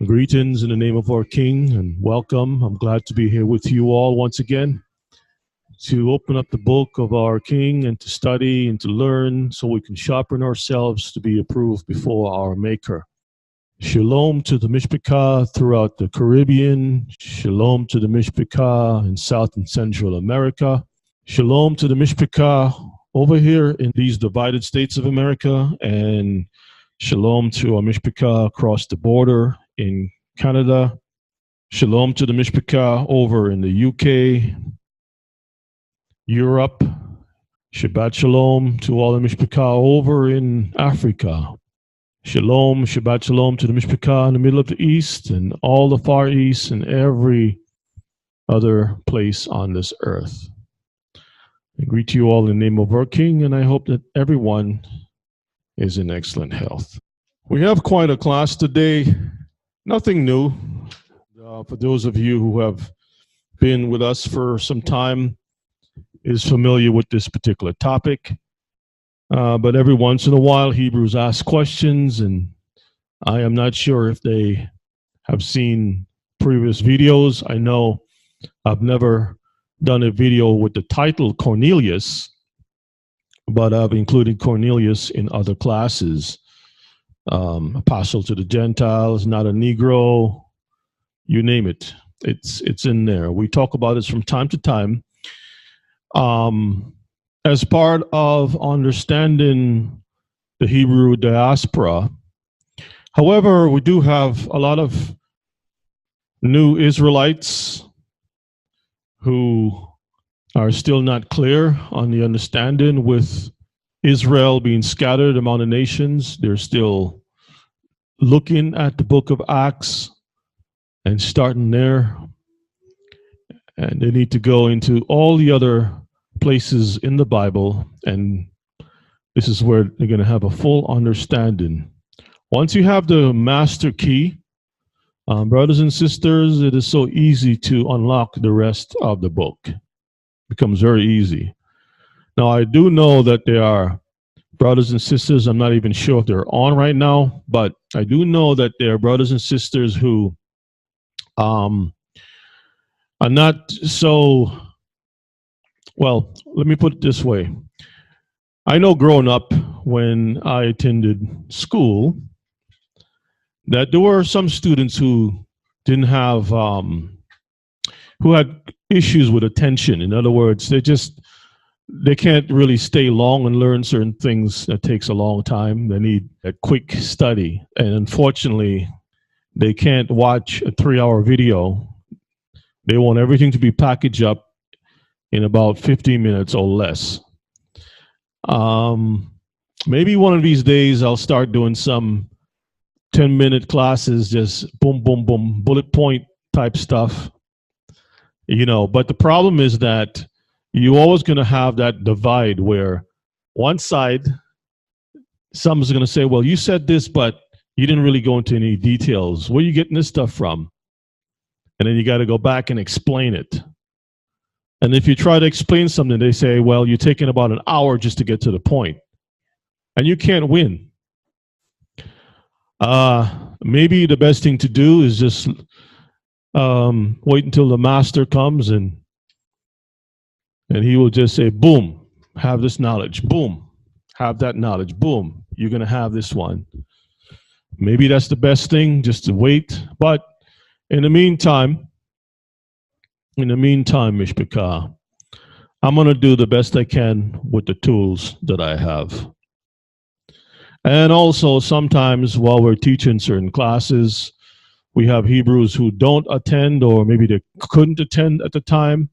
Greetings in the name of our King and welcome. I'm glad to be here with you all once again to open up the book of our King and to study and to learn so we can sharpen ourselves to be approved before our Maker. Shalom to the Mishpachah throughout the Caribbean. Shalom to the Mishpachah in South and Central America. Shalom to the Mishpachah over here in these divided states of America, and shalom to our Mishpachah across the border in Canada. Shalom to the Mishpachah over in the UK, Europe. Shabbat shalom to all the Mishpachah over in Africa. Shalom, Shabbat shalom to the Mishpachah in the middle of the East and all the Far East and every other place on this earth. I greet you all in the name of our King, and I hope that everyone is in excellent health. We have quite a class today. Nothing new. For those of you who have been with us for some time, is familiar with this particular topic. But every once in a while, Hebrews ask questions, and I am not sure if they have seen previous videos. I know I've never done a video with the title Cornelius, but I've included Cornelius in other classes. Apostle to the Gentiles, not a Negro, you name it. It's in there. We talk about this from time to time. As part of understanding the Hebrew diaspora. However, we do have a lot of new Israelites who are still not clear on the understanding with Israel being scattered among the nations. They're still looking at the book of Acts and starting there. And they need to go into all the other places in the Bible, and this is where they're going to have a full understanding. Once you have the master key, brothers and sisters, it is so easy to unlock the rest of the book. It becomes very easy. Now, I do know that there are brothers and sisters, I'm not even sure if they're on right now, but I do know that there are brothers and sisters who are not so, well, let me put it this way. I know growing up when I attended school that there were some students who didn't have, who had issues with attention. In other words, they can't really stay long and learn certain things. That takes a long time. They need a quick study. And unfortunately, they can't watch a 3-hour video. They want everything to be packaged up in about 15 minutes or less. Maybe one of these days I'll start doing some 10-minute classes, just boom, boom, boom, bullet point type stuff. But the problem is that you're always going to have that divide where one side, someone's going to say, well, you said this, but you didn't really go into any details. Where are you getting this stuff from? And then you got to go back and explain it. And if you try to explain something, they say, well, you're taking about an hour just to get to the point. And you can't win. Maybe the best thing to do is just wait until the master comes and he will just say, boom, have this knowledge. Boom, have that knowledge. Boom, you're going to have this one. Maybe that's the best thing, just to wait. But in the meantime, Mishpachah, I'm going to do the best I can with the tools that I have. And also, sometimes while we're teaching certain classes, we have Hebrews who don't attend, or maybe they couldn't attend at the time,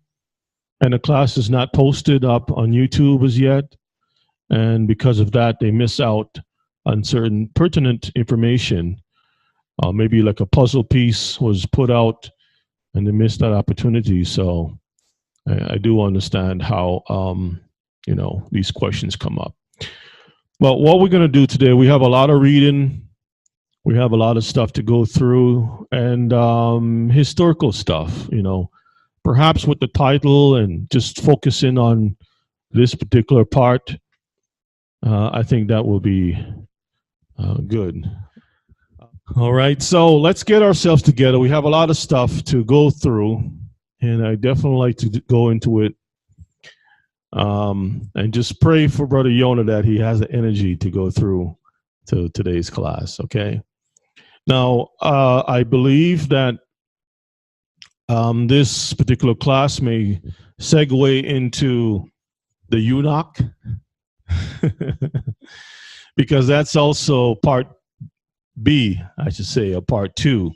and the class is not posted up on YouTube as yet. And because of that, they miss out on certain pertinent information. Maybe like a puzzle piece was put out and they missed that opportunity. So I do understand how, these questions come up. But what we're going to do today, we have a lot of reading. We have a lot of stuff to go through, and historical stuff, perhaps with the title and just focusing on this particular part. I think that will be good. All right, so let's get ourselves together. We have a lot of stuff to go through, and I definitely like to go into it. And just pray for Brother Yona that he has the energy to go through to today's class. Okay. Now, I believe that this particular class may segue into the eunuch, because that's also part B, I should say, or part 2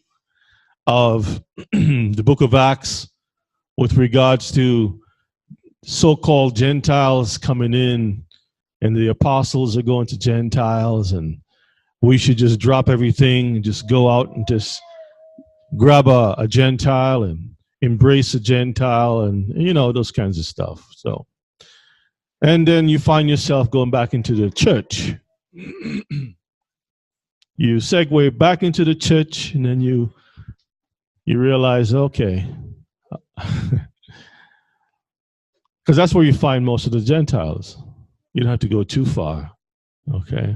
of the book of Acts with regards to so-called Gentiles coming in, and the apostles are going to Gentiles, and we should just drop everything and just go out and just grab a Gentile and embrace a Gentile, and those kinds of stuff. So, and then you find yourself going back into the church. You segue back into the church, and then you realize, okay, because that's where you find most of the Gentiles. You don't have to go too far. Okay.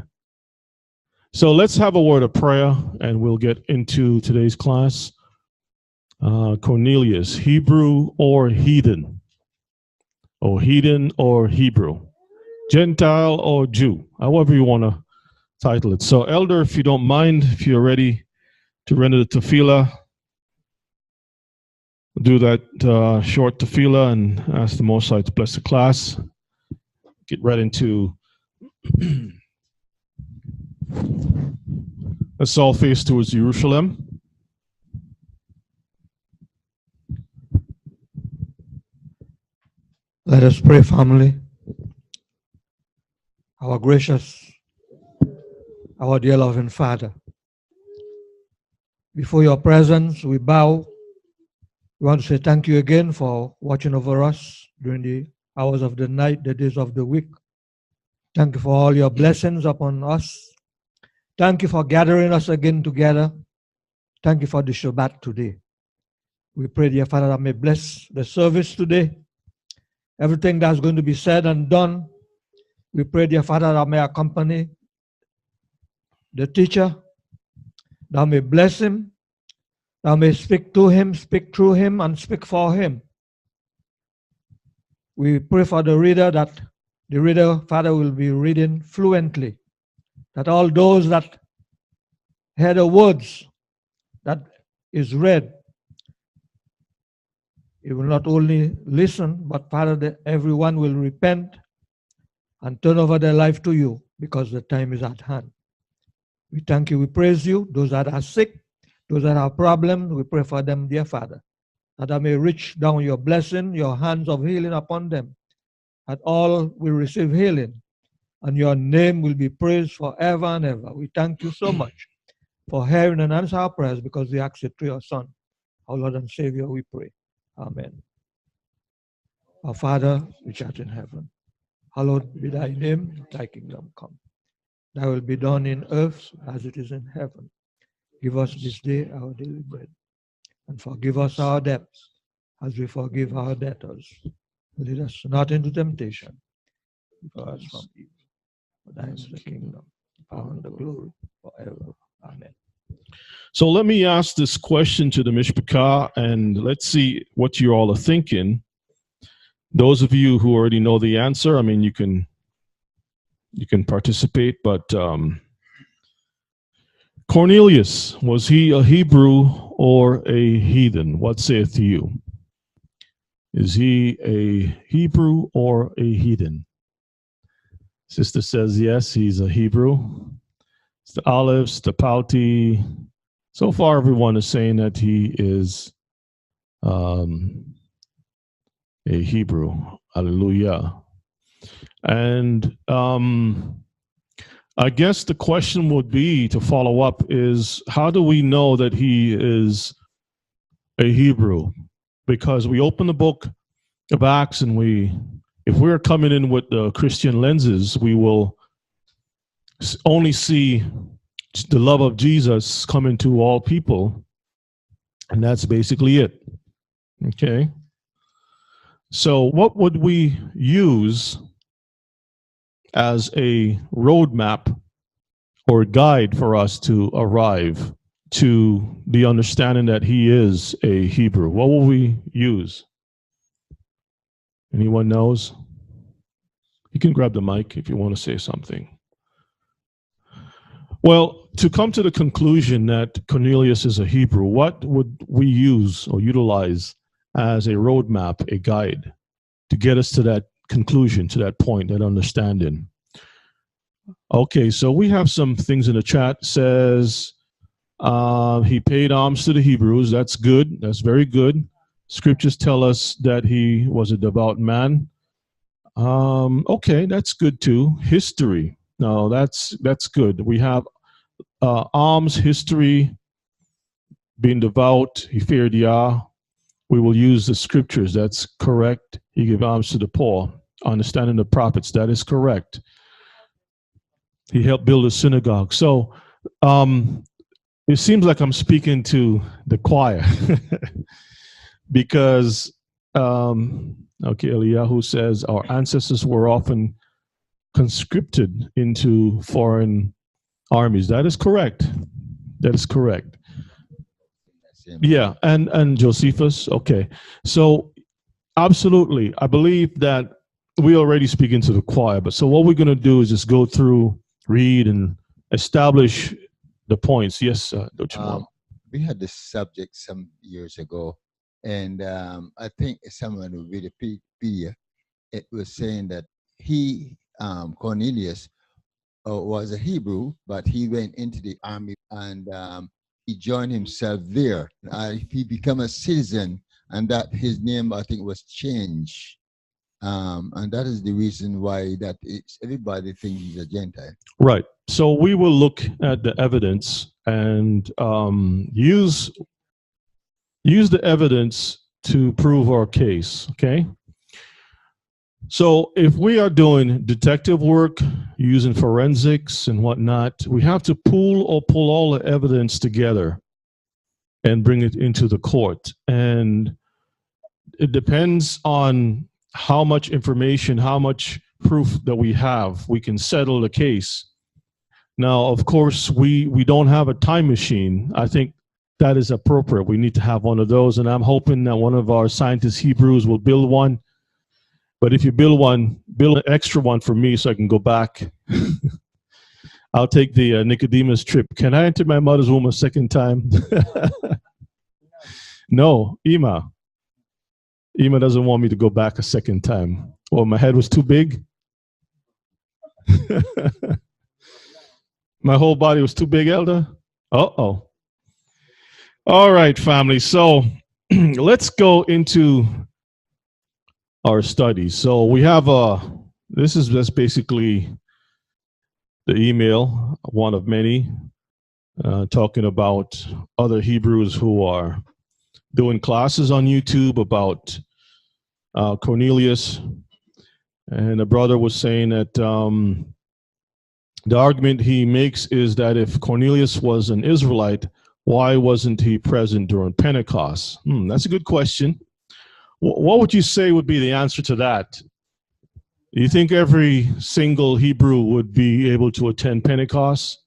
So let's have a word of prayer, and we'll get into today's class. Cornelius, Hebrew or heathen? Or heathen or Hebrew? Gentile or Jew? However you want to title it. So, Elder, if you don't mind, if you're ready to render the tefillah, do that short tefillah and ask the Most High to bless the class. Get right into let's all face towards Jerusalem. Let us pray, family. Our gracious, our dear loving Father, before your presence, we bow. We want to say thank you again for watching over us during the hours of the night, the days of the week. Thank you for all your blessings upon us. Thank you for gathering us again together. Thank you for the Shabbat today. We pray, dear Father, that may bless the service today. Everything that's going to be said and done, we pray, dear Father, that may accompany the teacher, that may bless him, that may speak to him, speak through him, and speak for him. We pray for the reader that the reader, Father, will be reading fluently, that all those that hear the words that is read, it will not only listen, but Father, that everyone will repent and turn over their life to you, because the time is at hand. We thank you, we praise you. Those that are sick, those that have problems, we pray for them, dear Father, that I may reach down your blessing, your hands of healing upon them, that all will receive healing, and your name will be praised forever and ever. We thank you so much for hearing and answering our prayers, because we ask it through your Son, our Lord and Savior, we pray. Amen. Our Father, which art in heaven, hallowed be thy name, thy kingdom come. Thy will be done in earth as it is in heaven. Give us this day our daily bread, and forgive us our debts as we forgive our debtors. Lead us not into temptation, deliver us from evil. For thine is the kingdom, the power, and the glory forever. Amen. So let me ask this question to the Mishpachah, and let's see what you all are thinking. Those of you who already know the answer, I mean, you can participate, but Cornelius, was he a Hebrew or a heathen? What saith you? Is he a Hebrew or a heathen? Sister says yes, he's a Hebrew. It's the Olives, the Pauti. So far, everyone is saying that he is a Hebrew. Hallelujah. And I guess the question would be, to follow up, is how do we know that he is a Hebrew? Because we open the book of Acts, and if we're coming in with the Christian lenses, we will only see the love of Jesus coming to all people, and that's basically it. Okay? So what would we use as a roadmap or guide for us to arrive to the understanding that he is a Hebrew? What will we use? Anyone knows? You can grab the mic if you want to say something. Well, to come to the conclusion that Cornelius is a Hebrew, what would we use or utilize as a roadmap, a guide, to get us to that conclusion, to that point, that understanding? Okay, so we have some things in the chat. Says he paid alms to the Hebrews. That's good. That's very good. Scriptures tell us that he was a devout man. Okay, that's good too. History. No, that's good. We have alms, history, being devout. He feared Yah. We will use the scriptures. That's correct. He gave alms to the poor. Understanding the prophets. That is correct. He helped build a synagogue. So it seems like I'm speaking to the choir because, okay, Eliyahu says our ancestors were often conscripted into foreign armies. That is correct. That is correct. Yeah, and Josephus. Okay, so absolutely, I believe that we already speak into the choir. But so what we're going to do is just go through, read, and establish the points. Yes, Dr. We had this subject some years ago, and I think someone who read Wikipedia, it was saying that he, Cornelius, was a Hebrew, but he went into the army and he joined himself there. He became a citizen, and that his name, I think, was changed. And that is the reason why that everybody thinks he's a Gentile. Right. So we will look at the evidence and use the evidence to prove our case. Okay. So if we are doing detective work, using forensics and whatnot, we have to pull all the evidence together and bring it into the court. And it depends on how much information, how much proof that we have, we can settle the case. Now, of course, we don't have a time machine. I think that is appropriate. We need to have one of those, and I'm hoping that one of our scientist Hebrews will build one. But if you build one, build an extra one for me so I can go back. I'll take the Nicodemus trip. Can I enter my mother's womb a second time? No, Ima. Ima doesn't want me to go back a second time. Oh, my head was too big? My whole body was too big, Elder? Uh-oh. All right, family. So let's go into our studies. So we have this is just basically the email, one of many, talking about other Hebrews who are doing classes on YouTube about Cornelius. And the brother was saying that the argument he makes is that if Cornelius was an Israelite, why wasn't he present during Pentecost? That's a good question. What would you say would be the answer to that? Do you think every single Hebrew would be able to attend Pentecost?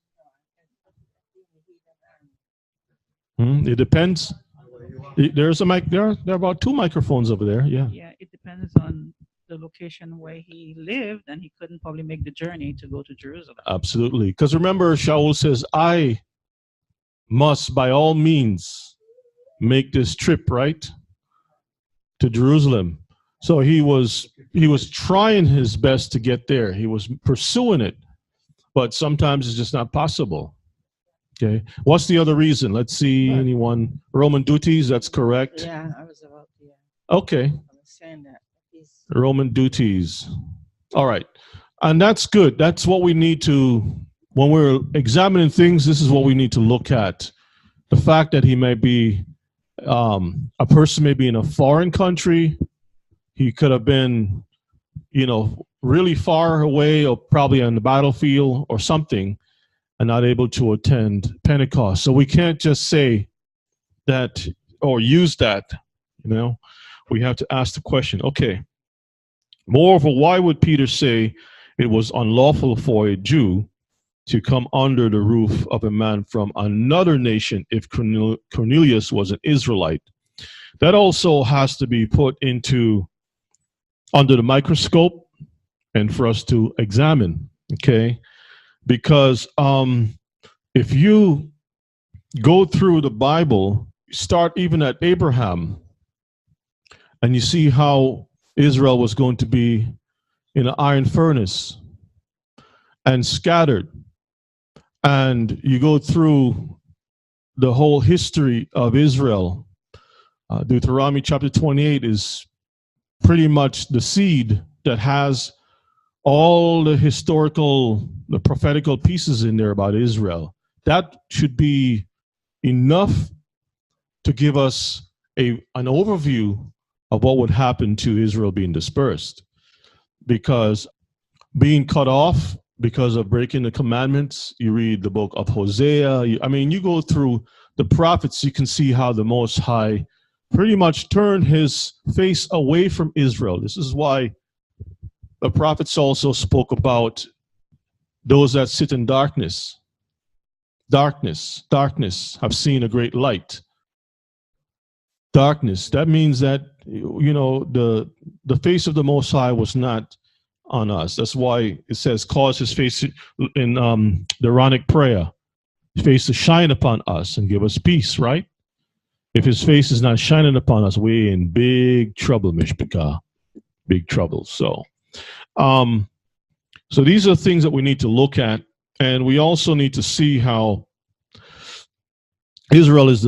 It depends. There's a mic. There are about 2 microphones over there. Yeah. Yeah, it depends on the location where he lived, and he couldn't probably make the journey to go to Jerusalem. Absolutely. Because remember, Shaul says, I must by all means make this trip, right, to Jerusalem. So he was trying his best to get there. He was pursuing it, but sometimes it's just not possible. Okay. What's the other reason? Let's see. Anyone? Roman duties. That's correct. Yeah, I was about to. Yeah. Okay. I was saying that. Roman duties. All right. And that's good. That's what we need to, when we're examining things, this is what we need to look at. The fact that he may be, a person may be in a foreign country. He could have been, really far away or probably on the battlefield or something and not able to attend Pentecost. So we can't just say that or use that, We have to ask the question, okay, moreover, why would Peter say it was unlawful for a Jew to come under the roof of a man from another nation if Cornelius was an Israelite. That also has to be put into under the microscope and for us to examine, okay? Because if you go through the Bible, start even at Abraham, and you see how Israel was going to be in an iron furnace and scattered. And you go through the whole history of Israel. Deuteronomy chapter 28 is pretty much the seed that has all the historical, the prophetical pieces in there about Israel. That should be enough to give us an overview of what would happen to Israel being dispersed. Because being cut off because of breaking the commandments, you read the book of Hosea, you go through the prophets, you can see how the Most High pretty much turned his face away from Israel. This is why the prophets also spoke about those that sit in darkness. Darkness have seen a great light. Darkness, that means that, the face of the Most High was not on us. That's why it says, cause his face in the Aaronic prayer, his face to shine upon us and give us peace, right? If his face is not shining upon us, we're in big trouble, Mishpachah. Big trouble. So these are things that we need to look at. And we also need to see how Israel was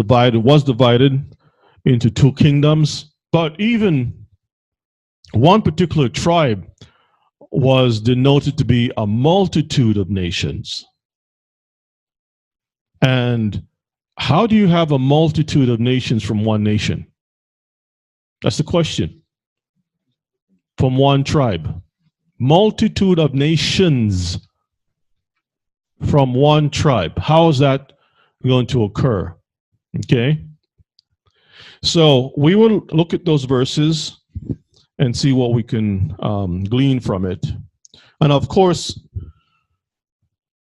divided into two kingdoms. But even one particular tribe was denoted to be a multitude of nations. And how do you have a multitude of nations from one nation? That's the question. From one tribe. Multitude of nations from one tribe. How is that going to occur? Okay. So we will look at those verses and see what we can glean from it. And of course,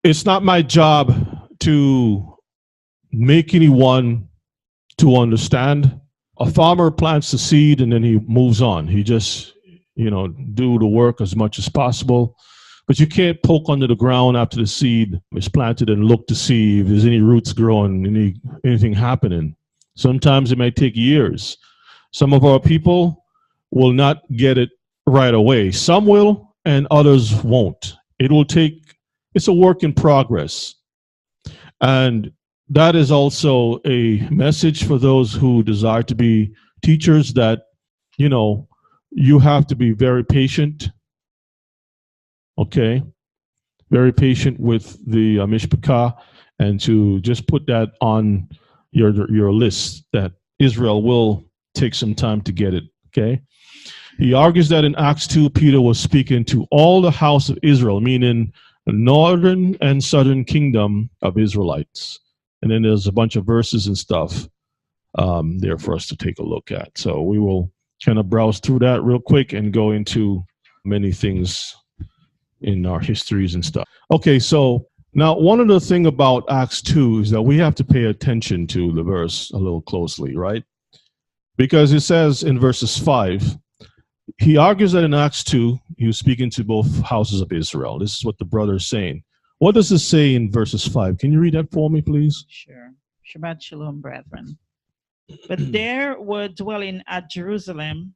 it's not my job to make anyone to understand. A farmer plants the seed and then he moves on. He just, do the work as much as possible. But you can't poke under the ground after the seed is planted and look to see if there's any roots growing, anything happening. Sometimes it may take years. Some of our people will not get it right away. Some will and others won't. It's a work in progress. And that is also a message for those who desire to be teachers that, you have to be very patient. Okay? Very patient with the Mishpachah, and to just put that on your list that Israel will take some time to get it. Okay? He argues that in Acts 2, Peter was speaking to all the house of Israel, meaning the northern and southern kingdom of Israelites. And then there's a bunch of verses and stuff there for us to take a look at. So we will kind of browse through that real quick and go into many things in our histories and stuff. Okay, so now one of the things about Acts 2 is that we have to pay attention to the verse a little closely, right? Because it says in verses 5, he argues that in Acts 2, he was speaking to both houses of Israel. This is what the brother is saying. What does it say in verses 5? Can you read that for me, please? Sure. Shabbat Shalom, brethren. But there were dwelling at Jerusalem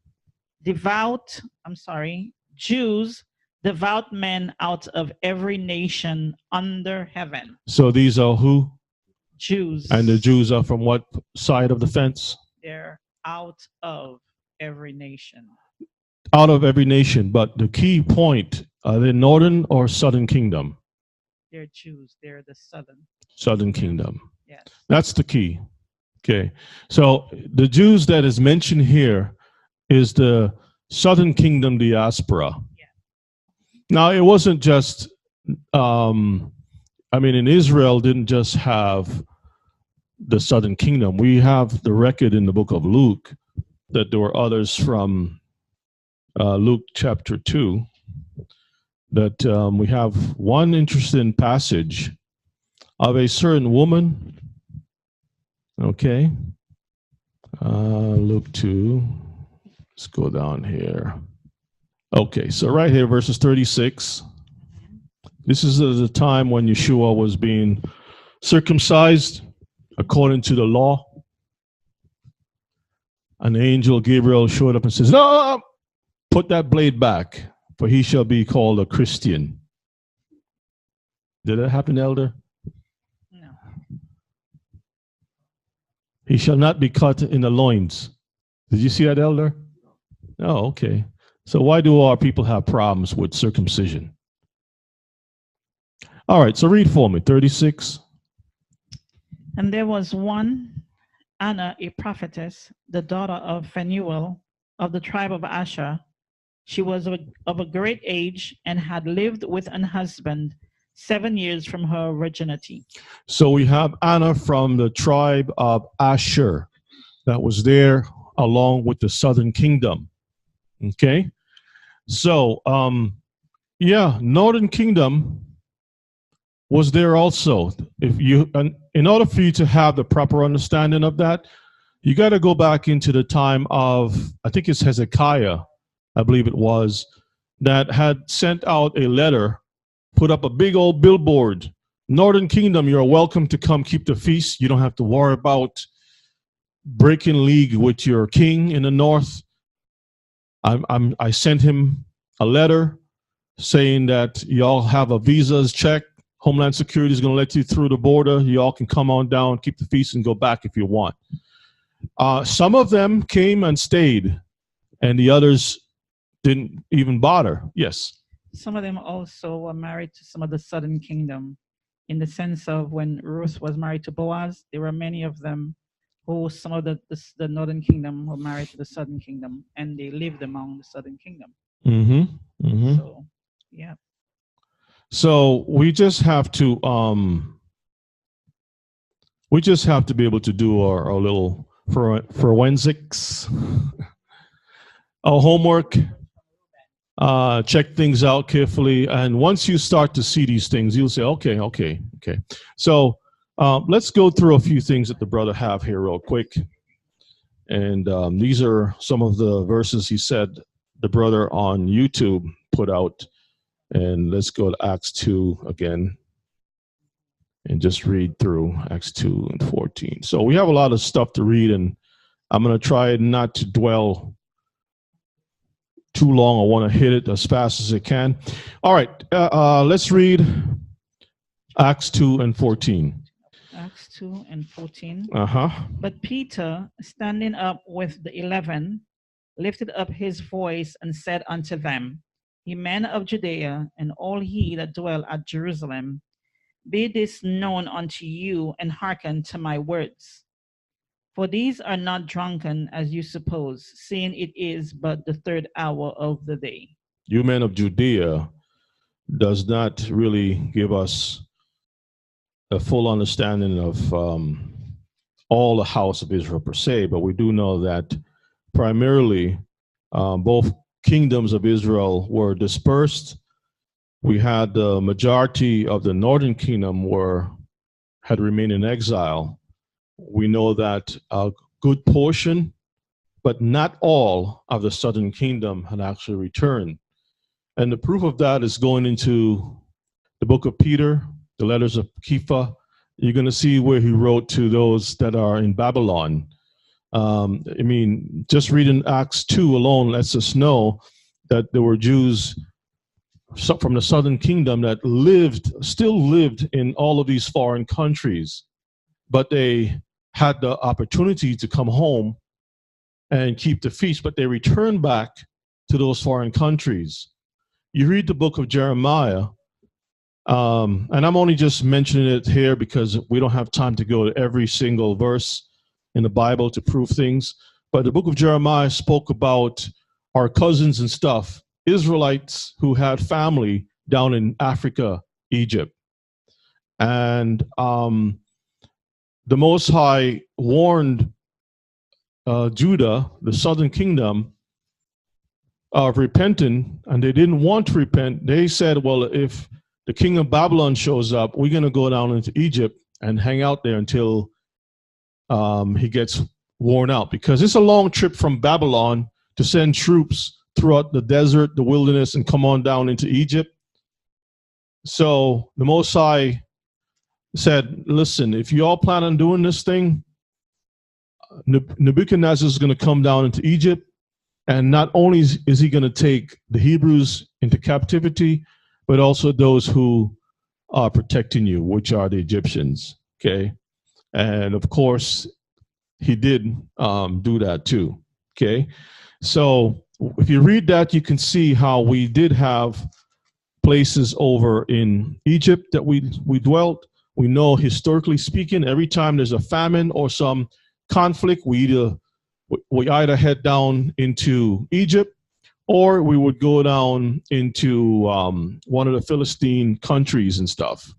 Jews, devout men out of every nation under heaven. So these are who? Jews. And the Jews are from what side of the fence? They're out of every nation. Out of every nation. But the key point, are they northern or southern kingdom? They're Jews. They're the Southern kingdom. Yes. That's the key. Okay. So the Jews that is mentioned here is the southern kingdom diaspora. Yeah. Now, it wasn't just, in Israel didn't just have the southern kingdom. We have the record in the book of Luke that there were others from Luke chapter 2 that we have one interesting passage of a certain woman. Okay. Luke 2. Let's go down here. Okay, so right here, verses 36. This is the time when Yeshua was being circumcised according to the law. An angel, Gabriel, showed up and says, "No, put that blade back, for he shall be called a Christian." Did that happen, Elder? No. He shall not be cut in the loins. Did you see that, Elder? Oh, okay. So why do our people have problems with circumcision? All right, so read for me, 36. And there was one, Anna, a prophetess, the daughter of Phanuel of the tribe of Asher. She was of a great age and had lived with an husband 7 years from her virginity. So we have Anna from the tribe of Asher that was there along with the southern kingdom. Okay. So, northern kingdom was there also. In order for you to have the proper understanding of that, you got to go back into the time of, I think it's Hezekiah, I believe it was, that had sent out a letter, put up a big old billboard. Northern Kingdom, you're welcome to come keep the feast. You don't have to worry about breaking league with your king in the north. I sent him a letter saying that y'all have a visas check. Homeland Security is going to let you through the border. Y'all can come on down, keep the feast, and go back if you want. Some of them came and stayed, and the others didn't even bother. Yes. Some of them also were married to some of the southern kingdom, in the sense of when Ruth was married to Boaz, there were many of them who, some of the northern kingdom were married to the southern kingdom, and they lived among the southern kingdom. Mm-hmm. Mm-hmm. So, yeah. So we just have to be able to do our little forensics, our homework, check things out carefully, and once you start to see these things, you'll say, okay. So let's go through a few things that the brother have here real quick, and these are some of the verses he said the brother on YouTube put out. And let's go to Acts 2 again and just read through Acts 2 and 14. So we have a lot of stuff to read, and I'm going to try not to dwell too long. I want to hit it as fast as I can. All right, let's read Acts 2 and 14. Acts 2 and 14. Uh-huh. But Peter, standing up with the 11, lifted up his voice and said unto them, Ye men of Judea, and all ye that dwell at Jerusalem, be this known unto you, and hearken to my words. For these are not drunken, as you suppose, seeing it is but the third hour of the day. You men of Judea does not really give us a full understanding of all the house of Israel per se, but we do know that primarily both kingdoms of Israel were dispersed. We had the majority of the northern kingdom had remained in exile. We know that a good portion, but not all, of the southern kingdom had actually returned. And the proof of that is going into the book of Peter, the letters of Kepha. You're going to see where he wrote to those that are in Babylon. Just reading Acts 2 alone lets us know that there were Jews from the southern kingdom that still lived in all of these foreign countries, but they had the opportunity to come home and keep the feast, but they returned back to those foreign countries. You read the book of Jeremiah, and I'm only just mentioning it here because we don't have time to go to every single verse in the Bible to prove things, but the book of Jeremiah spoke about our cousins and stuff, Israelites who had family down in Africa, Egypt. And the Most High warned Judah, the southern kingdom, of repenting, and they didn't want to repent. They said, well, if the king of Babylon shows up, we're going to go down into Egypt and hang out there until he gets worn out, because it's a long trip from Babylon to send troops throughout the desert, the wilderness, and come on down into Egypt. So the Most High said, listen, if you all plan on doing this thing, Nebuchadnezzar is going to come down into Egypt, and not only is he going to take the Hebrews into captivity, but also those who are protecting you, which are the Egyptians. Okay. And of course, he did do that too. Okay. So if you read that, you can see how we did have places over in Egypt that we dwelt. We know, historically speaking, every time there's a famine or some conflict, we either head down into Egypt, or we would go down into one of the Philistine countries and stuff.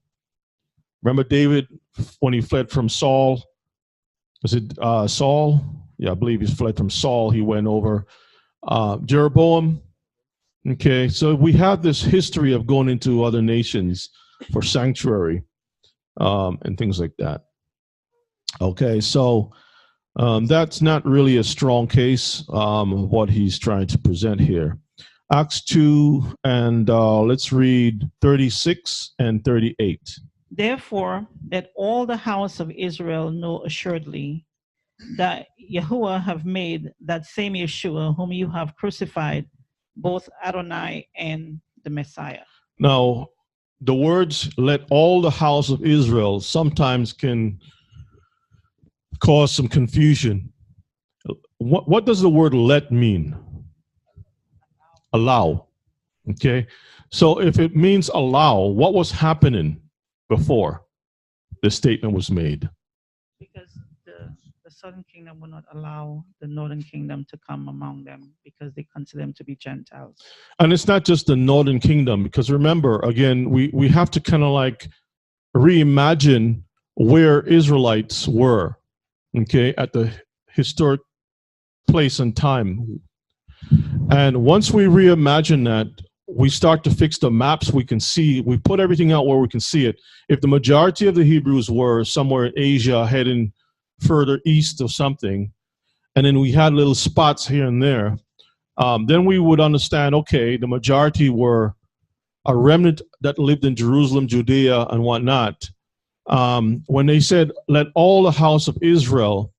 Remember David, when he fled from Saul? Was it Saul? Yeah, I believe he fled from Saul. He went over Jeroboam. Okay, so we have this history of going into other nations for sanctuary and things like that. Okay, so that's not really a strong case of what he's trying to present here. Acts 2, and let's read 36 and 38. Therefore, let all the house of Israel know assuredly that Yahuwah have made that same Yeshua whom you have crucified, both Adonai and the Messiah. Now, the words "let all the house of Israel" sometimes can cause some confusion. What does the word "let" mean? Allow. Okay, so if it means allow, what was happening before the statement was made? Because the southern kingdom will not allow the northern kingdom to come among them, because they consider them to be Gentiles. And it's not just the northern kingdom, because remember, again, we have to kind of like reimagine where Israelites were, okay, at the historic place and time. And once we reimagine that, we start to fix the maps. We can see, we put everything out where we can see it. If the majority of the Hebrews were somewhere in Asia heading further east or something, and then we had little spots here and there, then we would understand, okay, the majority were a remnant that lived in Jerusalem, Judea, and whatnot. When they said, let all the house of Israel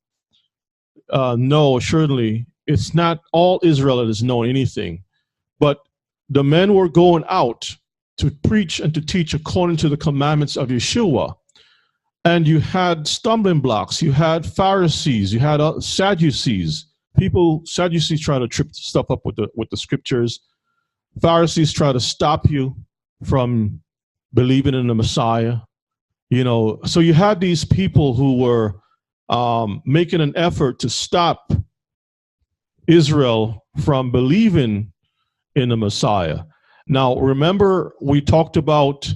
know assuredly, it's not all Israel that has known anything, but the men were going out to preach and to teach according to the commandments of Yeshua. And you had stumbling blocks. You had Pharisees. You had Sadducees. Sadducees try to trip stuff up with the scriptures. Pharisees try to stop you from believing in the Messiah. You know, so you had these people who were making an effort to stop Israel from believing in the Messiah. Now, remember, we talked about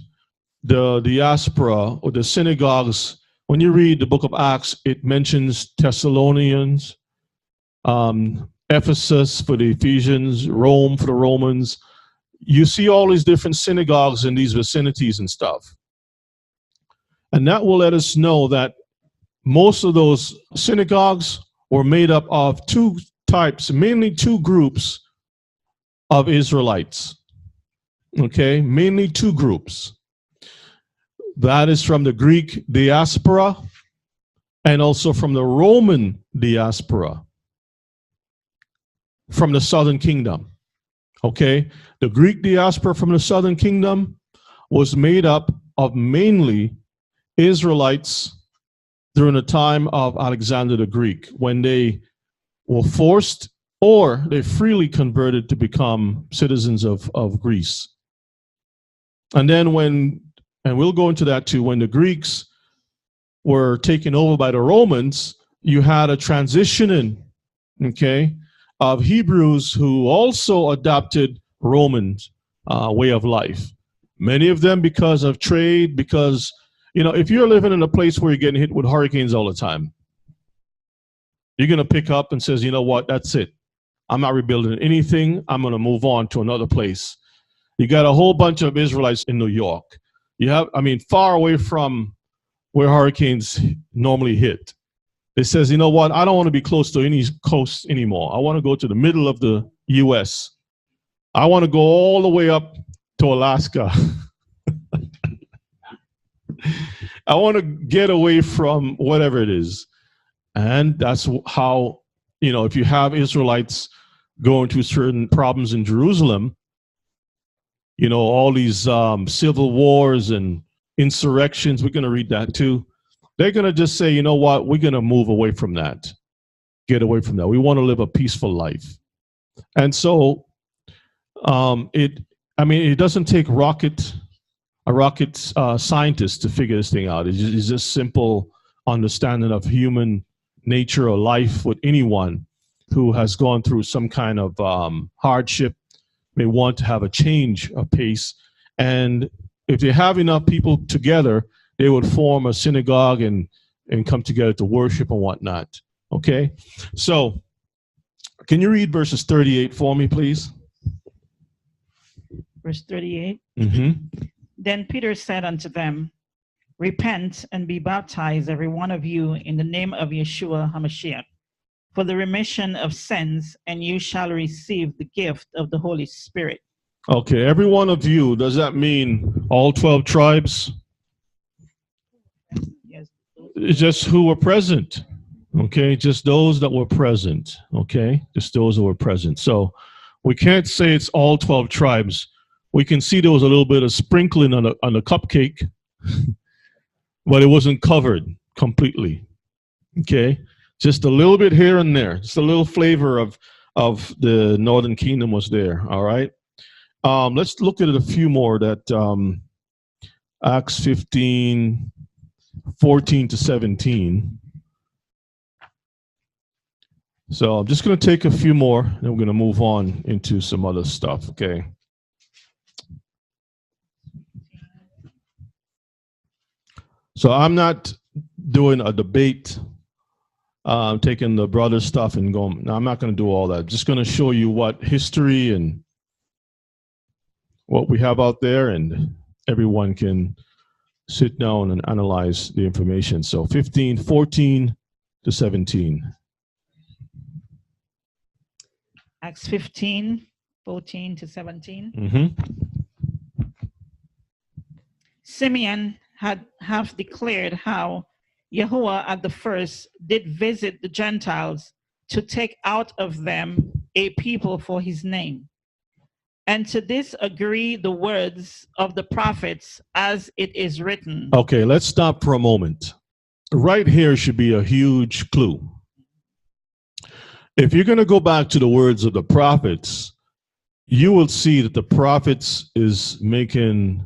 the diaspora or the synagogues. When you read the book of Acts, it mentions Thessalonians, Ephesus for the Ephesians, Rome for the Romans. You see all these different synagogues in these vicinities and stuff. And that will let us know that most of those synagogues were made up of two types, mainly two groups of Israelites. Okay, mainly two groups. That is from the Greek diaspora and also from the Roman diaspora, from the southern kingdom. Okay, the Greek diaspora from the southern kingdom was made up of mainly Israelites during the time of Alexander the Greek, when they were forced or they freely converted to become citizens of Greece. And then and we'll go into that too, when the Greeks were taken over by the Romans, you had a transitioning, okay, of Hebrews who also adopted Romans' way of life. Many of them because of trade, because, you know, if you're living in a place where you're getting hit with hurricanes all the time, you're going to pick up and says, you know what, that's it. I'm not rebuilding anything. I'm going to move on to another place. You got a whole bunch of Israelites in New York. You have, far away from where hurricanes normally hit. It says, you know what? I don't want to be close to any coast anymore. I want to go to the middle of the U.S. I want to go all the way up to Alaska. I want to get away from whatever it is. And that's how, if you have Israelites going through certain problems in Jerusalem, all these civil wars and insurrections, we're going to read that too. They're going to just say, you know what, we're going to move away from that, get away from that. We want to live a peaceful life. And so it doesn't take a rocket scientist to figure this thing out. It's just simple understanding of human nature or life with anyone who has gone through some kind of hardship, may want to have a change of pace. And if they have enough people together, they would form a synagogue and come together to worship and whatnot. Okay? So, can you read verses 38 for me, please? Verse 38. Mm-hmm. Then Peter said unto them, Repent and be baptized, every one of you, in the name of Yeshua HaMashiach, for the remission of sins, and you shall receive the gift of the Holy Spirit. Okay, every one of you, does that mean all 12 tribes? Yes. It's just who were present. Okay, just those that were present. Okay, just those that were present. So we can't say it's all 12 tribes. We can see there was a little bit of sprinkling on the cupcake, but it wasn't covered completely. Okay, just a little bit here and there, just a little flavor of the northern kingdom was there. All right. Let's look at a few more that Acts 15, 14 to 17. So I'm just going to take a few more, and we're going to move on into some other stuff. Okay. So I'm not doing a debate, taking the brother stuff and going. No, I'm not going to do all that. I'm just going to show you what history and what we have out there, and everyone can sit down and analyze the information. So 15, 14 to 17. Acts 15, 14 to 17. Mm-hmm. Simeon have declared how Yahuwah at the first did visit the Gentiles to take out of them a people for his name. And to this agree the words of the prophets as it is written. Okay, let's stop for a moment. Right here should be a huge clue. If you're going to go back to the words of the prophets, you will see that the prophets is making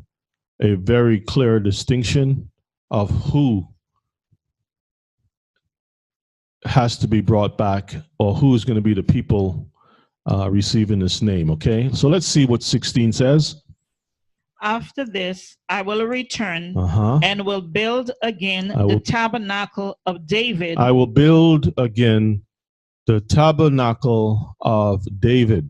a very clear distinction of who has to be brought back, or who's going to be the people receiving this name. Okay, so let's see what 16 says. After this, I will return and will build again the tabernacle of David. I will build again the tabernacle of David.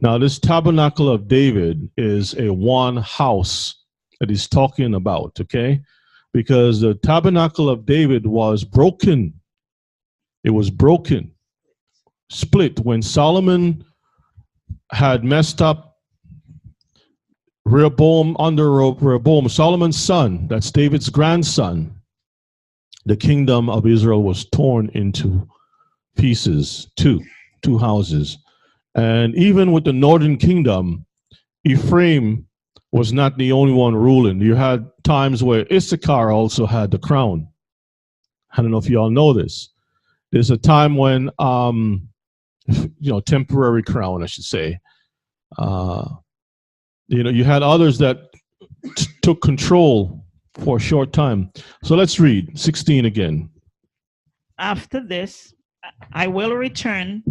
Now, this tabernacle of David is a one house that he's talking about, okay? Because the tabernacle of David was broken. It was broken, split. When Solomon had messed up Rehoboam, under Rehoboam, Solomon's son, that's David's grandson, the kingdom of Israel was torn into pieces, two houses. And even with the northern kingdom, Ephraim was not the only one ruling. You had times where Issachar also had the crown. I don't know if you all know this. There's a time when, temporary crown, I should say. You had others that took control for a short time. So let's read 16 again. After this, I will return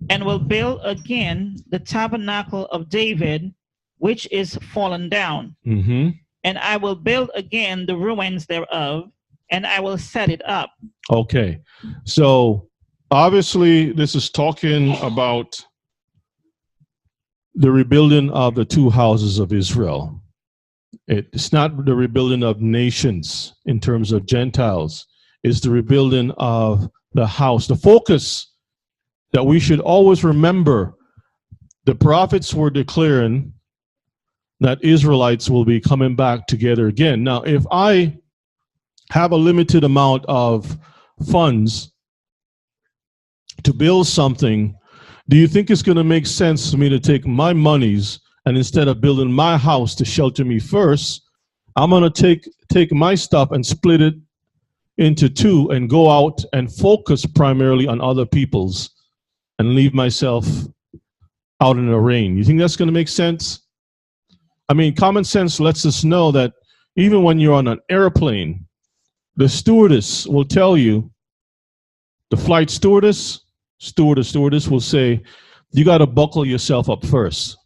and will build again the tabernacle of David, which is fallen down. Mm-hmm. And I will build again the ruins thereof, and I will set it up. Okay. So obviously this is talking about the rebuilding of the two houses of Israel. It's not the rebuilding of nations in terms of Gentiles. It's the rebuilding of the house. The focus that we should always remember, the prophets were declaring that Israelites will be coming back together again. Now, if I have a limited amount of funds to build something, do you think it's going to make sense for me to take my monies and instead of building my house to shelter me first, I'm going to take my stuff and split it into two and go out and focus primarily on other people's and leave myself out in the rain? You think that's going to make sense? I mean, common sense lets us know that even when you're on an airplane, the stewardess will tell you, the flight stewardess will say, you got to buckle yourself up first.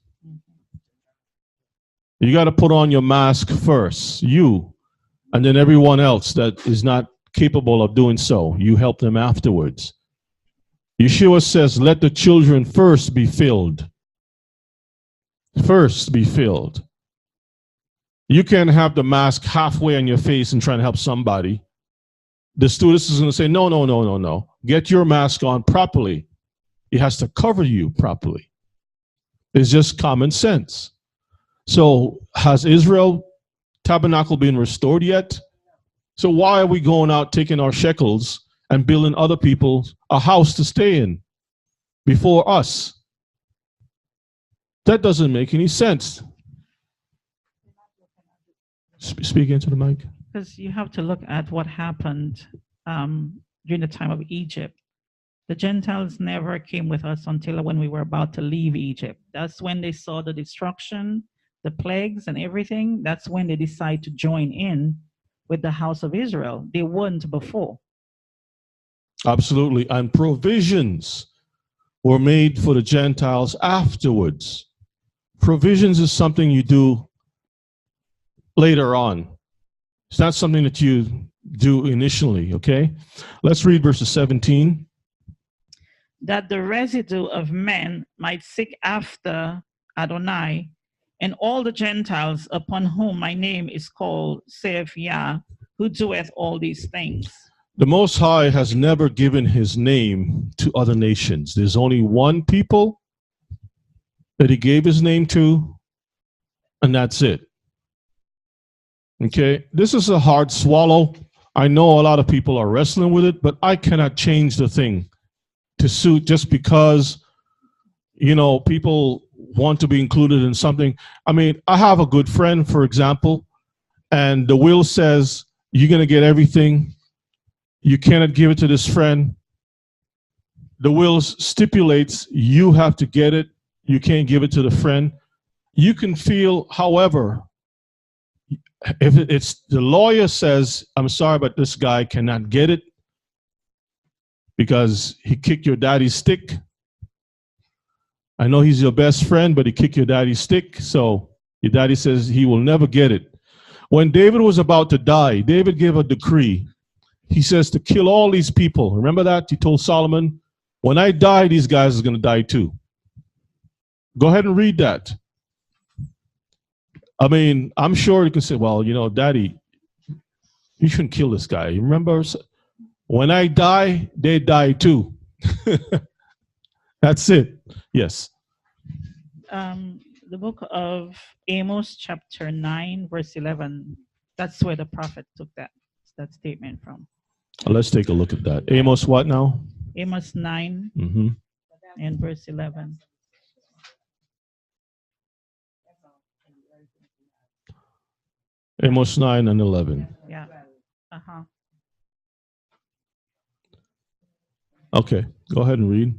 You got to put on your mask first, you, and then everyone else that is not capable of doing so, you help them afterwards. Yeshua says, let the children first be filled. First be filled. You can't have the mask halfway on your face and try to help somebody. The stewardess is going to say, no. Get your mask on properly. It has to cover you properly. It's just common sense. So has Israel tabernacle been restored yet? So why are we going out taking our shekels and building other people a house to stay in before us? That doesn't make any sense. Speak into the mic. Because you have to look at what happened during the time of Egypt. The Gentiles never came with us until when we were about to leave Egypt. That's when they saw the destruction, the plagues and everything. That's when they decided to join in with the house of Israel. They weren't before. Absolutely. And provisions were made for the Gentiles afterwards. Provisions is something you do later on. It's not something that you do initially, okay? Let's read verses 17. That the residue of men might seek after Adonai, and all the Gentiles upon whom my name is called, saith Yah, who doeth all these things. The Most High has never given his name to other nations. There's only one people that he gave his name to, and that's it. Okay, this is a hard swallow. I know a lot of people are wrestling with it, but I cannot change the thing to suit just because, you know, people want to be included in something. I mean, I have a good friend, for example, and the will says you're going to get everything. You cannot give it to this friend. The will stipulates you have to get it. You can't give it to the friend. You can feel, however, if it's the lawyer says, I'm sorry, but this guy cannot get it because he kicked your daddy's stick. I know he's your best friend, but he kicked your daddy's stick. So your daddy says he will never get it. When David was about to die, David gave a decree. He says to kill all these people. Remember that? He told Solomon, when I die, these guys are going to die too. Go ahead and read that. I mean, I'm sure you can say, well, you know, Daddy, you shouldn't kill this guy. You remember? When I die, they die too. That's it. Yes. The book of Amos, chapter 9, verse 11. That's where the prophet took that statement from. Let's take a look at that. Amos what now? Amos 9 and verse 11. Amos 9 and 11. Yeah. Okay, go ahead and read.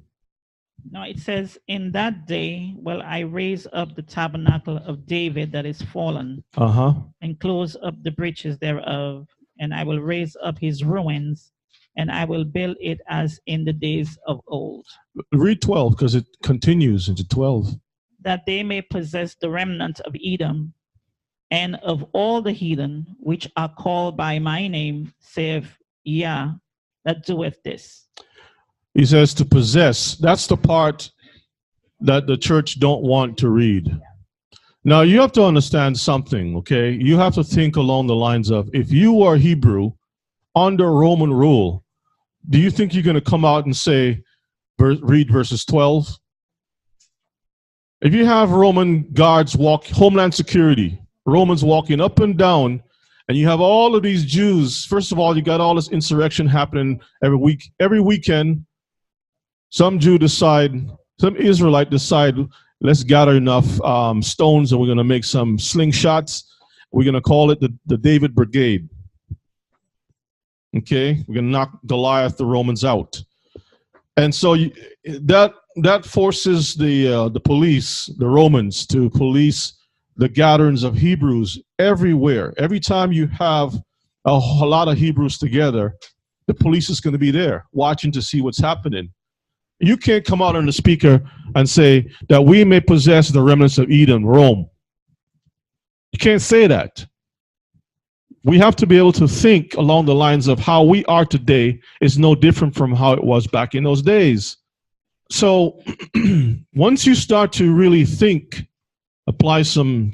No, it says, in that day will I raise up the tabernacle of David that is fallen, and close up the breaches thereof, and I will raise up his ruins, and I will build it as in the days of old. Read 12, because it continues into 12. That they may possess the remnant of Edom, and of all the heathen which are called by my name, saith Yah, that doeth this. He says to possess. That's the part that the church don't want to read. Now you have to understand something, okay? You have to think along the lines of, if you are Hebrew under Roman rule, do you think you're going to come out and say, read verses 12? If you have Roman guards Homeland Security, Romans walking up and down, and you have all of these Jews, first of all, you got all this insurrection happening every weekend. Some Israelite decide, let's gather enough stones and we're going to make some slingshots. We're going to call it the David Brigade. Okay, we're going to knock Goliath, the Romans, out. And so that forces the police, the Romans, to police the gatherings of Hebrews everywhere. Every time you have a lot of Hebrews together, the police is going to be there watching to see what's happening. You can't come out on the speaker and say that we may possess the remnants of Eden, Rome. You can't say that. We have to be able to think along the lines of how we are today is no different from how it was back in those days. So once you start to really think, apply some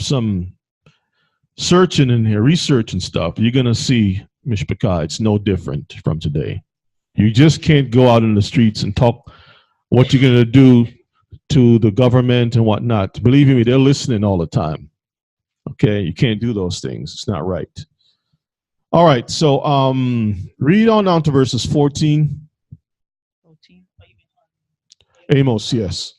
searching in here, research and stuff, you're going to see, Mishpachah, it's no different from today. You just can't go out in the streets and talk what you're going to do to the government and whatnot. Believe me, they're listening all the time. Okay, you can't do those things. It's not right. All right, so read on down to verses 14. 14. Amos, yes.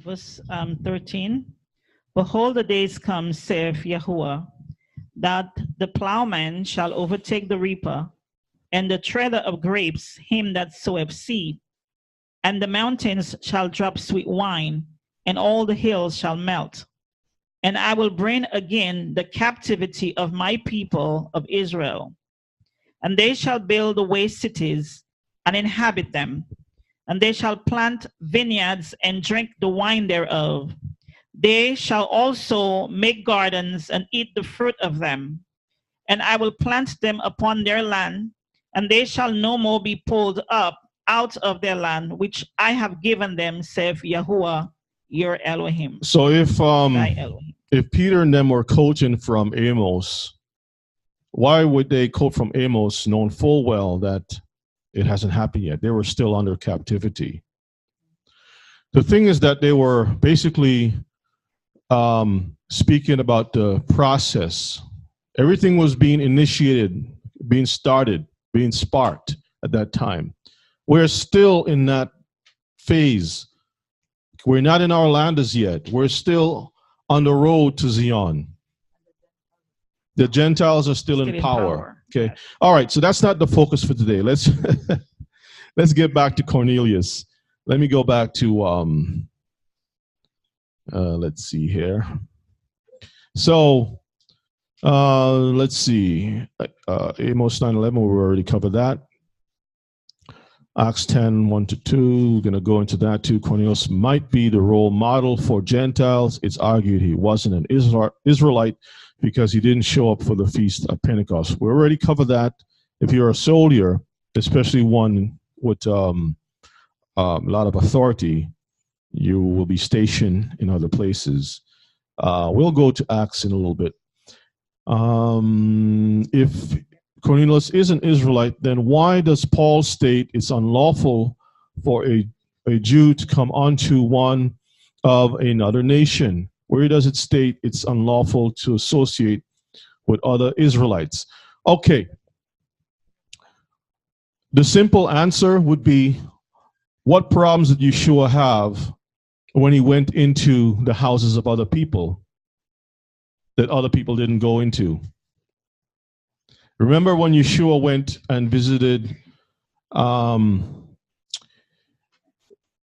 Verse 13. Behold, the days come, saith Yahuwah, that the plowman shall overtake the reaper, and the treader of grapes him that soweth seed. And the mountains shall drop sweet wine, and all the hills shall melt. And I will bring again the captivity of my people of Israel. And they shall build the waste cities and inhabit them. And they shall plant vineyards and drink the wine thereof. They shall also make gardens and eat the fruit of them. And I will plant them upon their land, and they shall no more be pulled up out of their land, which I have given them, saith Yahuwah, your Elohim. So Thy Elohim. if Peter and them were coaching from Amos, why would they quote from Amos, knowing full well that it hasn't happened yet? They were still under captivity. The thing is that they were basically speaking about the process. Everything was being initiated, being started, being sparked at that time. We're still in that phase. We're not in our land as yet. We're still on the road to Zion. The Gentiles are still in power. Okay. Yes. All right. So that's not the focus for today. Let's let's get back to Cornelius. Let me go back to let's see here. So let's see. Amos 9:11. We already covered that. Acts 10:1-2. We're going to go into that too. Cornelius might be the role model for Gentiles. It's argued he wasn't an Israelite because he didn't show up for the feast of Pentecost. We already covered that. If you're a soldier, especially one with a lot of authority, you will be stationed in other places. We'll go to Acts in a little bit. If Cornelius is an Israelite, then why does Paul state it's unlawful for a Jew to come onto one of another nation? Where does it state it's unlawful to associate with other Israelites? Okay. The simple answer would be, what problems did Yeshua have when he went into the houses of other people that other people didn't go into? Remember when Yeshua went and visited, no,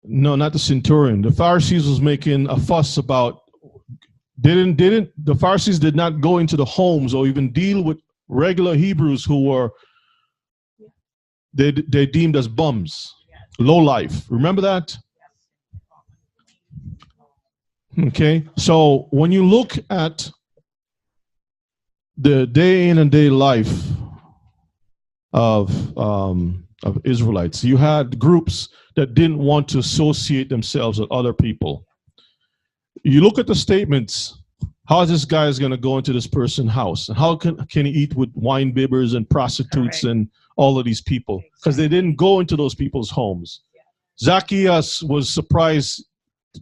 not the centurion. The Pharisees was making a fuss about, the Pharisees did not go into the homes or even deal with regular Hebrews who were, they deemed as bums, low life. Remember that? Okay, so when you look at the day in and day life of of Israelites. You had groups that didn't want to associate themselves with other people. You look at the statements. How is this guy is going to go into this person's house? And how can he eat with wine bibbers and prostitutes Correct. and all of these people? Because they didn't go into those people's homes. Zacchaeus was surprised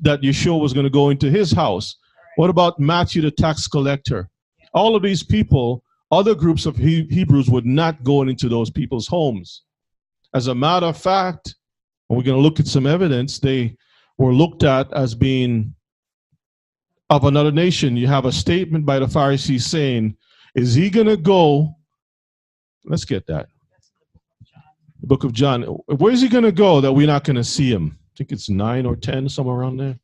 that Yeshua was going to go into his house. What about Matthew, the tax collector? All of these people, other groups of Hebrews would not go into those people's homes. As a matter of fact, and we're going to look at some evidence, they were looked at as being of another nation. You have a statement by the Pharisees saying, is he going to go? Let's get that. The book of John. Where is he going to go that we're not going to see him? I think it's 9 or 10, somewhere around there.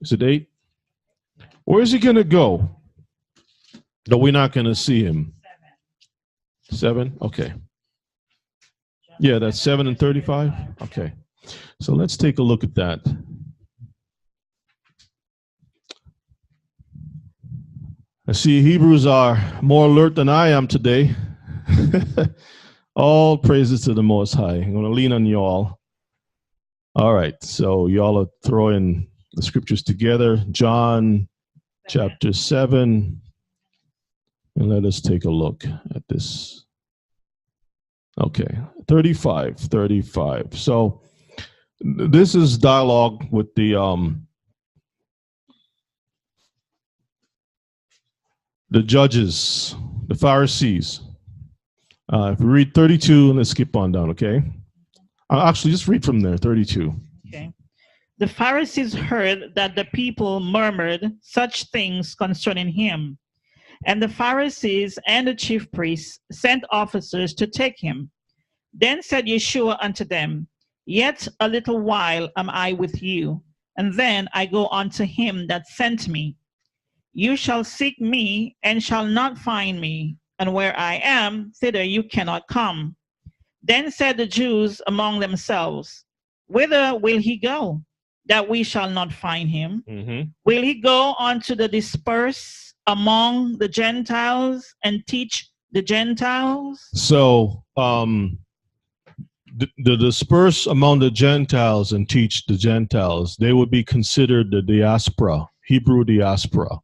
Is it 8? Where is he going to go that we're not going to see him? 7? Okay. Yeah, that's 7 and 35. Okay. So let's take a look at that. I see Hebrews are more alert than I am today. All praises to the Most High. I'm going to lean on y'all. All right, so y'all are throwing the scriptures together. John chapter 7. And let us take a look at this. Okay, 35. So this is dialogue with the judges, the Pharisees. If we read 32, let's skip on down, okay? Actually, just read from there, 32. Okay. The Pharisees heard that the people murmured such things concerning him. And the Pharisees and the chief priests sent officers to take him. Then said Yeshua unto them, Yet a little while am I with you, and then I go unto him that sent me. You shall seek me, and shall not find me, and where I am, thither you cannot come. Then said the Jews among themselves, Whither will he go, that we shall not find him? Mm-hmm. Will he go unto the dispersed among the Gentiles and teach the Gentiles? So the disperse among the Gentiles and teach the Gentiles, they would be considered the diaspora, Hebrew diaspora.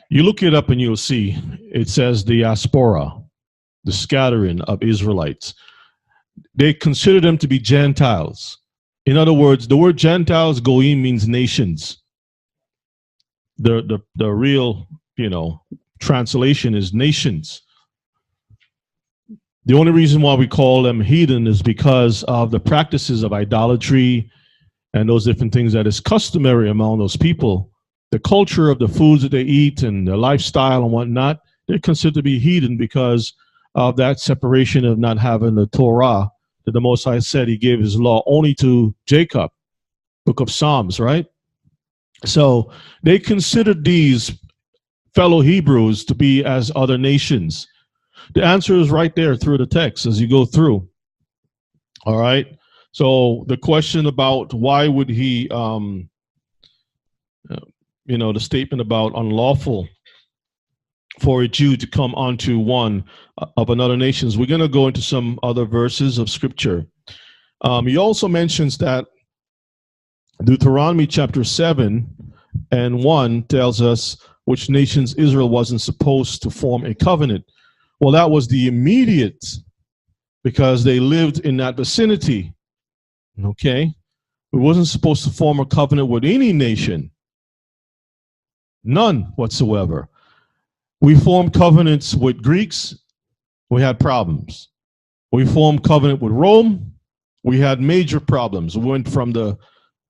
You look it up and you'll see it says diaspora, the scattering of Israelites. They consider them to be Gentiles. In other words, the word Gentiles, goyim, means nations. The real, translation is nations. The only reason why we call them heathen is because of the practices of idolatry and those different things that is customary among those people. The culture of the foods that they eat and their lifestyle and whatnot, they're considered to be heathen because of that separation of not having the Torah that the Most High said he gave his law only to Jacob, book of Psalms, right? So they considered these fellow Hebrews to be as other nations. The answer is right there through the text as you go through. All right. So the question about why would he, the statement about unlawful for a Jew to come onto one of another nations. We're going to go into some other verses of scripture. He also mentions that Deuteronomy chapter 7 and 1 tells us which nations Israel wasn't supposed to form a covenant. Well, that was the immediate, because they lived in that vicinity. Okay? We wasn't supposed to form a covenant with any nation. None whatsoever. We formed covenants with Greeks, we had problems. We formed covenant with Rome, we had major problems. We went from the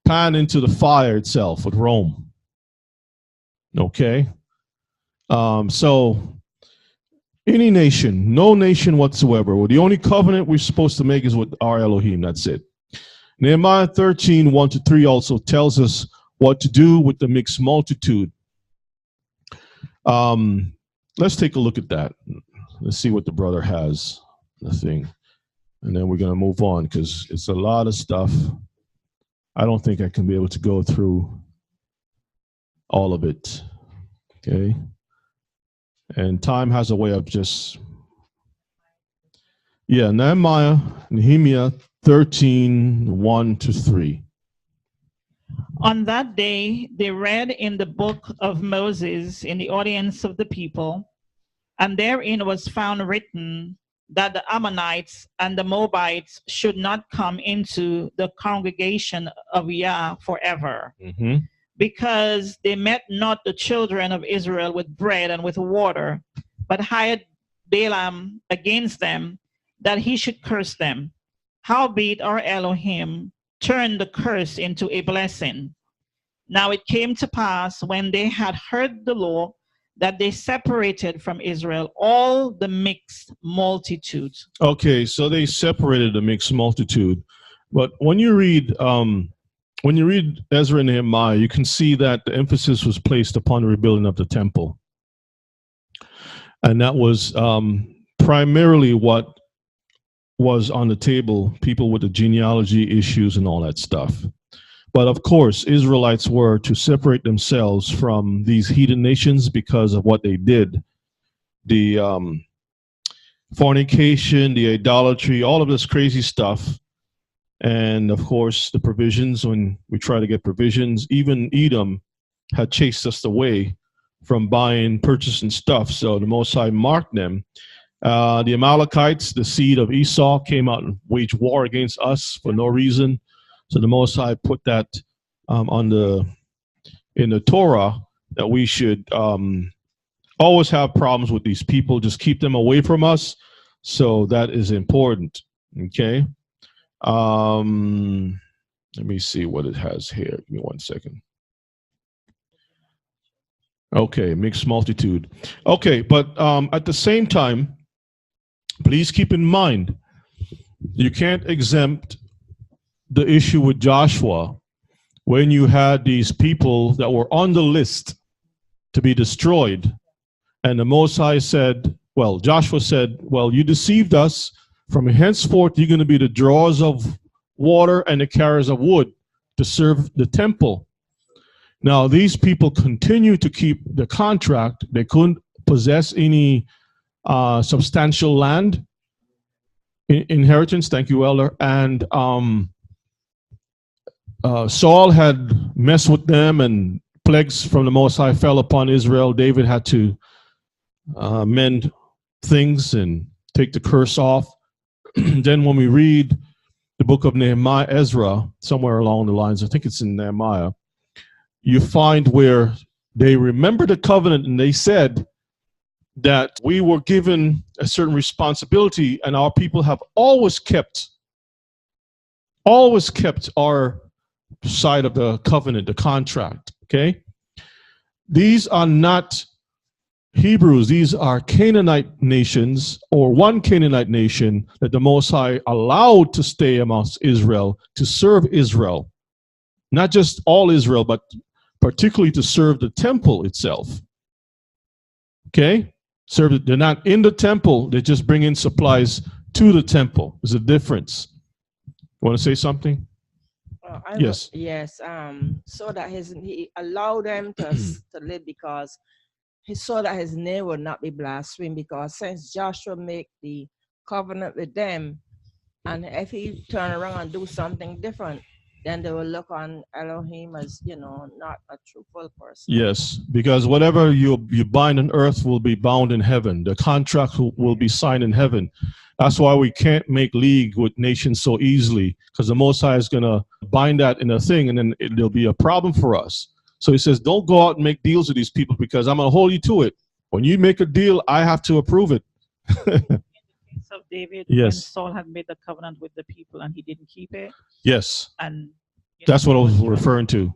pan into the fire itself with Rome. Okay? So, any nation, no nation whatsoever. Well, the only covenant we're supposed to make is with our Elohim, that's it. Nehemiah 13, 1-3 also tells us what to do with the mixed multitude. Let's take a look at that. Let's see what the brother has, the thing. And then we're going to move on because it's a lot of stuff. I don't think I can be able to go through all of it. Okay. And time has a way of just, Yeah, Nehemiah 13, 1 to 3. On that day, they read in the book of Moses in the audience of the people, and therein was found written that the Ammonites and the Moabites should not come into the congregation of Yah forever, because they met not the children of Israel with bread and with water, but hired Balaam against them, that he should curse them. Howbeit our Elohim turned the curse into a blessing. Now it came to pass, when they had heard the law, that they separated from Israel all the mixed multitude. Okay, so they separated the mixed multitude. But when you read Ezra and Nehemiah, you can see that the emphasis was placed upon the rebuilding of the temple. And that was primarily what was on the table, people with the genealogy issues and all that stuff. But of course, Israelites were to separate themselves from these heathen nations because of what they did. The fornication, the idolatry, all of this crazy stuff. And of course, the provisions, when we try to get provisions, even Edom had chased us away from purchasing stuff. So the Most High marked them. The Amalekites, the seed of Esau, came out and waged war against us for no reason. So the Most High put that in the Torah, that we should always have problems with these people, just keep them away from us. So that is important. Okay. Let me see what it has here. Give me 1 second. Okay, mixed multitude. Okay, but at the same time, please keep in mind, you can't exempt the issue with Joshua when you had these people that were on the list to be destroyed. And the Most High said, well, Joshua said, well, you deceived us. From henceforth, you're going to be the drawers of water and the carriers of wood to serve the temple. Now, these people continue to keep the contract. They couldn't possess any substantial land inheritance. Thank you, Elder. And Saul had messed with them, and plagues from the Most High fell upon Israel. David had to mend things and take the curse off. Then when we read the book of Nehemiah, Ezra, somewhere along the lines, I think it's in Nehemiah, you find where they remember the covenant and they said that we were given a certain responsibility, and our people have always kept our side of the covenant, the contract. Okay, these are not Hebrews, these are Canaanite nations, or one Canaanite nation that the Most High allowed to stay amongst Israel, to serve Israel. Not just all Israel, but particularly to serve the temple itself. Okay? They're not in the temple, they just bring in supplies to the temple. There's a difference. You want to say something? Yes. Yes. So that he allowed them to live, because he saw that his name would not be blasphemed, because since Joshua made the covenant with them, and if he turn around and do something different, then they will look on Elohim as, not a truthful person. Yes, because whatever you bind on earth will be bound in heaven. The contract will be signed in heaven. That's why we can't make league with nations so easily, because the Most High is going to bind that in a thing, and then there'll be a problem for us. So he says, don't go out and make deals with these people, because I'm going to hold you to it. When you make a deal, I have to approve it. In the case of David, yes. When Saul had made the covenant with the people and he didn't keep it. Yes. And that's what I was referring to.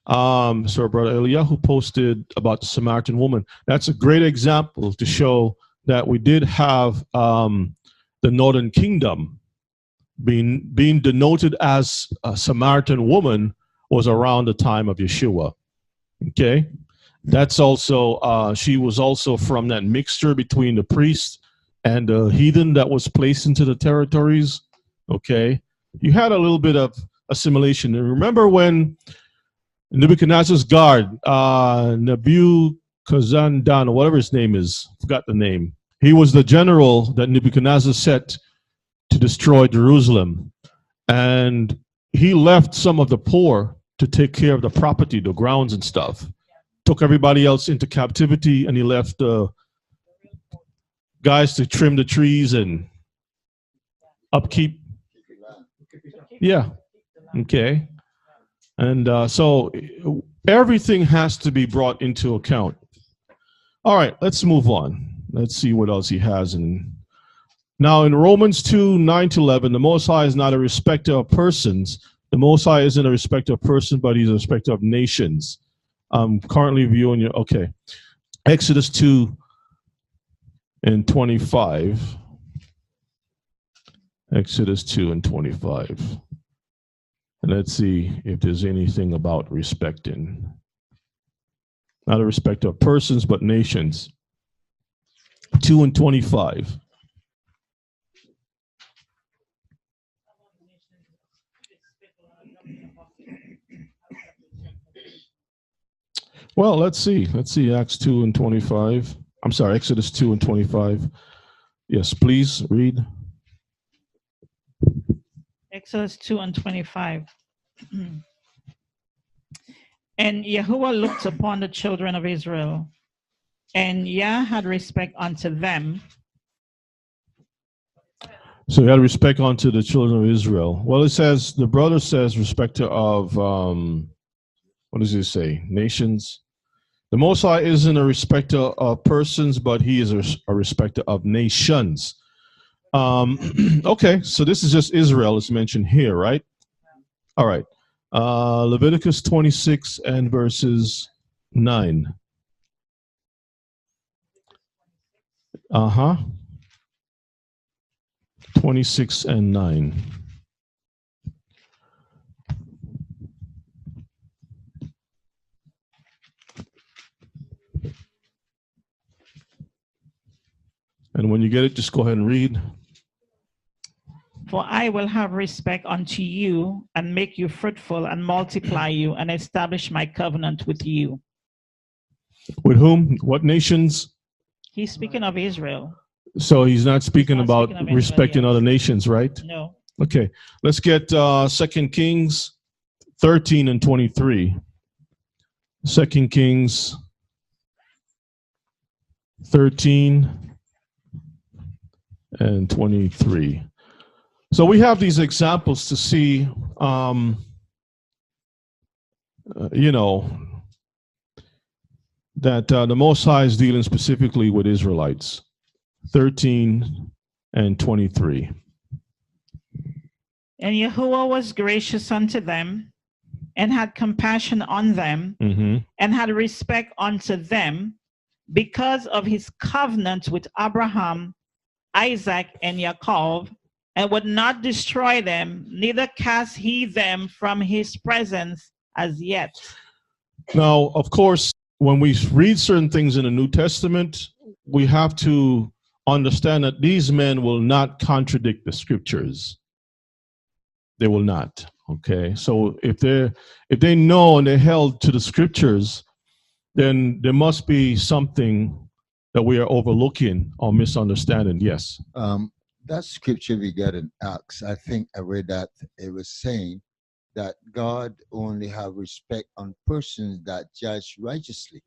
So Brother Eliyahu posted about the Samaritan woman. That's a great example to show that we did have the Northern Kingdom being denoted as a Samaritan woman was around the time of Yeshua. Okay, that's also she was also from that mixture between the priests and the heathen that was placed into the territories. Okay, you had a little bit of assimilation. And remember when Nebuchadnezzar's guard, Nebuchadnezzar, or whatever his name is, forgot the name, He was the general that Nebuchadnezzar set to destroy Jerusalem. And he left some of the poor to take care of the property, the grounds and stuff. Took everybody else into captivity, and he left the guys to trim the trees and upkeep. Yeah. Okay. And so everything has to be brought into account. All right, let's move on. Let's see what else he has. Now in Romans 2:9-11, the Most High is not a respecter of persons. The Most High isn't a respecter of persons, but he's a respecter of nations. I'm currently viewing your, okay. Exodus 2:25. Exodus 2:25. And let's see if there's anything about respecting. Not a respecter of persons, but nations. 2:25. Well, let's see. Acts 2:25. I'm sorry, Exodus 2:25. Yes, please read. Exodus 2:25. And Yahuwah looked upon the children of Israel, and Yah had respect unto them. So he had respect unto the children of Israel. Well, it says, the brother says, respecter of, what does it say? Nations. The Most High isn't a respecter of persons, but he is a respecter of nations. Okay, so this is just Israel. It's mentioned here, right? All right. Leviticus 26 and verses 9. 26 and 9. And when you get it, just go ahead and read. For I will have respect unto you, and make you fruitful, and multiply you, and establish my covenant with you. With whom? What nations? He's speaking of Israel. So he's not speaking about speaking of respecting anybody else. other nations, right? No. Okay, let's get 2 Kings 13 and 23. 2 Kings 13 and 23. So we have these examples to see, that the Most High is dealing specifically with Israelites. 13 and 23. And Yahuwah was gracious unto them, and had compassion on them, and had respect unto them, because of his covenant with Abraham, Isaac, and Jacob, and would not destroy them, neither cast he them from his presence as yet. Now, of course, when we read certain things in the New Testament, we have to understand that these men will not contradict the scriptures. They will not. Okay, so if they know and they're held to the scriptures, then there must be something that we are overlooking or misunderstanding. Yes. That scripture we got in Acts, I think I read that it was saying that God only have respect on persons that judge righteously,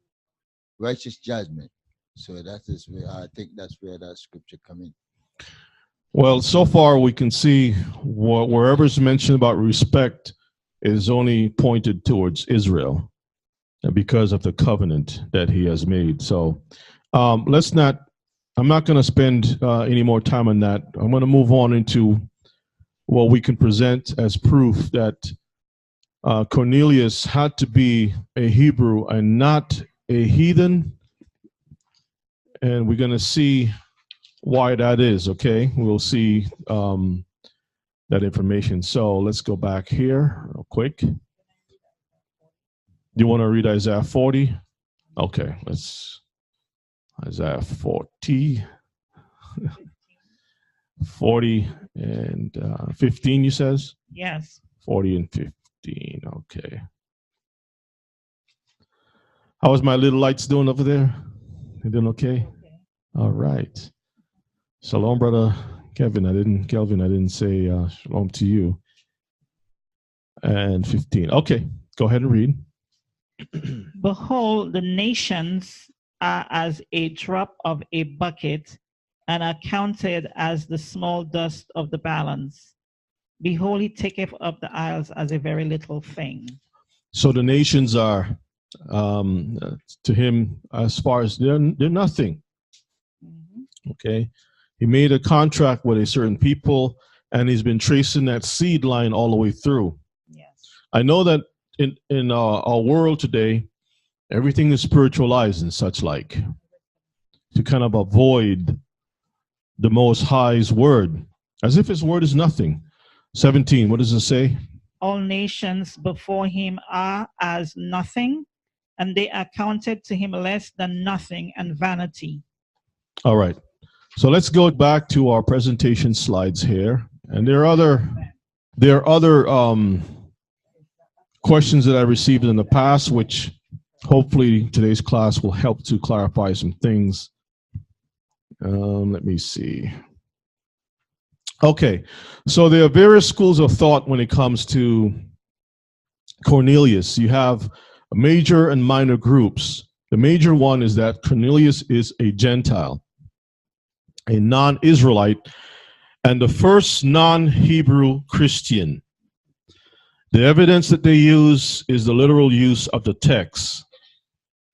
righteous judgment. So that is where I think that's where that scripture come in. Well, so far we can see wherever it's mentioned about respect is only pointed towards Israel because of the covenant that he has made. So I'm not going to spend any more time on that. I'm going to move on into what we can present as proof that Cornelius had to be a Hebrew and not a heathen. And we're going to see why that is, okay? We'll see that information. So let's go back here real quick. You want to read Isaiah 40? Okay, let's Isaiah 40. 40 and 15, you says? Yes. 40 and 15, okay. How is my little lights doing over there? They doing okay? All right. Shalom, brother Kelvin. I didn't say shalom to you. And 15. Okay, go ahead and read. Behold, the nations are as a drop of a bucket, and are counted as the small dust of the balance. Behold, he taketh up the isles as a very little thing. So the nations are to him, as far as they're nothing. Okay, he made a contract with a certain people, and he's been tracing that seed line all the way through. Yes. I know that in our world today, everything is spiritualized and such like, to kind of avoid the Most High's word, as if his word is nothing. 17, what does it say? All nations before him are as nothing, and they are counted to him less than nothing and vanity. All right. So let's go back to our presentation slides here. And there are other questions that I received in the past, which hopefully today's class will help to clarify some things. Let me see. Okay, so there are various schools of thought when it comes to Cornelius. You have major and minor groups. The major one is that Cornelius is a Gentile, a non-Israelite, and the first non-Hebrew Christian. The evidence that they use is the literal use of the text.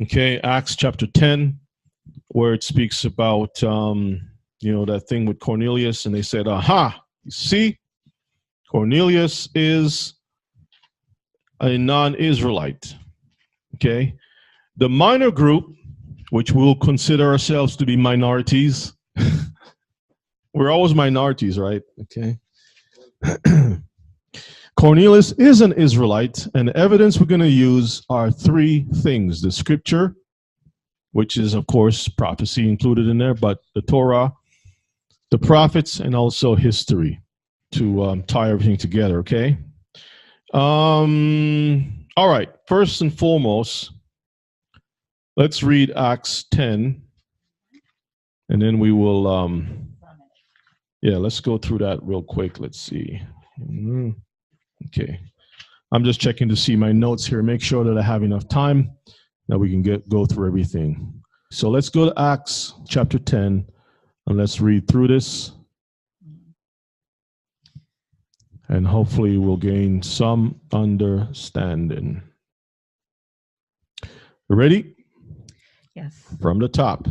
Okay, Acts chapter 10, where it speaks about, that thing with Cornelius, and they said, aha, you see, Cornelius is a non-Israelite. Okay, the minor group, which we'll consider ourselves to be minorities, we're always minorities, right? Okay. Cornelius is an Israelite, and the evidence we're going to use are three things: the scripture, which is, of course, prophecy included in there, but the Torah, the prophets, and also history to tie everything together, okay? All right, first and foremost, let's read Acts 10, and then we will, let's go through that real quick. Let's see. Okay, I'm just checking to see my notes here, make sure that I have enough time that we can go through everything. So let's go to Acts chapter 10, and let's read through this. And hopefully we'll gain some understanding. Ready? Yes. From the top.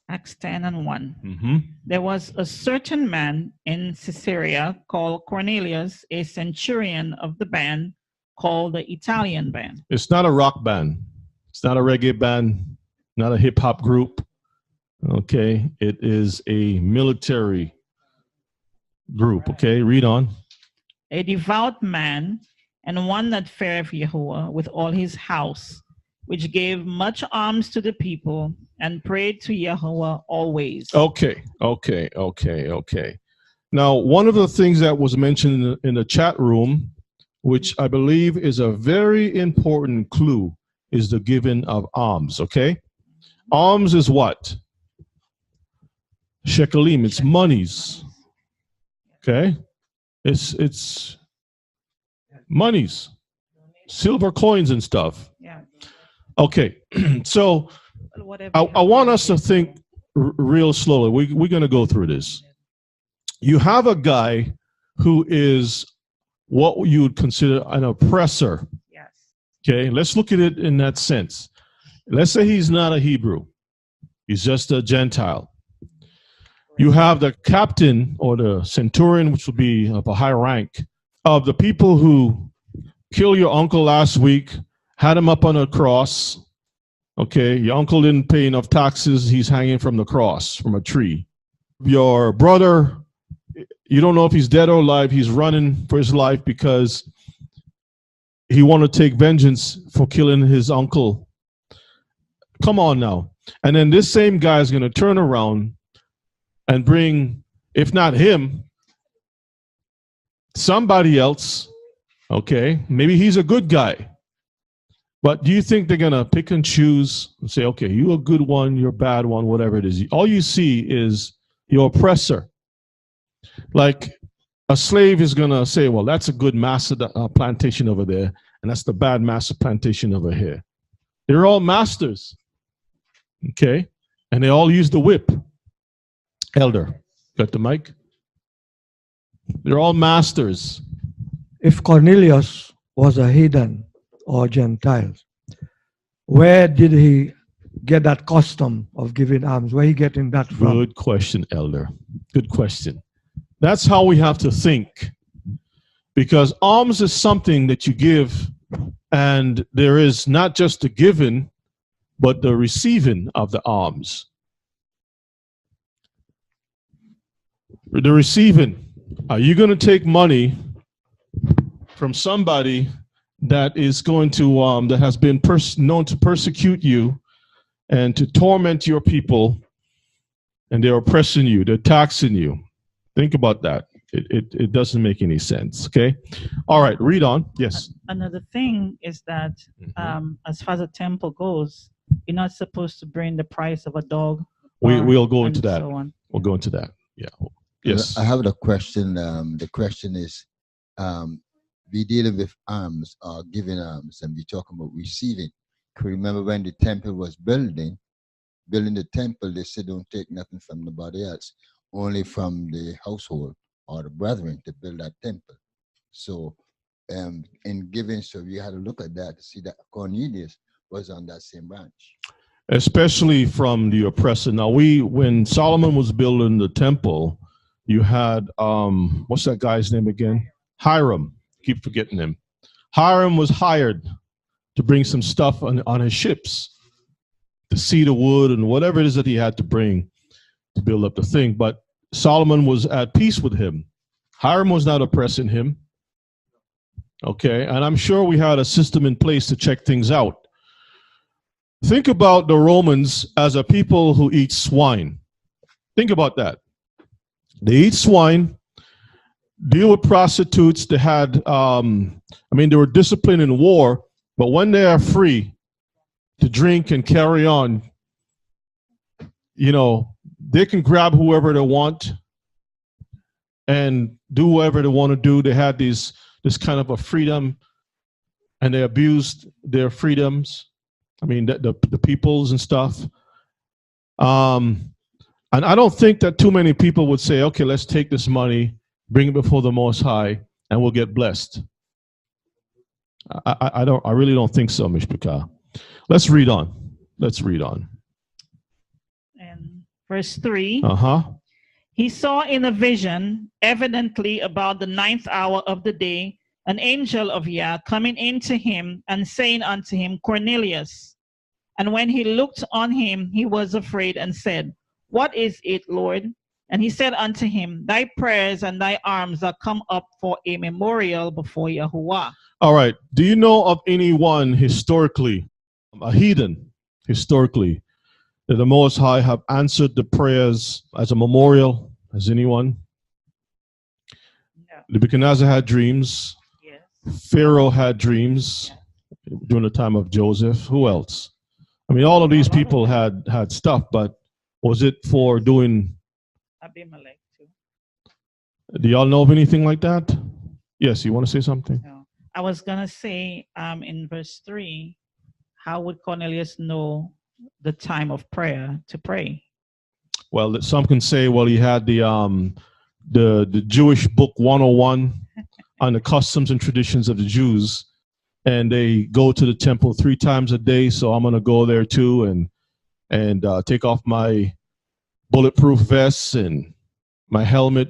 Acts 10 and 1. Mm-hmm. There was a certain man in Caesarea called Cornelius, a centurion of the band called the Italian band. It's not a rock band. It's not a reggae band, not a hip hop group. Okay. It is a military group. Okay. Read on. A devout man, and one that feareth Yahuwah with all his house, which gave much alms to the people and prayed to Yahuwah always. Okay. Now, one of the things that was mentioned in the chat room, which I believe is a very important clue, is the giving of alms, okay? Alms is what? Shekalim, it's monies, okay? It's monies, silver coins and stuff. Yeah. Okay, so I want us to think real slowly. We're going to go through this. You have a guy who is what you would consider an oppressor. Yes. Okay, let's look at it in that sense. Let's say he's not a Hebrew. He's just a Gentile. You have the captain or the centurion, which would be of a high rank, of the people who killed your uncle last week, had him up on a cross. Okay, your uncle didn't pay enough taxes. He's hanging from the cross, from a tree. Your brother, you don't know if he's dead or alive. He's running for his life because he wanted to take vengeance for killing his uncle. Come on now. And then this same guy is going to turn around and bring, if not him, somebody else. Okay, maybe he's a good guy. But do you think they're going to pick and choose and say, okay, you're a good one, you're a bad one, whatever it is? All you see is your oppressor. Like a slave is going to say, well, that's a good master plantation over there, and that's the bad master plantation over here. They're all masters, okay? And they all use the whip. Elder, got the mic? They're all masters. If Cornelius was a heathen or Gentile, where did he get that custom of giving alms? Where he getting that from? Good question, Elder. Good question. That's how we have to think. Because alms is something that you give, and there is not just the giving, but the receiving of the alms. The receiving. Are you going to take money from somebody that is going to, that has been known to persecute you and to torment your people, and they're oppressing you, they're taxing you? Think about that. It doesn't make any sense, okay? All right, read on. Yes. Another thing is that as far as the temple goes, you're not supposed to bring the price of a dog. We'll go into that. So on. We'll go into that. Yeah. Yes. I have a question. The question is, we dealing with alms or giving alms, and we're talking about receiving. Remember when the temple was building the temple, they said don't take nothing from nobody else, only from the household or the brethren to build that temple. So in giving, so we had to look at that to see that Cornelius was on that same branch. Especially from the oppressor. Now, when Solomon was building the temple, you had, what's that guy's name again? Hiram. Keep forgetting him. Hiram was hired to bring some stuff on his ships, to see the wood and whatever it is that he had to bring to build up the thing. But Solomon was at peace with him. Hiram was not oppressing him. Okay, and I'm sure we had a system in place to check things out. Think about the Romans as a people who eat swine. Think about that. They eat swine, deal with prostitutes. They had, they were disciplined in war, but when they are free to drink and carry on, they can grab whoever they want and do whatever they want to do. They had this kind of a freedom, and they abused their freedoms. The peoples and stuff. And I don't think that too many people would say, okay, let's take this money, bring it before the Most High, and we'll get blessed. I really don't think so, Mishpika. Let's read on. And verse 3. Uh-huh. He saw in a vision, evidently about the 9th hour of the day, an angel of Yah coming into him and saying unto him, Cornelius. And when he looked on him, he was afraid and said, What is it, Lord? And he said unto him, Thy prayers and thy alms are come up for a memorial before Yahuwah. All right. Do you know of anyone historically, a heathen historically, that the Most High have answered the prayers as a memorial? Has anyone? No. Nebuchadnezzar had dreams. Yes. Pharaoh had dreams during the time of Joseph. Who else? All of these people had stuff, but was it for doing? Abimelech too. Do y'all know of anything like that? Yes, you want to say something? No. I was going to say in verse 3, how would Cornelius know the time of prayer to pray? Well, some can say, well, he had the Jewish book 101 on the customs and traditions of the Jews, and they go to the temple 3 times a day, so I'm going to go there too and take off my bulletproof vest and my helmet,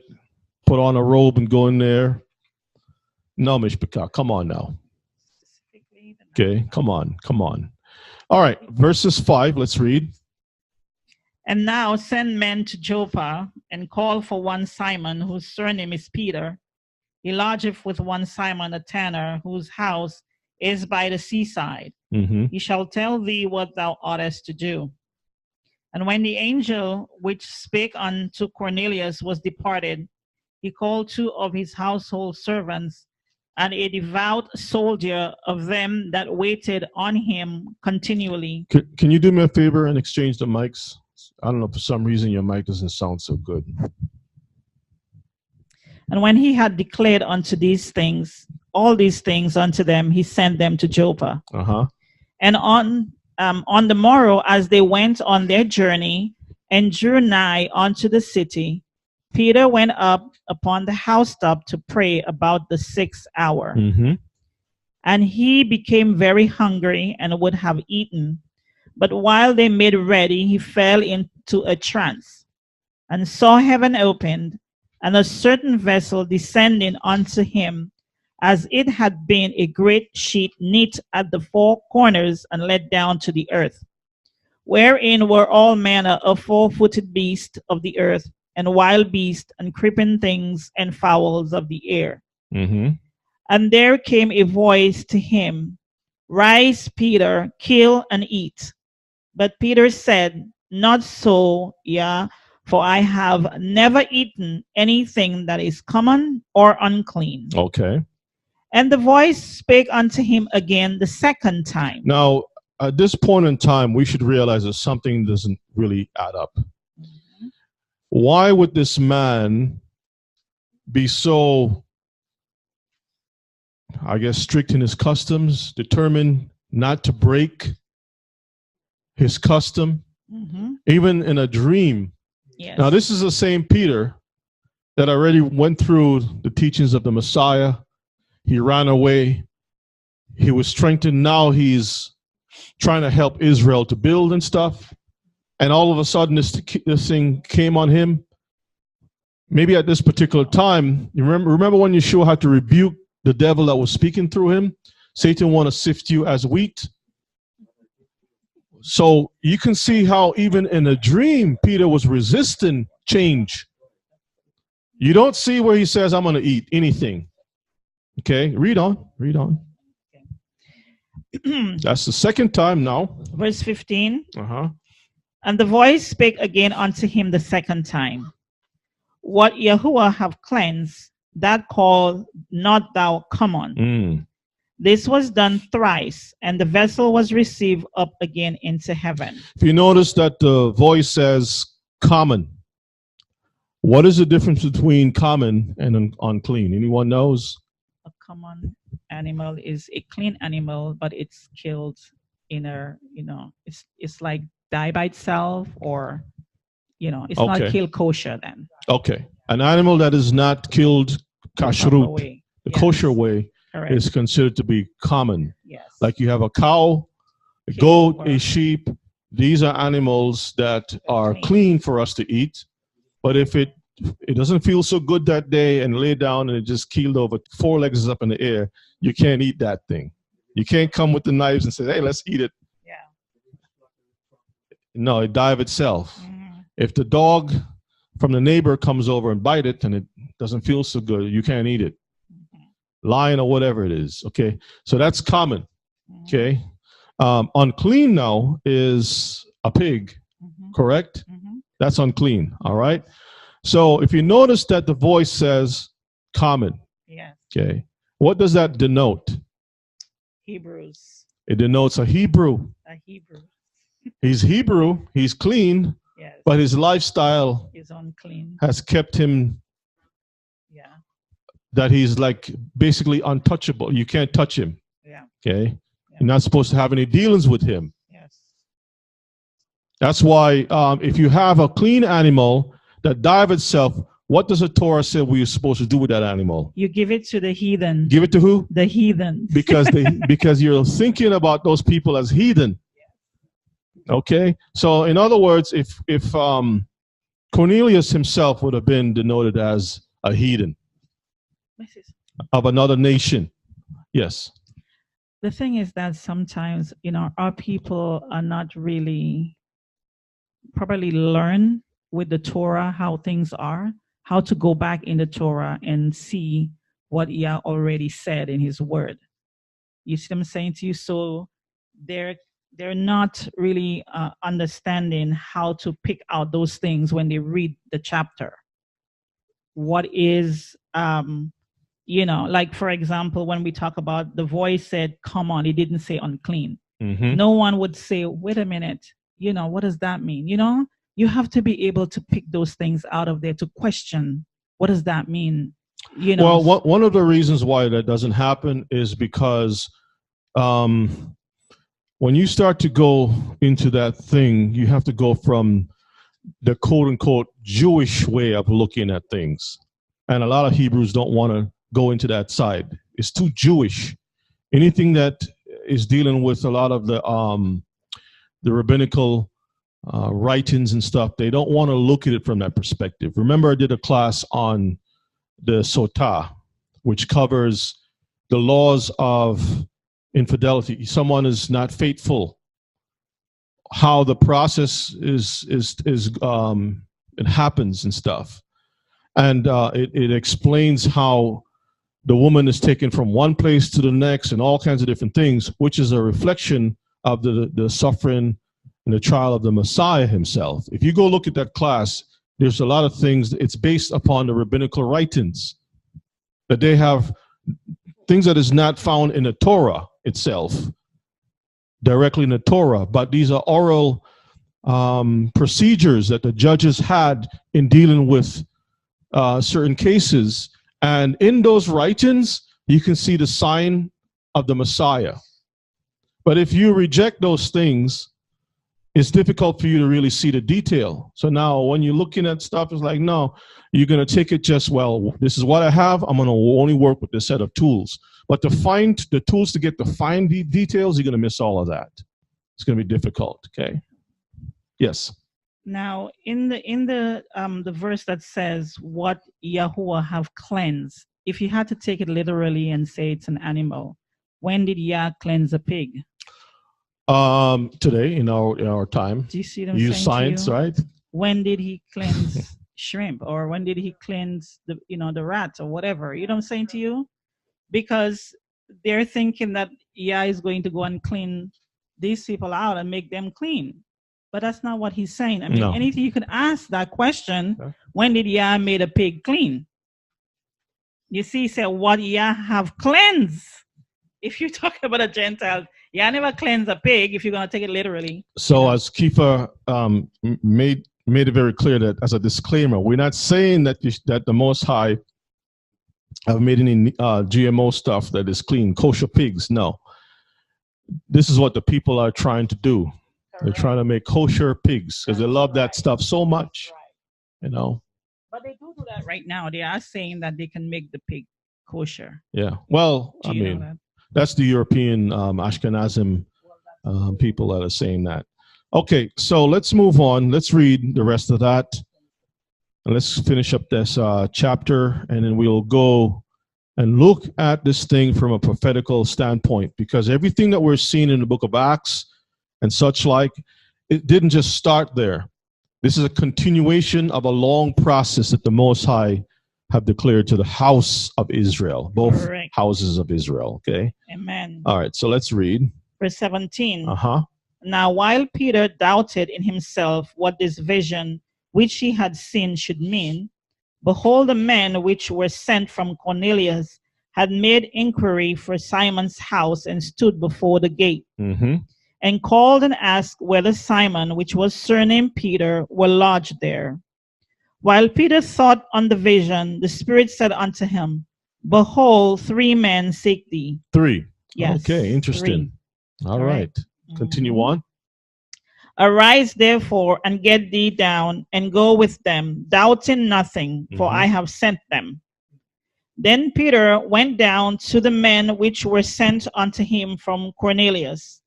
put on a robe and go in there. No, Mishpaka, come on now. Okay, come on. All right, verses 5, let's read. And now send men to Joppa and call for one Simon, whose surname is Peter. He lodgeth with one Simon a tanner, whose house is by the seaside. Mm-hmm. He shall tell thee what thou oughtest to do. And when the angel which spake unto Cornelius was departed, he called 2 of his household servants and a devout soldier of them that waited on him continually. Can you do me a favor and exchange the mics? I don't know, for some reason your mic doesn't sound so good. And when he had declared unto these things, all these things unto them, he sent them to Joppa. Uh-huh. And on the morrow, as they went on their journey and drew nigh unto the city, Peter went up upon the housetop to pray about the 6th hour. Mm-hmm. And he became very hungry and would have eaten. But while they made ready, he fell into a trance and saw heaven opened and a certain vessel descending unto him, as it had been a great sheet knit at the 4 corners and let down to the earth, wherein were all manner of 4-footed beasts of the earth, and wild beasts, and creeping things, and fowls of the air. Mm-hmm. And there came a voice to him, Rise, Peter, kill and eat. But Peter said, Not so, for I have never eaten anything that is common or unclean. Okay. And the voice spake unto him again the 2nd time. Now, at this point in time, we should realize that something doesn't really add up. Mhm. Why would this man be so, I guess, strict in his customs, determined not to break his custom, Mhm. even in a dream? Yes. Now, this is the same Peter that already went through the teachings of the Messiah. He ran away. He was strengthened. Now he's trying to help Israel to build and stuff. And all of a sudden, this thing came on him. Maybe at this particular time, you remember when Yeshua had to rebuke the devil that was speaking through him? Satan want to sift you as wheat. So you can see how even in a dream, Peter was resisting change. You don't see where he says, I'm going to eat anything. Okay, read on. That's the 2nd time now. Verse 15. Uh-huh. And the voice spake again unto him the 2nd time. What Yahuwah have cleansed, that call not thou common. This was done thrice, and the vessel was received up again into heaven. If you notice that the voice says common, what is the difference between common and unclean? Anyone knows? A common animal is a clean animal, but it's killed in a, it's like die by itself, or, it's not Okay. killed kosher then. Okay. An animal that is not killed kashrut, the Yes. kosher way, Correct. is considered to be common. Yes. Like you have a cow, a Killed goat, or- a sheep. These are animals that are clean for us to eat. But if it doesn't feel so good that day and lay down and it just keeled over, 4 legs is up in the air, you can't eat that thing. You can't come with the knives and say, hey, let's eat it. Yeah. No, it die of itself. Mhm. If the dog from the neighbor comes over and bite it and it doesn't feel so good, you can't eat it. Lion or whatever it is. Okay. So that's common. Okay. Unclean now is a pig, Mhm. correct? Mhm. That's unclean. All right. So if you notice that the voice says common, Yes. okay, what does that denote? Hebrews. It denotes a Hebrew. A Hebrew. He's Hebrew, he's clean, Yes. but his lifestyle Is unclean. has kept him Yeah. that he's like basically untouchable. You can't touch him. Yeah. Okay. You're not supposed to have any dealings with him. Yes. That's why if you have a clean animal that die of itself, what does the Torah say we're supposed to do with that animal? You give it to the heathen. Give it to who? The heathen. Because you're thinking about those people as heathen. Okay? So in other words, if Cornelius himself would have been denoted as a heathen of another nation. Yes. The thing is that sometimes, our people are not really properly learn with the Torah how things are, how to go back in the Torah and see what Yah already said in his word. You see what I'm saying to you? So they're not really understanding how to pick out those things when they read the chapter. What is, like, for example, when we talk about the voice said, come on, it didn't say unclean. Mm-hmm. No one would say, wait a minute, what does that mean? you have to be able to pick those things out of there, to question, what does that mean? You know, Well, one of the reasons why that doesn't happen is because when you start to go into that thing, you have to go from the quote unquote Jewish way of looking at things. And a lot of Hebrews don't want to go into that side. It's too Jewish. Anything that is dealing with a lot of the rabbinical writings and stuff, they don't want to look at it from that perspective. Remember, I did a class on the Sotah, which covers the laws of infidelity. Someone is not faithful, how the process is it happens and stuff, and it explains how the woman is taken from one place to the next and all kinds of different things, which is a reflection of the suffering and the trial of the Messiah himself. If you go look at that class, there's a lot of things. It's based upon the rabbinical writings, that they have things that is not found in the Torah itself, directly in the Torah, but these are oral procedures that the judges had in dealing with certain cases. And in those writings, you can see the sign of the Messiah. But if you reject those things, it's difficult for you to really see the detail. So now when you're looking at stuff, it's like, no, you're going to take it just, well, this is what I have. I'm going to only work with this set of tools. But to find the tools to get the fine details, you're going to miss all of that. It's going to be difficult. Okay. Yes. now in the verse that says what Yahuwah have cleansed, if you had to take it literally and say it's an animal, when did Yah cleanse a pig? Today in our time, Do you see what I'm use saying science, to you? right? When did he cleanse shrimp, or when did he cleanse the rat or whatever? You know what I'm saying to you? Because they're thinking that Yah is going to go and clean these people out and make them clean. But that's not what he's saying. I mean, No. anything you could ask that question, Okay. when did Yah made a pig clean? You see, he said, what Yah have cleansed. If you're talking about a Gentile, Yah never cleanse a pig, if you're going to take it literally. So as Kiefer made it very clear, that as a disclaimer, we're not saying that that the Most High have made any GMO stuff that is clean, kosher pigs. No. This is what the people are trying to do. They're trying to make kosher pigs because they love that stuff so much, you know. But they do that right now. They are saying that they can make the pig kosher. Yeah. Well, Do I you know mean, that? that's the European Ashkenazim people that are saying that. Okay, so let's move on. Let's read the rest of that. And let's finish up this chapter, and then we'll go and look at this thing from a prophetical standpoint, because everything that we're seeing in the book of Acts and such like, it didn't just start there. This is a continuation of a long process that the Most High have declared to the house of Israel, both Correct. houses of Israel, okay? Amen. All right, so let's read. Verse 17. Uh-huh. Now, while Peter doubted in himself what this vision which he had seen should mean, behold, the men which were sent from Cornelius had made inquiry for Simon's house and stood before the gate, Mm-hmm. and called and asked whether Simon, which was surnamed Peter, were lodged there. While Peter thought on the vision, the Spirit said unto him, behold, 3 men seek thee. 3. Yes. Okay, interesting. 3. All right. Continue Mhm. on. Arise therefore and get thee down and go with them, doubting nothing, for Mhm. I have sent them. Then Peter went down to the men which were sent unto him from Cornelius,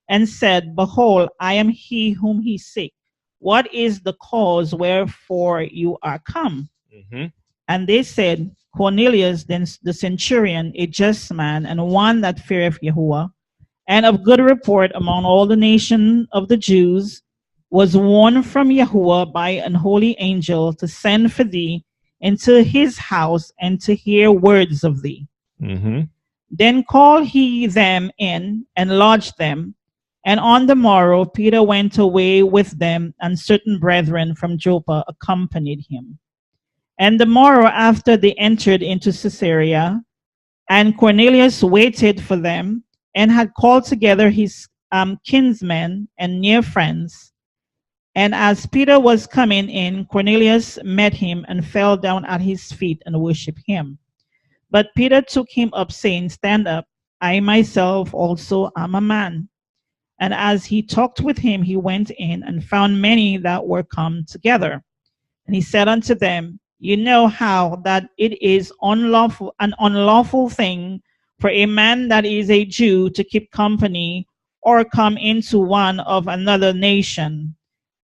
and said, behold, I am he whom he seek. What is the cause wherefore you are come? Mm-hmm. And they said, Cornelius, then the centurion, a just man, and one that feareth Yahuwah, and of good report among all the nation of the Jews, was warned from Yahuwah by an holy angel to send for thee into his house and to hear words of thee. Mm-hmm. Then called he them in and lodged them. And on the morrow Peter went away with them, and certain brethren from Joppa accompanied him. And the morrow after they entered into Caesarea, and Cornelius waited for them, and had called together his kinsmen and near friends. And as Peter was coming in, Cornelius met him and fell down at his feet and worshipped him. But Peter took him up, saying, Stand up, I myself also am a man. And as he talked with him, he went in and found many that were come together. And he said unto them, You know how that it is an unlawful thing for a man that is a Jew to keep company or come into one of another nation.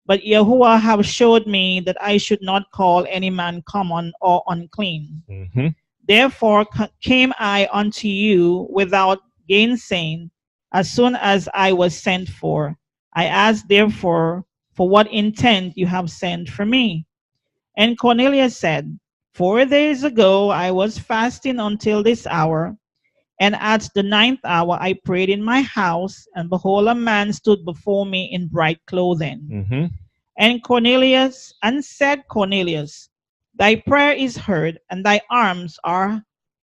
But Yahuwah have showed me that I should not call any man common or unclean. Mm-hmm. Therefore came I unto you without gainsaying, as soon as I was sent for. I asked therefore, for what intent you have sent for me? And Cornelius said, 4 days ago I was fasting until this hour, and at the 9th hour I prayed in my house, and behold, a man stood before me in bright clothing. Mm-hmm. And said Cornelius, Thy prayer is heard, and thy arms are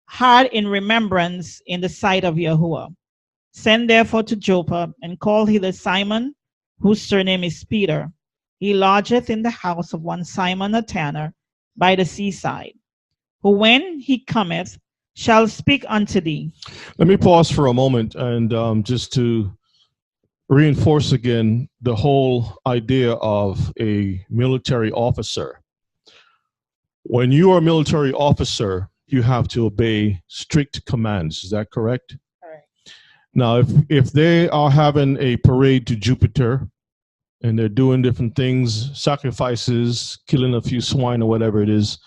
hard in remembrance in the sight of Yahuwah. Send therefore to Joppa, and call hither Simon, whose surname is Peter. He lodgeth in the house of one Simon a tanner by the seaside, who when he cometh shall speak unto thee. Let me pause for a moment and just to reinforce again the whole idea of a military officer. When you are a military officer, you have to obey strict commands. Is that correct? Correct. Now, if they are having a parade to Jupiter and they're doing different things, sacrifices, killing a few swine or whatever it is,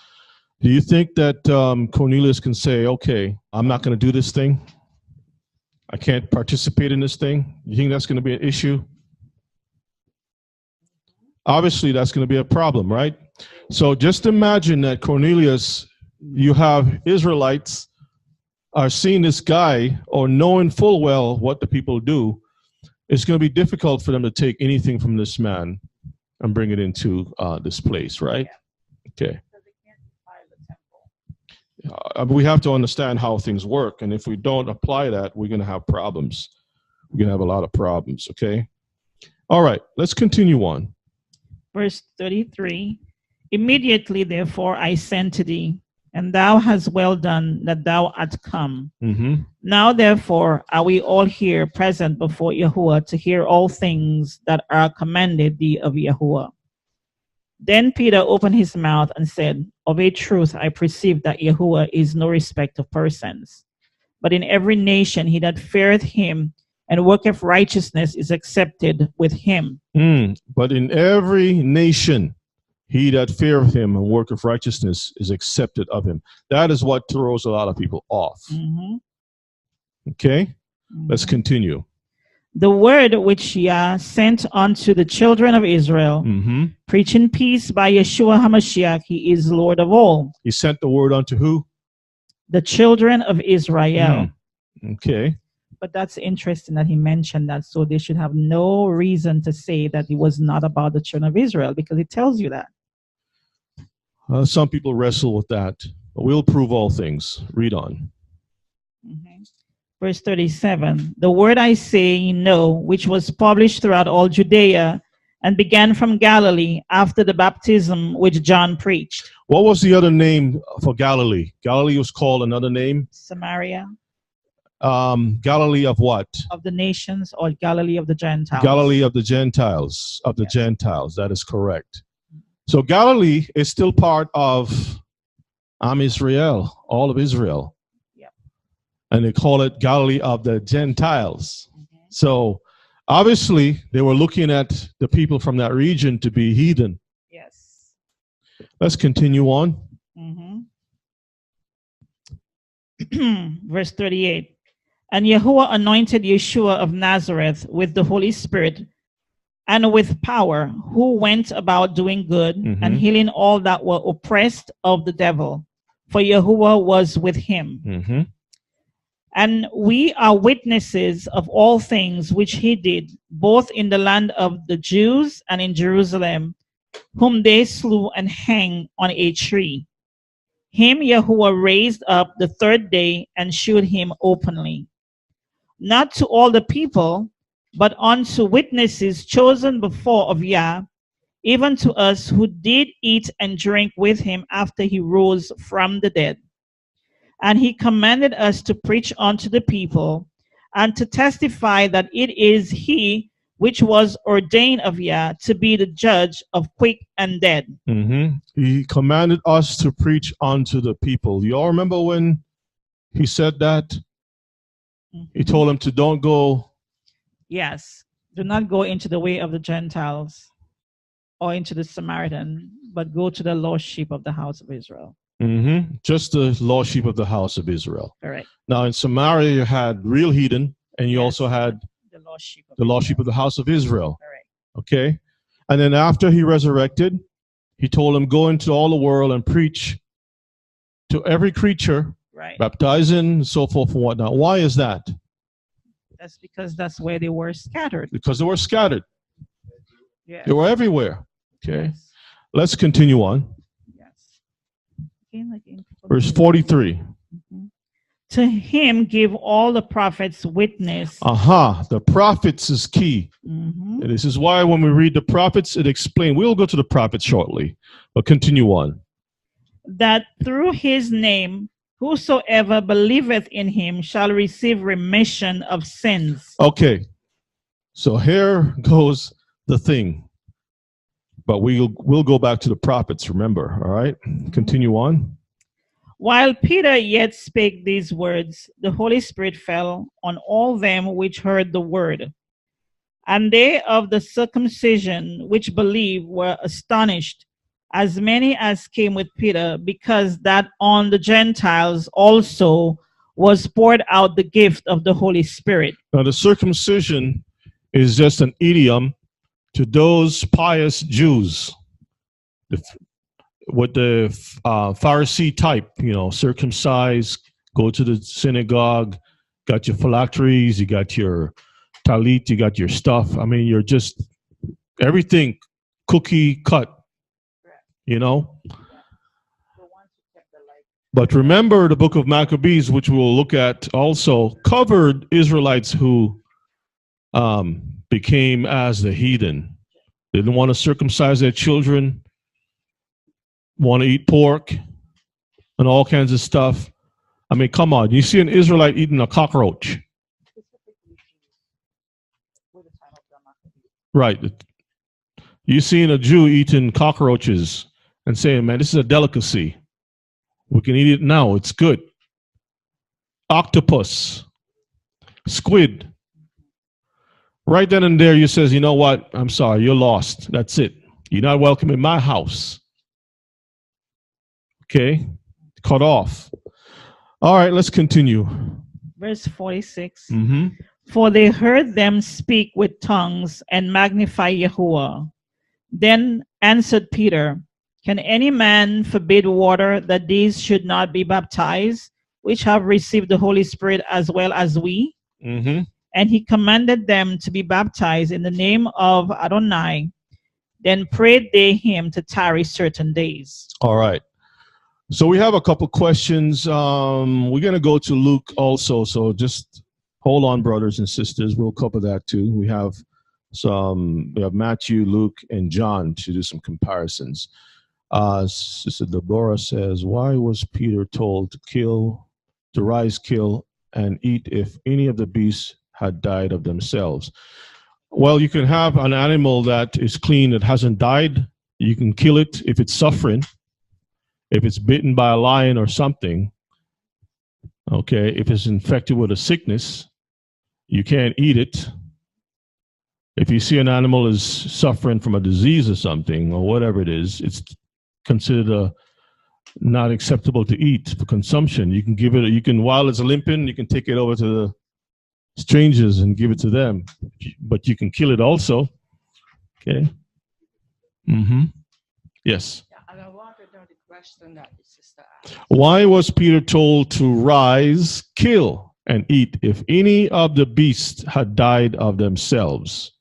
do you think that Cornelius can say, okay, I'm not going to do this thing? I can't participate in this thing? You think that's going to be an issue? Obviously, that's going to be a problem, right? So just imagine that Cornelius, you have Israelites are seeing this guy or knowing full well what the people do. It's going to be difficult for them to take anything from this man and bring it into this place, right? Okay. We have to understand how things work, and if we don't apply that, we're going to have problems. We're going to have a lot of problems, okay? All right, let's continue on. Verse 33, Immediately therefore I sent to thee, and thou hast well done that thou art come. Mm-hmm. Now therefore are we all here present before Yahuwah to hear all things that are commanded thee of Yahuwah. Then Peter opened his mouth and said, Of a truth I perceive that Yahuwah is no respect of persons, but in every nation he that feareth him and worketh righteousness is accepted with him. But in every nation he that feareth him and worketh righteousness is accepted of him. That is what throws a lot of people off. Mm-hmm. Okay? Mm-hmm. Let's continue. The word which Yah sent unto the children of Israel, Mm-hmm. preaching peace by Yeshua HaMashiach, he is Lord of all. He sent the word unto who? The children of Israel. Okay. But that's interesting that he mentioned that, so they should have no reason to say that it was not about the children of Israel, because it tells you that. Some people wrestle with that, but we'll prove all things. Read on. Mm-hmm. Verse 37, the word I say ye know, which was published throughout all Judea, and began from Galilee after the baptism which John preached. What was the other name for Galilee? Galilee was called another name? Samaria. Galilee of what? Of the nations, or Galilee of the Gentiles. Galilee of the Gentiles. Of the yes. Gentiles. That is correct. So Galilee is still part of Am Israel, all of Israel. And they call it Galilee of the Gentiles. Mm-hmm. So obviously they were looking at the people from that region to be heathen. Yes. Let's continue on. Mm-hmm. Verse 38. And Yahuwah anointed Yeshua of Nazareth with the Holy Spirit and with power, who went about doing good mm-hmm. and healing all that were oppressed of the devil, for Yahuwah was with him. Mm-hmm. And we are witnesses of all things which he did, both in the land of the Jews and in Jerusalem, whom they slew and hanged on a tree. Him Yahuwah raised up the third day and shewed him openly, not to all the people, but unto witnesses chosen before of Yah, even to us who did eat and drink with him after he rose from the dead. And he commanded us to preach unto the people and to testify that it is he which was ordained of Yah to be the judge of quick and dead. He commanded us to preach unto the people. You all remember when he said that? He told them to don't go. Yes. Do not go into the way of the Gentiles or into the Samaritan, but go to the lost sheep of the house of Israel. Just the lost sheep of the house of Israel. Correct. Now in Samaria you had real heathen, and you Yes, also had the lost sheep of the lost Israel. sheep of the house of Israel. Correct. Okay? And then after he resurrected, he told them, go into all the world and preach to every creature, Right. baptizing, and so forth and whatnot. Why is that? That's because that's where they were scattered. Because they were scattered. Yes. They were everywhere. Okay? Yes. Let's continue on. Yes. Again, like in- Verse 43. To him give all the prophets witness. The prophets is key. Mhm. And this is why when we read the prophets, it explains. We'll go to the prophets shortly, but continue on. That through his name whosoever believeth in him shall receive remission of sins. Okay, so here goes the thing. But we'll go back to the prophets, remember, all right? Continue on. While Peter yet spake these words, the Holy Spirit fell on all them which heard the word. And they of the circumcision which believed were astonished, as many as came with Peter, because that on the Gentiles also was poured out the gift of the Holy Spirit. Now, the circumcision is just an idiom to those pious Jews. With the Pharisee type, circumcised, go to the synagogue, got your phylacteries, you got your talit, you got your stuff. I mean, you're just everything cookie cut, But remember, the book of Maccabees, which we'll look at also, covered Israelites who became as the heathen. They didn't want to circumcise their children, want to eat pork and all kinds of stuff. I mean, come on. You see an Israelite eating a cockroach. Right. You seen a Jew eating cockroaches and saying, man, this is a delicacy. We can eat it now. It's good. Octopus, squid. Right then and there, you says, you know what? I'm sorry. You're lost. That's it. You're not welcome in my house. Okay, cut off. All right, let's continue. Verse 46. Mm-hmm. For they heard them speak with tongues and magnify Yahuwah. Then answered Peter, can any man forbid water that these should not be baptized, which have received the Holy Spirit as well as we? Mm-hmm. And he commanded them to be baptized in the name of Adonai. Then prayed they him to tarry certain days. All right. So we have a couple questions. We're going to go to Luke also. So just hold on, brothers and sisters. We'll cover that too. We have Matthew, Luke, and John to do some comparisons. Sister Deborah says, why was Peter told to rise, kill, and eat if any of the beasts had died of themselves? Well, you can have an animal that is clean, that hasn't died. You can kill it if it's suffering. If it's bitten by a lion or something, okay, if it's infected with a sickness, you can't eat it. If you see an animal is suffering from a disease or something, or whatever it is, it's considered not acceptable to eat for consumption. You can give it, while it's limping, you can take it over to the strangers and give it to them. But you can kill it also. Okay. Mm-hmm. Yes. I want to know the question that the sister asked. Why was Peter told to rise, kill, and eat if any of the beasts had died of themselves?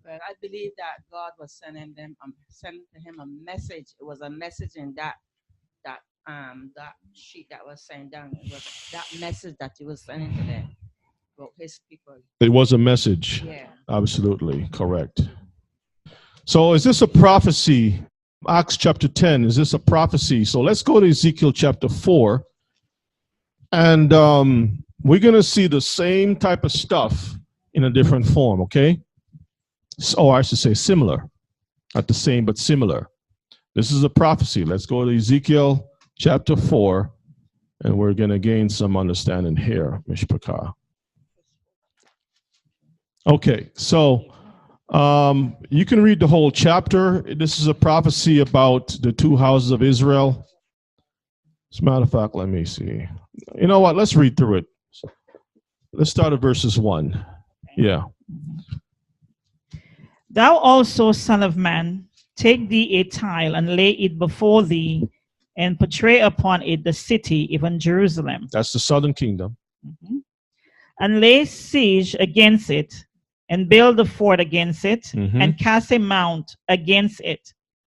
Well, I believe that God was sending him a message. It was a message in that sheet that was sent down. It was that message that he was sending to them, about his people. It was a message. Yeah. Absolutely correct. So is this a prophecy? Acts chapter 10, is this a prophecy? So let's go to Ezekiel chapter 4. And we're going to see the same type of stuff in a different form, okay? So, or I should say similar. Not the same, but similar. This is a prophecy. Let's go to Ezekiel chapter 4, and we're going to gain some understanding here, Mishpachah. Okay, so you can read the whole chapter. This is a prophecy about the two houses of Israel. As a matter of fact, let me see. You know what? Let's read through it. Let's start at verses 1. Yeah. Thou also, son of man, take thee a tile and lay it before thee, and portray upon it the city, even Jerusalem. That's the southern kingdom. And lay siege against it, and build a fort against it, and cast a mount against it.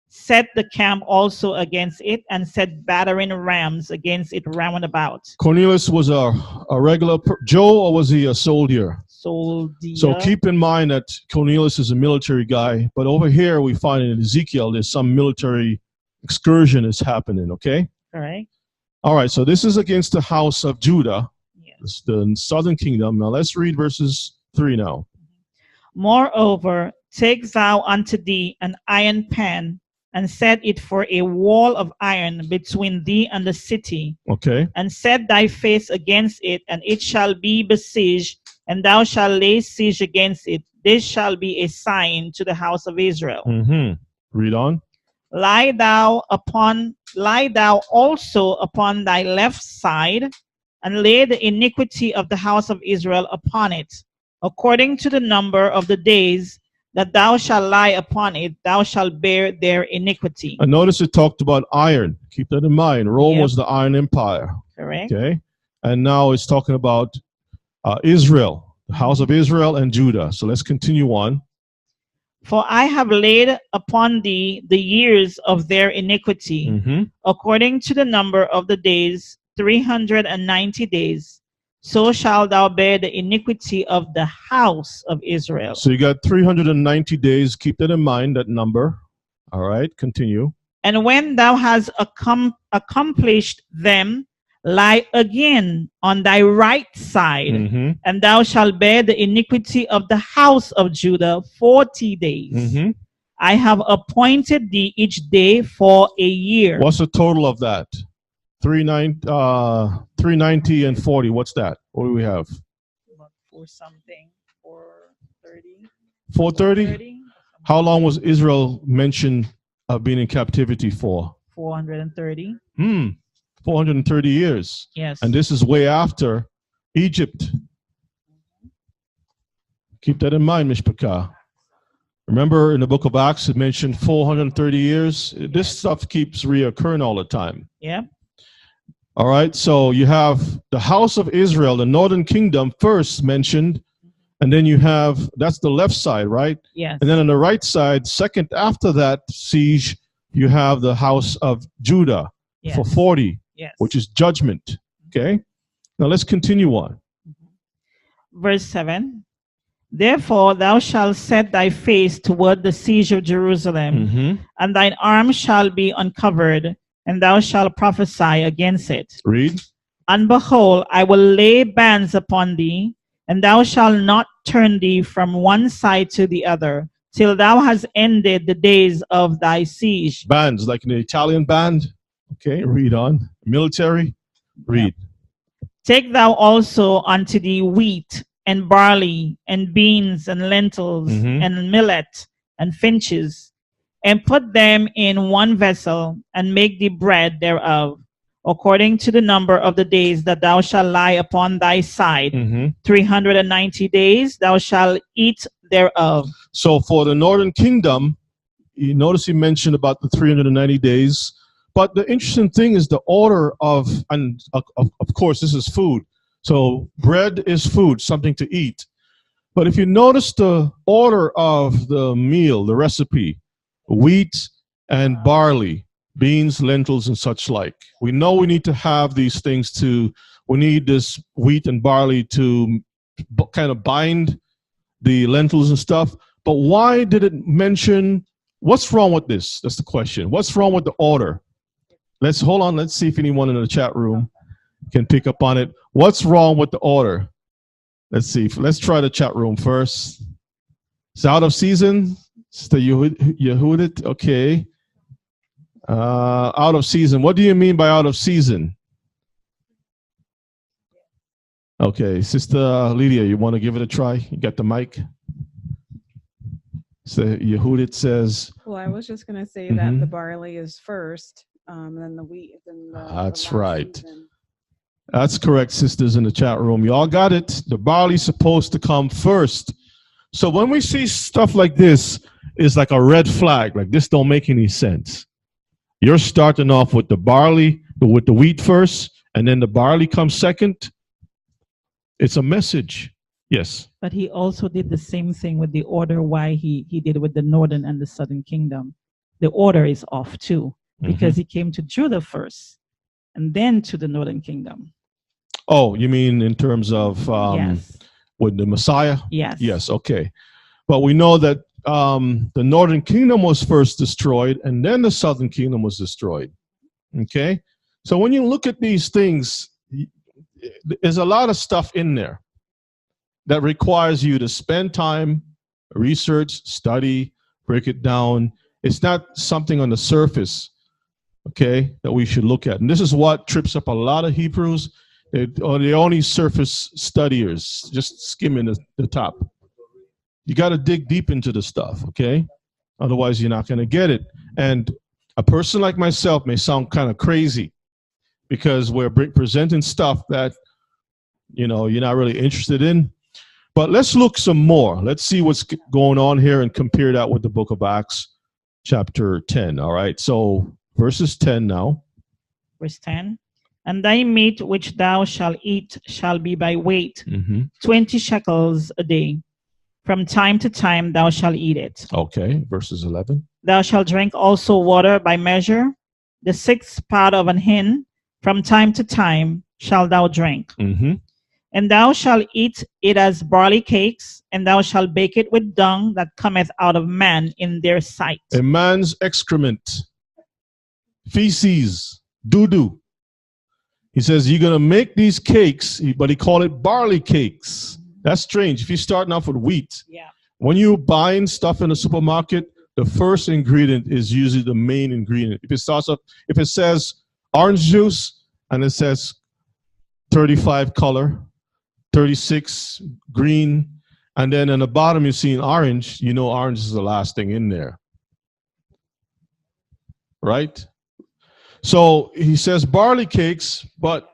Set the camp also against it, and set battering rams against it round about. Cornelius was a regular Joe, or was he a soldier? Soldier. So keep in mind that Cornelius is a military guy, but over here we find in Ezekiel there's some military excursion is happening, okay? All right. All right, so this is against the house of Judah, Yes. the southern kingdom. Now let's read verses 3 now. Moreover, take thou unto thee an iron pan, and set it for a wall of iron between thee and the city, Okay. and set thy face against it, and it shall be besieged, and thou shalt lay siege against it. This shall be a sign to the house of Israel. Read on. Lie thou also upon thy left side, and lay the iniquity of the house of Israel upon it, according to the number of the days that thou shalt lie upon it, thou shalt bear their iniquity. And notice it talked about iron. Keep that in mind. Rome Yep. was the Iron Empire. Correct. Okay. And now it's talking about Israel, the house of Israel and Judah. So let's continue on. For I have laid upon thee the years of their iniquity, according to the number of the days, 390 days. So shalt thou bear the iniquity of the house of Israel. So you got 390 days. Keep that in mind, that number. All right, continue. And when thou hast accomplished them, lie again on thy right side, and thou shalt bear the iniquity of the house of Judah 40 days. I have appointed thee each day for a year. What's the total of that? 390 and 40. What's that? What do we have? For something, 430. 430? How long was Israel mentioned being in captivity for? 430. 430 years. Yes. And this is way after Egypt. Keep that in mind, Mishpachah. Remember in the book of Acts, it mentioned 430 years. This stuff keeps reoccurring all the time. Yeah. All right. So you have the house of Israel, the northern kingdom first mentioned. And then you have, that's the left side, right? Yes. And then on the right side, second after that siege, you have the house of Judah for 40, which is judgment. Okay. Now let's continue on. Verse 7. Therefore thou shalt set thy face toward the siege of Jerusalem, and thine arm shall be uncovered, and thou shalt prophesy against it. Read. And behold, I will lay bands upon thee, and thou shalt not turn thee from one side to the other, till thou hast ended the days of thy siege. Bands, like an Italian band. Okay, read on. Military. Read. Take thou also unto thee wheat, and barley, and beans, and lentils, and millet, and finches, and put them in one vessel, and make thee bread thereof, according to the number of the days that thou shalt lie upon thy side. 390 days thou shalt eat thereof. So for the northern kingdom, you notice he mentioned about the 390 days. But the interesting thing is the order of, and of course, this is food. So bread is food, something to eat. But if you notice the order of the meal, the recipe, wheat and barley, beans, lentils, and such like. We know we need to have these things we need this wheat and barley to kind of bind the lentils and stuff. But why did it mention what's wrong with this? That's the question. What's wrong with the order? Let's hold on. Let's see if anyone in the chat room can pick up on it. What's wrong with the order? Let's see. Let's try the chat room first. It's out of season. It's the Yehudit. Okay. Out of season. What do you mean by out of season? Okay, Sister Lydia, you want to give it a try? You got the mic? So Yehudit says. Well, I was just going to say that the barley is first, and then the wheat is in the That's last right. season. That's correct, sisters in the chat room. You all got it. The barley's supposed to come first. So when we see stuff like this, it's like a red flag. Like, this don't make any sense. You're starting off with the barley, with the wheat first, and then the barley comes second. It's a message. Yes. But he also did the same thing with the order why he did with the northern and the southern kingdom. The order is off too, because he came to Judah first and then to the northern kingdom. Oh, you mean in terms of Yes. with the Messiah? Yes. Yes, okay. But we know that the northern kingdom was first destroyed and then the southern kingdom was destroyed. Okay? So when you look at these things, there's a lot of stuff in there that requires you to spend time, research, study, break it down. It's not something on the surface, okay, that we should look at. And this is what trips up a lot of Hebrews. They're only surface studiers, just skimming the top. You got to dig deep into the stuff, okay? Otherwise, you're not going to get it. And a person like myself may sound kind of crazy because we're presenting stuff that, you know, you're not really interested in. But let's look some more. Let's see what's going on here and compare that with the book of Acts, chapter 10. All right, so verses 10 now. Verse 10. And thy meat which thou shalt eat shall be by weight, 20 shekels a day. From time to time thou shalt eat it. Okay, verses 11. Thou shalt drink also water by measure, the 6th part of an hin, from time to time shalt thou drink. And thou shalt eat it as barley cakes, and thou shalt bake it with dung that cometh out of man in their sight. A man's excrement, feces, doo-doo. He says, you're going to make these cakes, but he called it barley cakes. That's strange. If you're starting off with wheat, when you're buying stuff in the supermarket, the first ingredient is usually the main ingredient. If it says orange juice and it says 35 color, 36 green, and then in the bottom you're seeing orange, you know orange is the last thing in there. Right? So he says barley cakes, but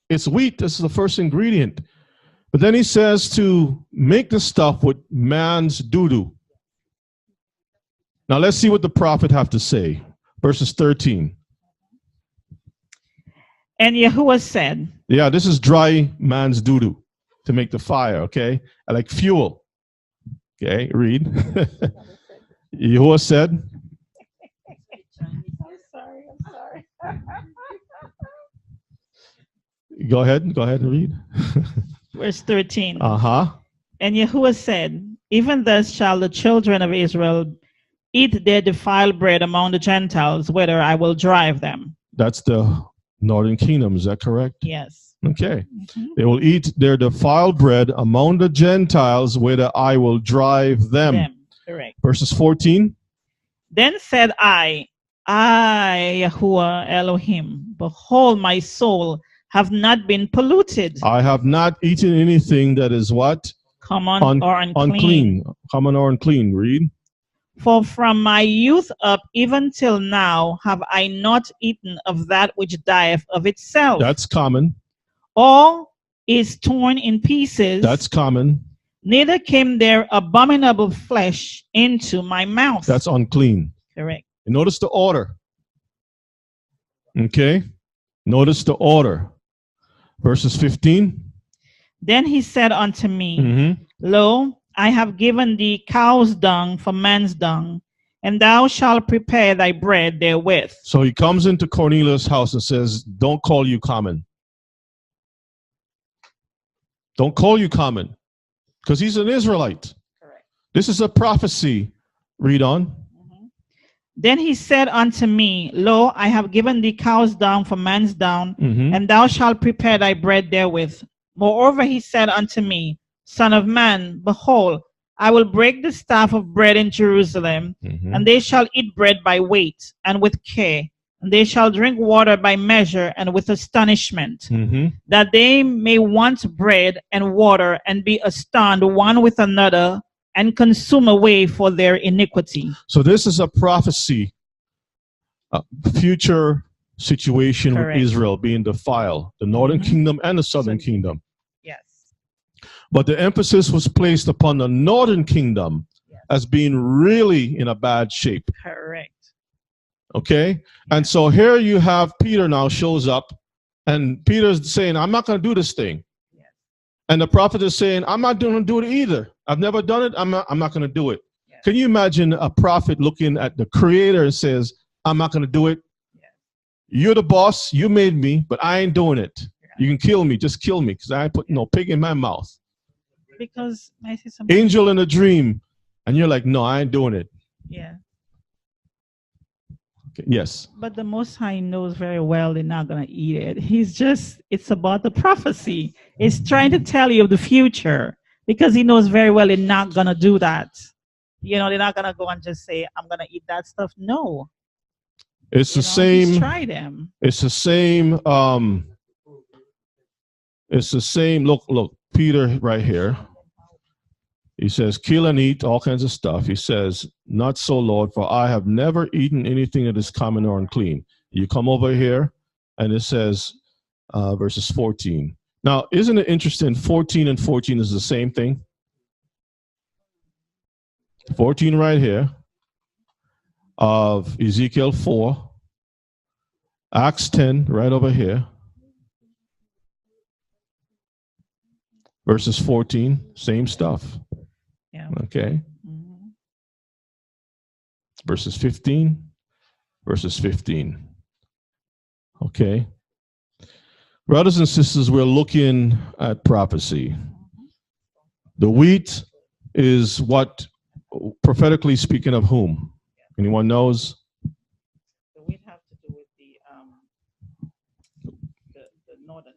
it's wheat. This is the first ingredient. But then he says to make the stuff with man's doo-doo. Now let's see what the prophet have to say. Verses 13. And Yahuwah said. Yeah, this is dry man's doo-doo to make the fire, okay? Like fuel. Okay, read. Yahuwah said. I'm sorry. Go ahead and read. Verse 13. And Yahuwah said, even thus shall the children of Israel eat their defiled bread among the Gentiles, whither I will drive them. That's the northern kingdom, is that correct? Yes. Okay. They will eat their defiled bread among the Gentiles, whither I will drive them. Correct. Verses 14. Then said I, Yahuwah Elohim, behold, my soul have not been polluted. I have not eaten anything that is what? Common or unclean. Common or unclean. Read. For from my youth up even till now have I not eaten of that which dieth of itself. That's common. Or is torn in pieces. That's common. Neither came there abominable flesh into my mouth. That's unclean. Correct. And notice the order. Okay. Notice the order. Verses 15. Then he said unto me, Lo, I have given thee cow's dung for man's dung, and thou shalt prepare thy bread therewith. So he comes into Cornelius' house and says, don't call you common. Don't call you common. Because he's an Israelite. Correct. This is a prophecy. Read on. Then he said unto me, Lo, I have given thee cow's dung for man's dung, Mhm. and thou shalt prepare thy bread therewith. Moreover, he said unto me, Son of man, behold, I will break the staff of bread in Jerusalem, Mhm. and they shall eat bread by weight and with care, and they shall drink water by measure and with astonishment, Mhm. that they may want bread and water and be astonished one with another and consume away for their iniquity. So this is a prophecy, a future situation Correct. with Israel being defiled, the northern Mhm. kingdom and the southern kingdom. Yes. But the emphasis was placed upon the northern kingdom Yes. as being really in a bad shape. Correct. Okay? And so here you have Peter now shows up, and Peter's saying, I'm not going to do this thing. Yes. And the prophet is saying, I'm not going to do it either. I've never done it. I'm not going to do it. Yes. Can you imagine a prophet looking at the creator and says, I'm not going to do it? Yes. You're the boss. You made me, but I ain't doing it. Yeah. You can kill me. Just kill me because I ain't put no pig in my mouth. Because I see something. Angel in a dream. And you're like, no, I ain't doing it. Yeah. Okay. Yes. But the Most High knows very well they're not going to eat it. It's about the prophecy. It's trying to tell you of the future because he knows very well they're not going to do that. You know, they're not going to go and just say, I'm going to eat that stuff. No. It's the He's same. tried them. It's the same. It's the same. Look, Peter right here. He says, kill and eat, all kinds of stuff. He says, not so, Lord, for I have never eaten anything that is common or unclean. You come over here, and it says, verses 14. Now, isn't it interesting? 14 and 14 is the same thing. 14 right here of Ezekiel 4. Acts 10 right over here. Verses 14, same stuff. Yeah. Okay. Mhm. Verses 15. Verses 15. Okay. Brothers and sisters, we're looking at prophecy. The wheat is what, prophetically speaking, of whom? Anyone knows? So we'd have to do with the northern.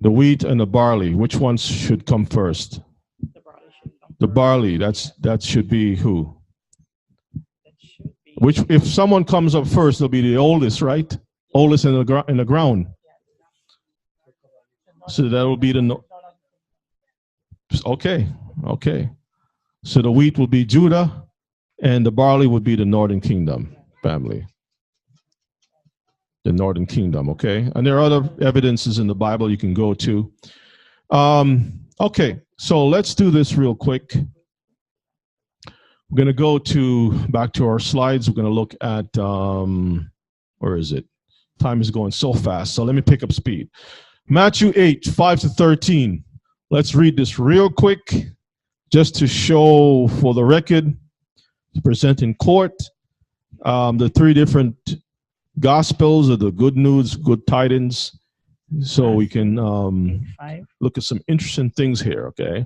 The wheat and the barley. Which ones should come first? The barley should come The first. barley. That should be who? That should be. Which, if someone comes up first, they'll be the oldest, right? Oldest in the ground. So that will be the okay. So the wheat will be Judah, and the barley would be the northern kingdom family. The northern kingdom, okay? And there are other evidences in the Bible you can go to. Okay, so let's do this real quick. We're going to go back to our slides. We're going to look at, where is it? Time is going so fast, so let me pick up speed. Matthew 8, 5 to 13. Let's read this real quick, just to show for the record, to present in court, the three different Gospels or the good news, good tidings, so we can look at some interesting things here, okay?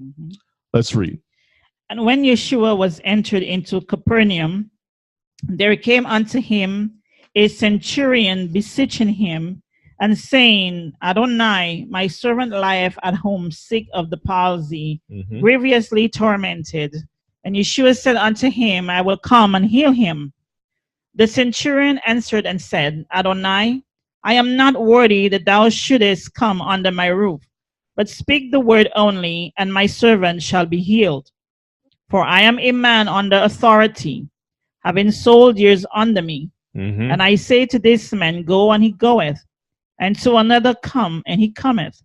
Mm-hmm. Let's read. And when Yeshua was entered into Capernaum, there came unto him a centurion beseeching him, and saying, Adonai, my servant lieth at home sick of the palsy, grievously tormented. And Yeshua said unto him, I will come and heal him. The centurion answered and said, Adonai, I am not worthy that thou shouldest come under my roof, but speak the word only, and my servant shall be healed. For I am a man under authority, having soldiers under me. And I say to this man, go, and he goeth, and to another, come, and he cometh.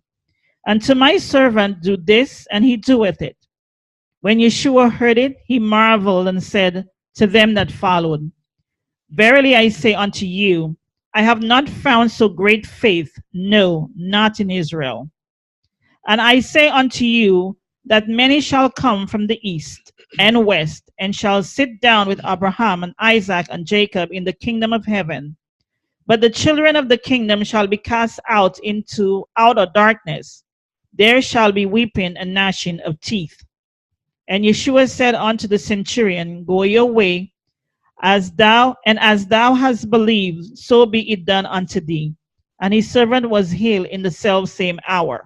And to my servant, do this, and he doeth it. When Yeshua heard it, he marveled and said to them that followed, Verily I say unto you, I have not found so great faith, no, not in Israel. And I say unto you, that many shall come from the east and west, and shall sit down with Abraham and Isaac and Jacob in the kingdom of heaven. But the children of the kingdom shall be cast out into outer darkness. There shall be weeping and gnashing of teeth. And Yeshua said unto the centurion, Go your way, as thou hast believed, so be it done unto thee. And his servant was healed in the self same hour.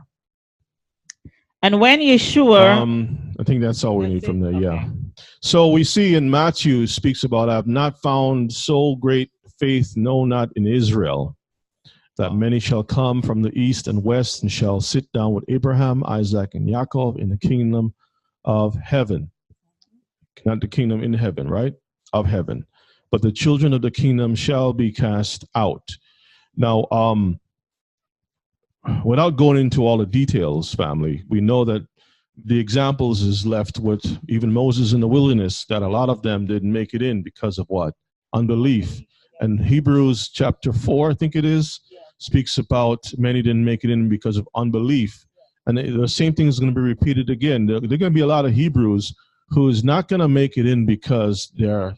And when Yeshua, I think that's all we That's need from it? there. Yeah. Okay. So we see in Matthew speaks about, I have not found so great faith, no, not in Israel, that many shall come from the east and west and shall sit down with Abraham, Isaac, and Jacob in the kingdom of heaven. Not the kingdom in heaven, right? Of heaven. But the children of the kingdom shall be cast out. Now, without going into all the details, family, we know that the examples is left with even Moses in the wilderness, that a lot of them didn't make it in because of what? Unbelief. And Hebrews chapter 4, I think it is, speaks about many didn't make it in because of unbelief. And the same thing is going to be repeated again. There are going to be a lot of Hebrews who is not going to make it in because they're,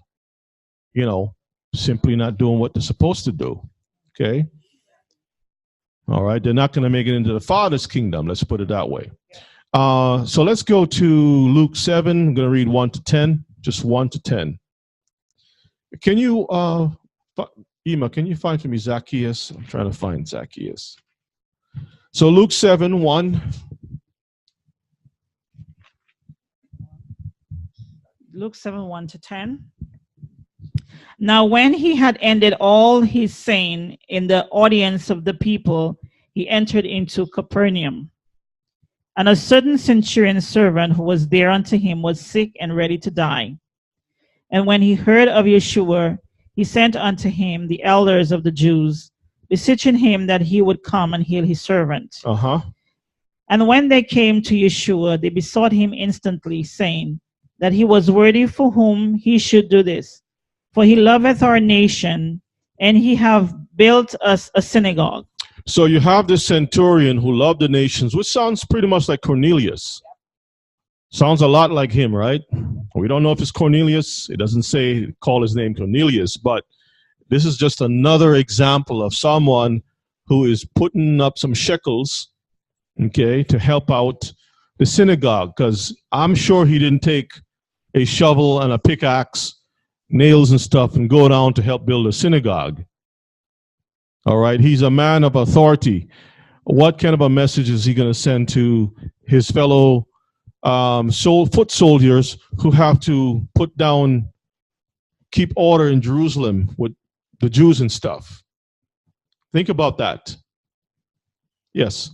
simply not doing what they're supposed to do. Okay? All right? They're not going to make it into the Father's kingdom. Let's put it that way. So let's go to Luke 7. I'm going to read 1 to 10, just 1 to 10. Can you, Ema, can you find for me Zacchaeus? I'm trying to find Zacchaeus. So Luke 7, 1. Luke 7, 1 to 10. Now when he had ended all his saying in the audience of the people, he entered into Capernaum. And a certain centurion servant who was there unto him was sick and ready to die. And when he heard of Yeshua, he sent unto him the elders of the Jews, beseeching him that he would come and heal his servant. And when they came to Yeshua, they besought him instantly, saying that he was worthy for whom he should do this. For he loveth our nation, and he have built us a synagogue. So you have this centurion who loved the nations, which sounds pretty much like Cornelius. Sounds a lot like him, right? We don't know if it's Cornelius. It doesn't say, call his name Cornelius, but this is just another example of someone who is putting up some shekels, okay, to help out the synagogue, because I'm sure he didn't take a shovel and a pickaxe, nails and stuff, and go down to help build a synagogue. All right, he's a man of authority. What kind of a message is he going to send to his fellow foot soldiers who have to keep order in Jerusalem with the Jews and stuff? Think about that. Yes.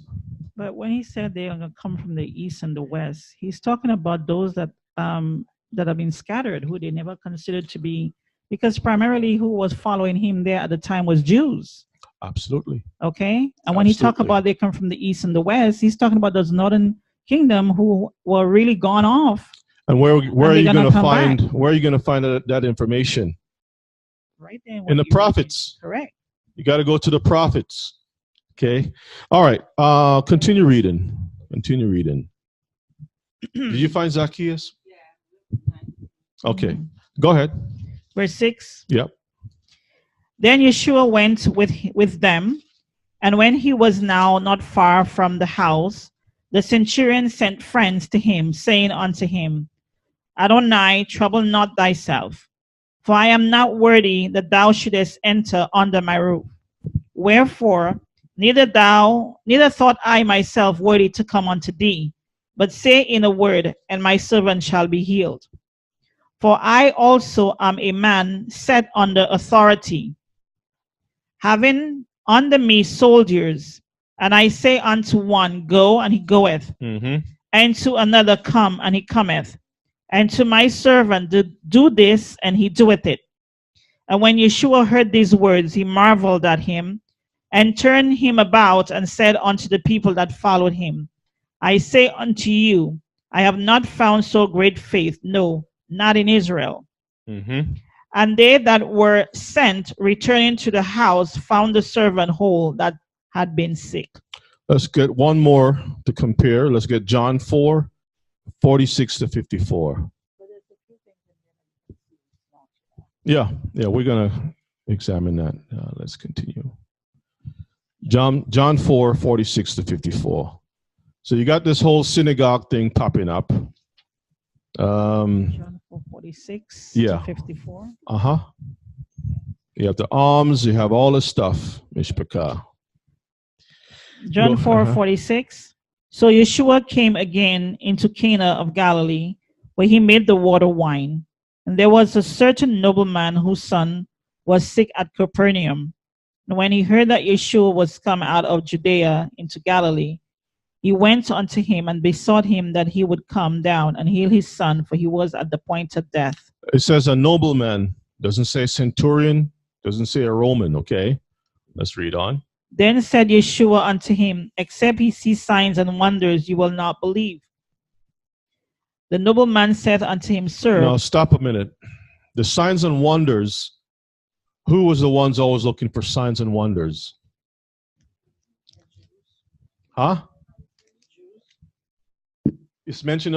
But when he said they are going to come from the east and the west, he's talking about those that have been scattered, who they never considered to be, because primarily who was following him there at the time was Jews. Absolutely. Okay? And when he talked about they come from the east and the west, he's talking about those northern kingdom who were really gone off. And where are you going to find back. Where are you going to find that information? Right there. In the prophets. Correct. You got to go to the prophets. Okay. All right. Continue reading. Continue reading. Did you find Zacchaeus? Yeah. Okay. Go ahead. Verse 6. Yep. Then Yeshua went with them, and when he was now not far from the house, the centurion sent friends to him, saying unto him, Adonai, trouble not thyself, for I am not worthy that thou shouldest enter under my roof. Wherefore, neither thought I myself worthy to come unto thee, but say in a word, and my servant shall be healed. For I also am a man set under authority, having under me soldiers, and I say unto one, Go, and he goeth, and to another, Come, and he cometh, and to my servant, Do this, and he doeth it. And when Yeshua heard these words, he marveled at him, and turned him about, and said unto the people that followed him, I say unto you, I have not found so great faith, no, not in Israel. And they that were sent, returning to the house, found the servant whole that had been sick. Let's get one more to compare. Let's get John 4, 46 to 54. Yeah, we're going to examine that. Let's continue. John 4, 46 to 54. So you got this whole synagogue thing popping up. John 4:46 Yeah. to 54. You have the alms, you have all the stuff, Mishpachah. John Go- 4:46. So Yeshua came again into Cana of Galilee, where he made the water wine. And there was a certain nobleman whose son was sick at Capernaum. And when he heard that Yeshua was come out of Judea into Galilee, he went unto him and besought him that he would come down and heal his son, for he was at the point of death. It says a nobleman, doesn't say centurion, doesn't say a Roman, okay? Let's read on. Then said Yeshua unto him, Except he see signs and wonders, you will not believe. The nobleman said unto him, Sir. Now stop a minute. The signs and wonders, who was the ones always looking for signs and wonders? Huh? It's mentioned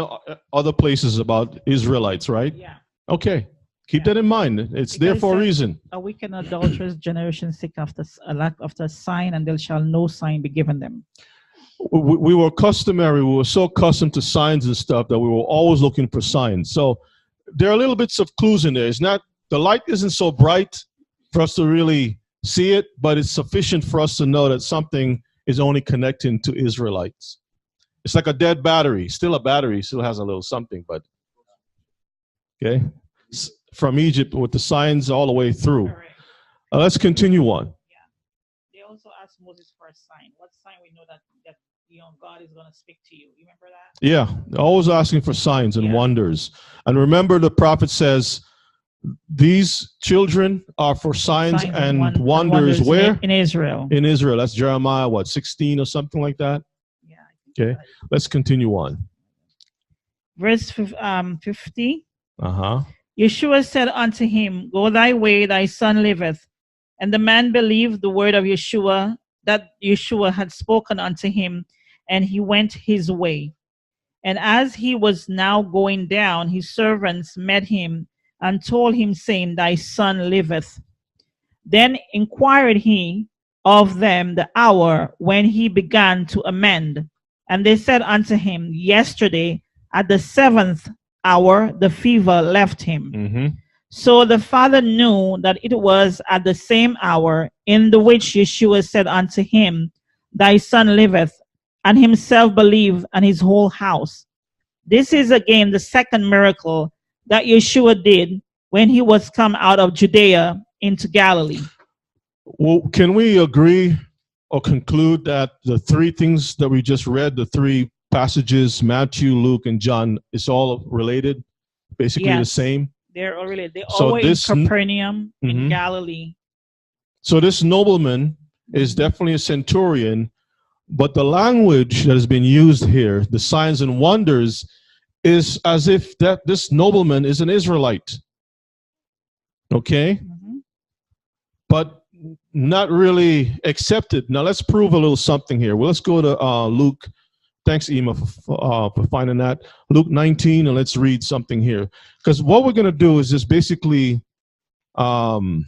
other places about Israelites, right? Yeah. Okay. Keep that in mind. It's there Because for a it says, reason. A wicked and adulterous generation seek after a lack after a sign, and there shall no sign be given them. We were customary, we were so accustomed to signs and stuff that we were always looking for signs. So there are little bits of clues in there. It's not, the light isn't so bright for us to really see it, but it's sufficient for us to know that something is only connecting to Israelites. It's like a dead battery, still a battery, still has a little something, but okay. From Egypt with the signs all the way through. Let's continue on. They also asked Moses for a sign. What sign we know that God is going to speak to you? You remember that? Yeah, always asking for signs and wonders. And remember, the prophet says, these children are for signs and wonders where? In Israel. In Israel. That's Jeremiah, what, 16 or something like that? Yeah. Okay, let's continue on. Verse 50. Uh-huh. Yeshua said unto him, Go thy way, thy son liveth. And the man believed the word of Yeshua, that Yeshua had spoken unto him, and he went his way. And as he was now going down, his servants met him and told him, saying, Thy son liveth. Then inquired he of them the hour when he began to amend. And they said unto him, Yesterday at the 7th hour the fever left him. Mm-hmm. So the father knew that it was at the same hour in the which Yeshua said unto him, Thy son liveth, and himself believed, and his whole house. This is again the second miracle that Yeshua did when he was come out of Judea into Galilee. Well, can we agree or conclude that the three things that we just read, the three passages, Matthew, Luke, and John, is all related, basically the same? They're all related. They So all were in Capernaum in Galilee. So this nobleman is definitely a centurion, but the language that has been used here, the signs and wonders, is as if that this nobleman is an Israelite. Okay? But not really accepted. Now let's prove a little something here. Well, let's go to Luke. Thanks, Ema, for finding that. Luke 19, and let's read something here. Because what we're going to do is just basically kind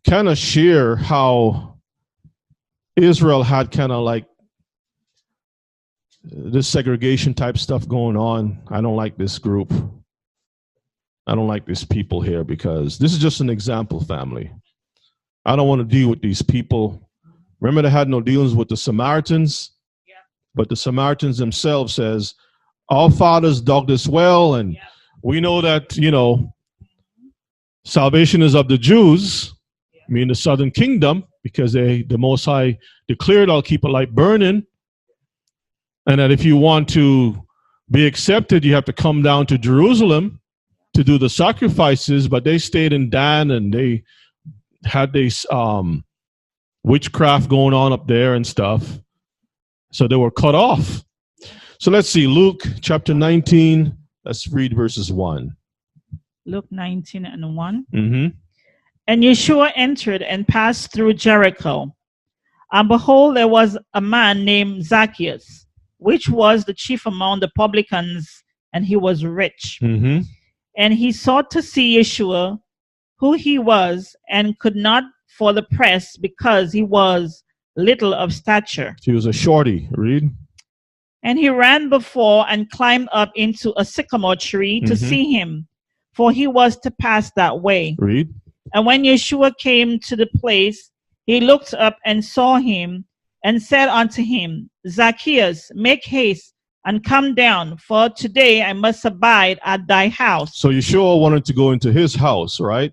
of share how Israel had kind of like this segregation type stuff going on. I don't like this group. I don't like these people here, because this is just an example, family. I don't want to deal with these people. Remember, they had no dealings with the Samaritans, but the Samaritans themselves says, our fathers dug this well, and we know that, salvation is of the Jews, meaning the southern kingdom, because the Most High declared, I'll keep a light burning, and that if you want to be accepted, you have to come down to Jerusalem to do the sacrifices. But they stayed in Dan, and they had this witchcraft going on up there and stuff. So they were cut off. So let's see, Luke chapter 19, let's read verses 1. Luke 19 and 1. Mm-hmm. And Yeshua entered and passed through Jericho. And behold, there was a man named Zacchaeus, which was the chief among the publicans, and he was rich. Mm-hmm. And he sought to see Yeshua, who he was, and could not for the press, because he was little of stature. He was a shorty. Read. And he ran before and climbed up into a sycamore tree to see him, for he was to pass that way. Read. And when Yeshua came to the place, he looked up and saw him and said unto him, Zacchaeus, make haste and come down, for today I must abide at thy house. So Yeshua wanted to go into his house, right?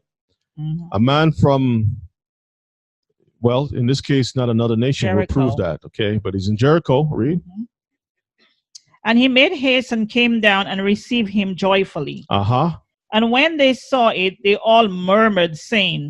A man from, well, in this case, not another nation will prove that, okay? But he's in Jericho. Read. And he made haste and came down and received him joyfully. And when they saw it, they all murmured, saying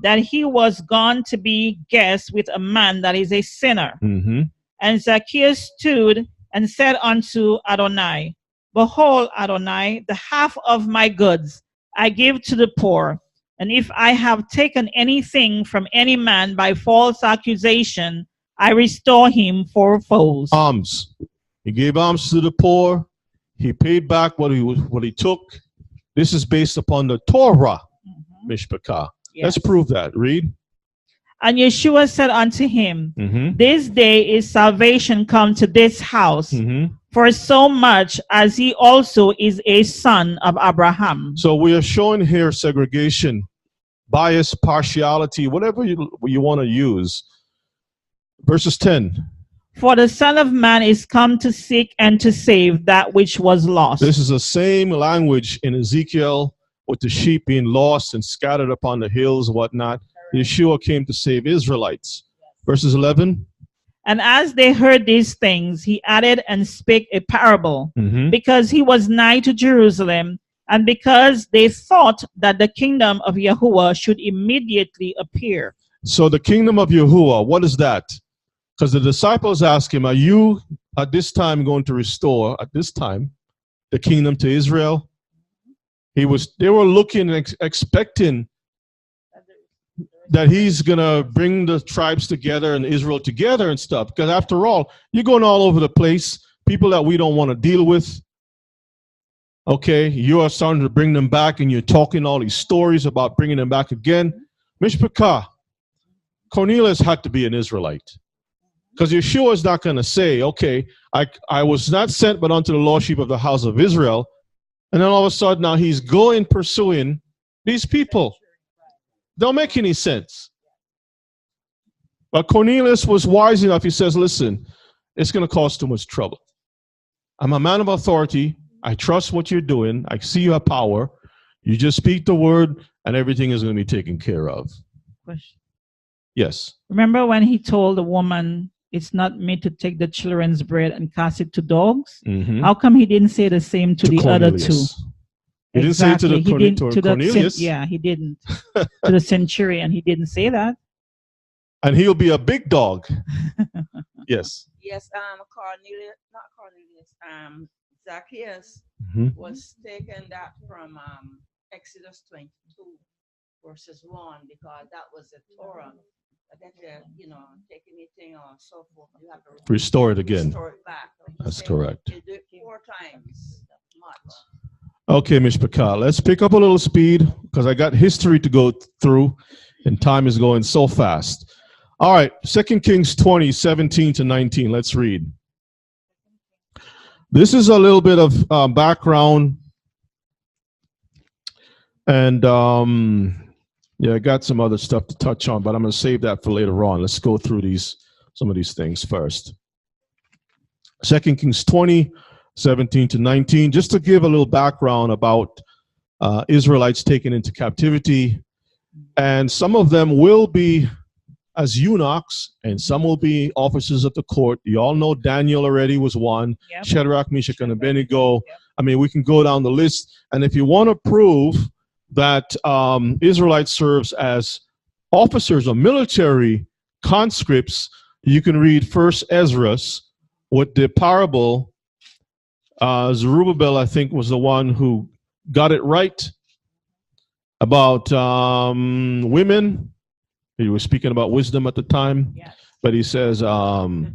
that he was gone to be guest with a man that is a sinner. And Zacchaeus stood and said unto Adonai, Behold, Adonai, the half of my goods I give to the poor. And if I have taken anything from any man by false accusation, I restore him fourfold. Alms. He gave alms to the poor. He paid back what he took. This is based upon the Torah, Mishpachah. Yes. Let's prove that. Read. And Yeshua said unto him, This day is salvation come to this house, for so much as he also is a son of Abraham. So we are showing here segregation, bias, partiality, whatever you want to use. Verses 10. For the Son of Man is come to seek and to save that which was lost. This is the same language in Ezekiel with the sheep being lost and scattered upon the hills and whatnot. Yeshua came to save Israelites. Verses 11. And as they heard these things, he added and spake a parable, because he was nigh to Jerusalem, and because they thought that the kingdom of Yahuwah should immediately appear. So the kingdom of Yahuwah, what is that? Because the disciples asked him, are you at this time going to restore, at this time, the kingdom to Israel? They were looking and expecting that he's going to bring the tribes together and Israel together and stuff. Because after all, you're going all over the place, people that we don't want to deal with. Okay, you are starting to bring them back and you're talking all these stories about bringing them back again. Mishpachah, Cornelius had to be an Israelite. Because Yeshua is not going to say, okay, I was not sent but unto the lordship of the house of Israel. And then all of a sudden now he's going pursuing these people. Don't make any sense. But Cornelius was wise enough. He says, listen, it's going to cause too much trouble. I'm a man of authority. I trust what you're doing. I see you have power. You just speak the word and everything is going to be taken care of. Question. Yes. Remember when he told the woman, it's not me to take the children's bread and cast it to dogs? How come he didn't say the same to the Cornelius. other two? He didn't say to the Cornelius. Yeah, he didn't. To the centurion, he didn't say that. And he'll be a big dog. Yes. Yes, Zacchaeus was taken that from Exodus 22, verses 1, because that was the Torah. But then, take anything or so forth, you have to restore it again. Restore it back. That's correct. You do it 4 times much. Okay, Mishpachah, let's pick up a little speed because I got history to go through and time is going so fast. All right, 2 Kings 20, 17 to 19. Let's read. This is a little bit of background. And yeah, I got some other stuff to touch on, but I'm going to save that for later on. Let's go through some of these things first. 2 Kings 20, 17 to 19, just to give a little background about Israelites taken into captivity. And some of them will be as eunuchs, and some will be officers of the court. You all know Daniel already was one. Yep. Shadrach, Meshach, and Abednego. Yep. I mean, we can go down the list. And if you want to prove that Israelites serves as officers or military conscripts, you can read First Ezra with the parable. Zerubbabel, I think, was the one who got it right about women. He was speaking about wisdom at the time, yes. But he says the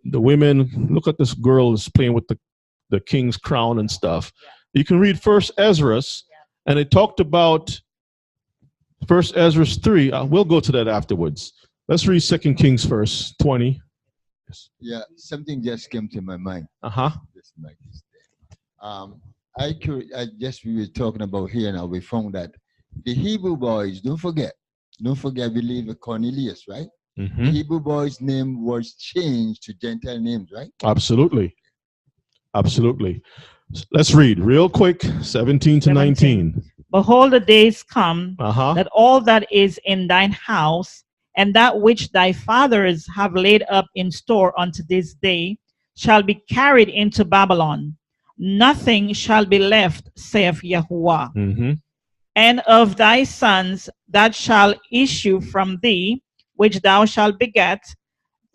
women, look at this girl is playing with the king's crown and stuff. Yeah. You can read First Ezra, and it talked about First Ezra 3. We'll go to that afterwards. Let's read 2 Kings first, 20. Yes. Yeah, something just came to my mind. Uh-huh. This mic is there. I just we were talking about here now. We found that the Hebrew boys. Don't forget. I believe Cornelius, right? The Mm-hmm. Hebrew boy's name was changed to Gentile names, right? Absolutely. Absolutely. Let's read real quick, 17 to 19. Behold, the days come Uh-huh. that all that is in thine house, and that which thy fathers have laid up in store unto this day, shall be carried into Babylon. Nothing shall be left, saith Yahuwah. Mm-hmm. And of thy sons that shall issue from thee, which thou shalt beget,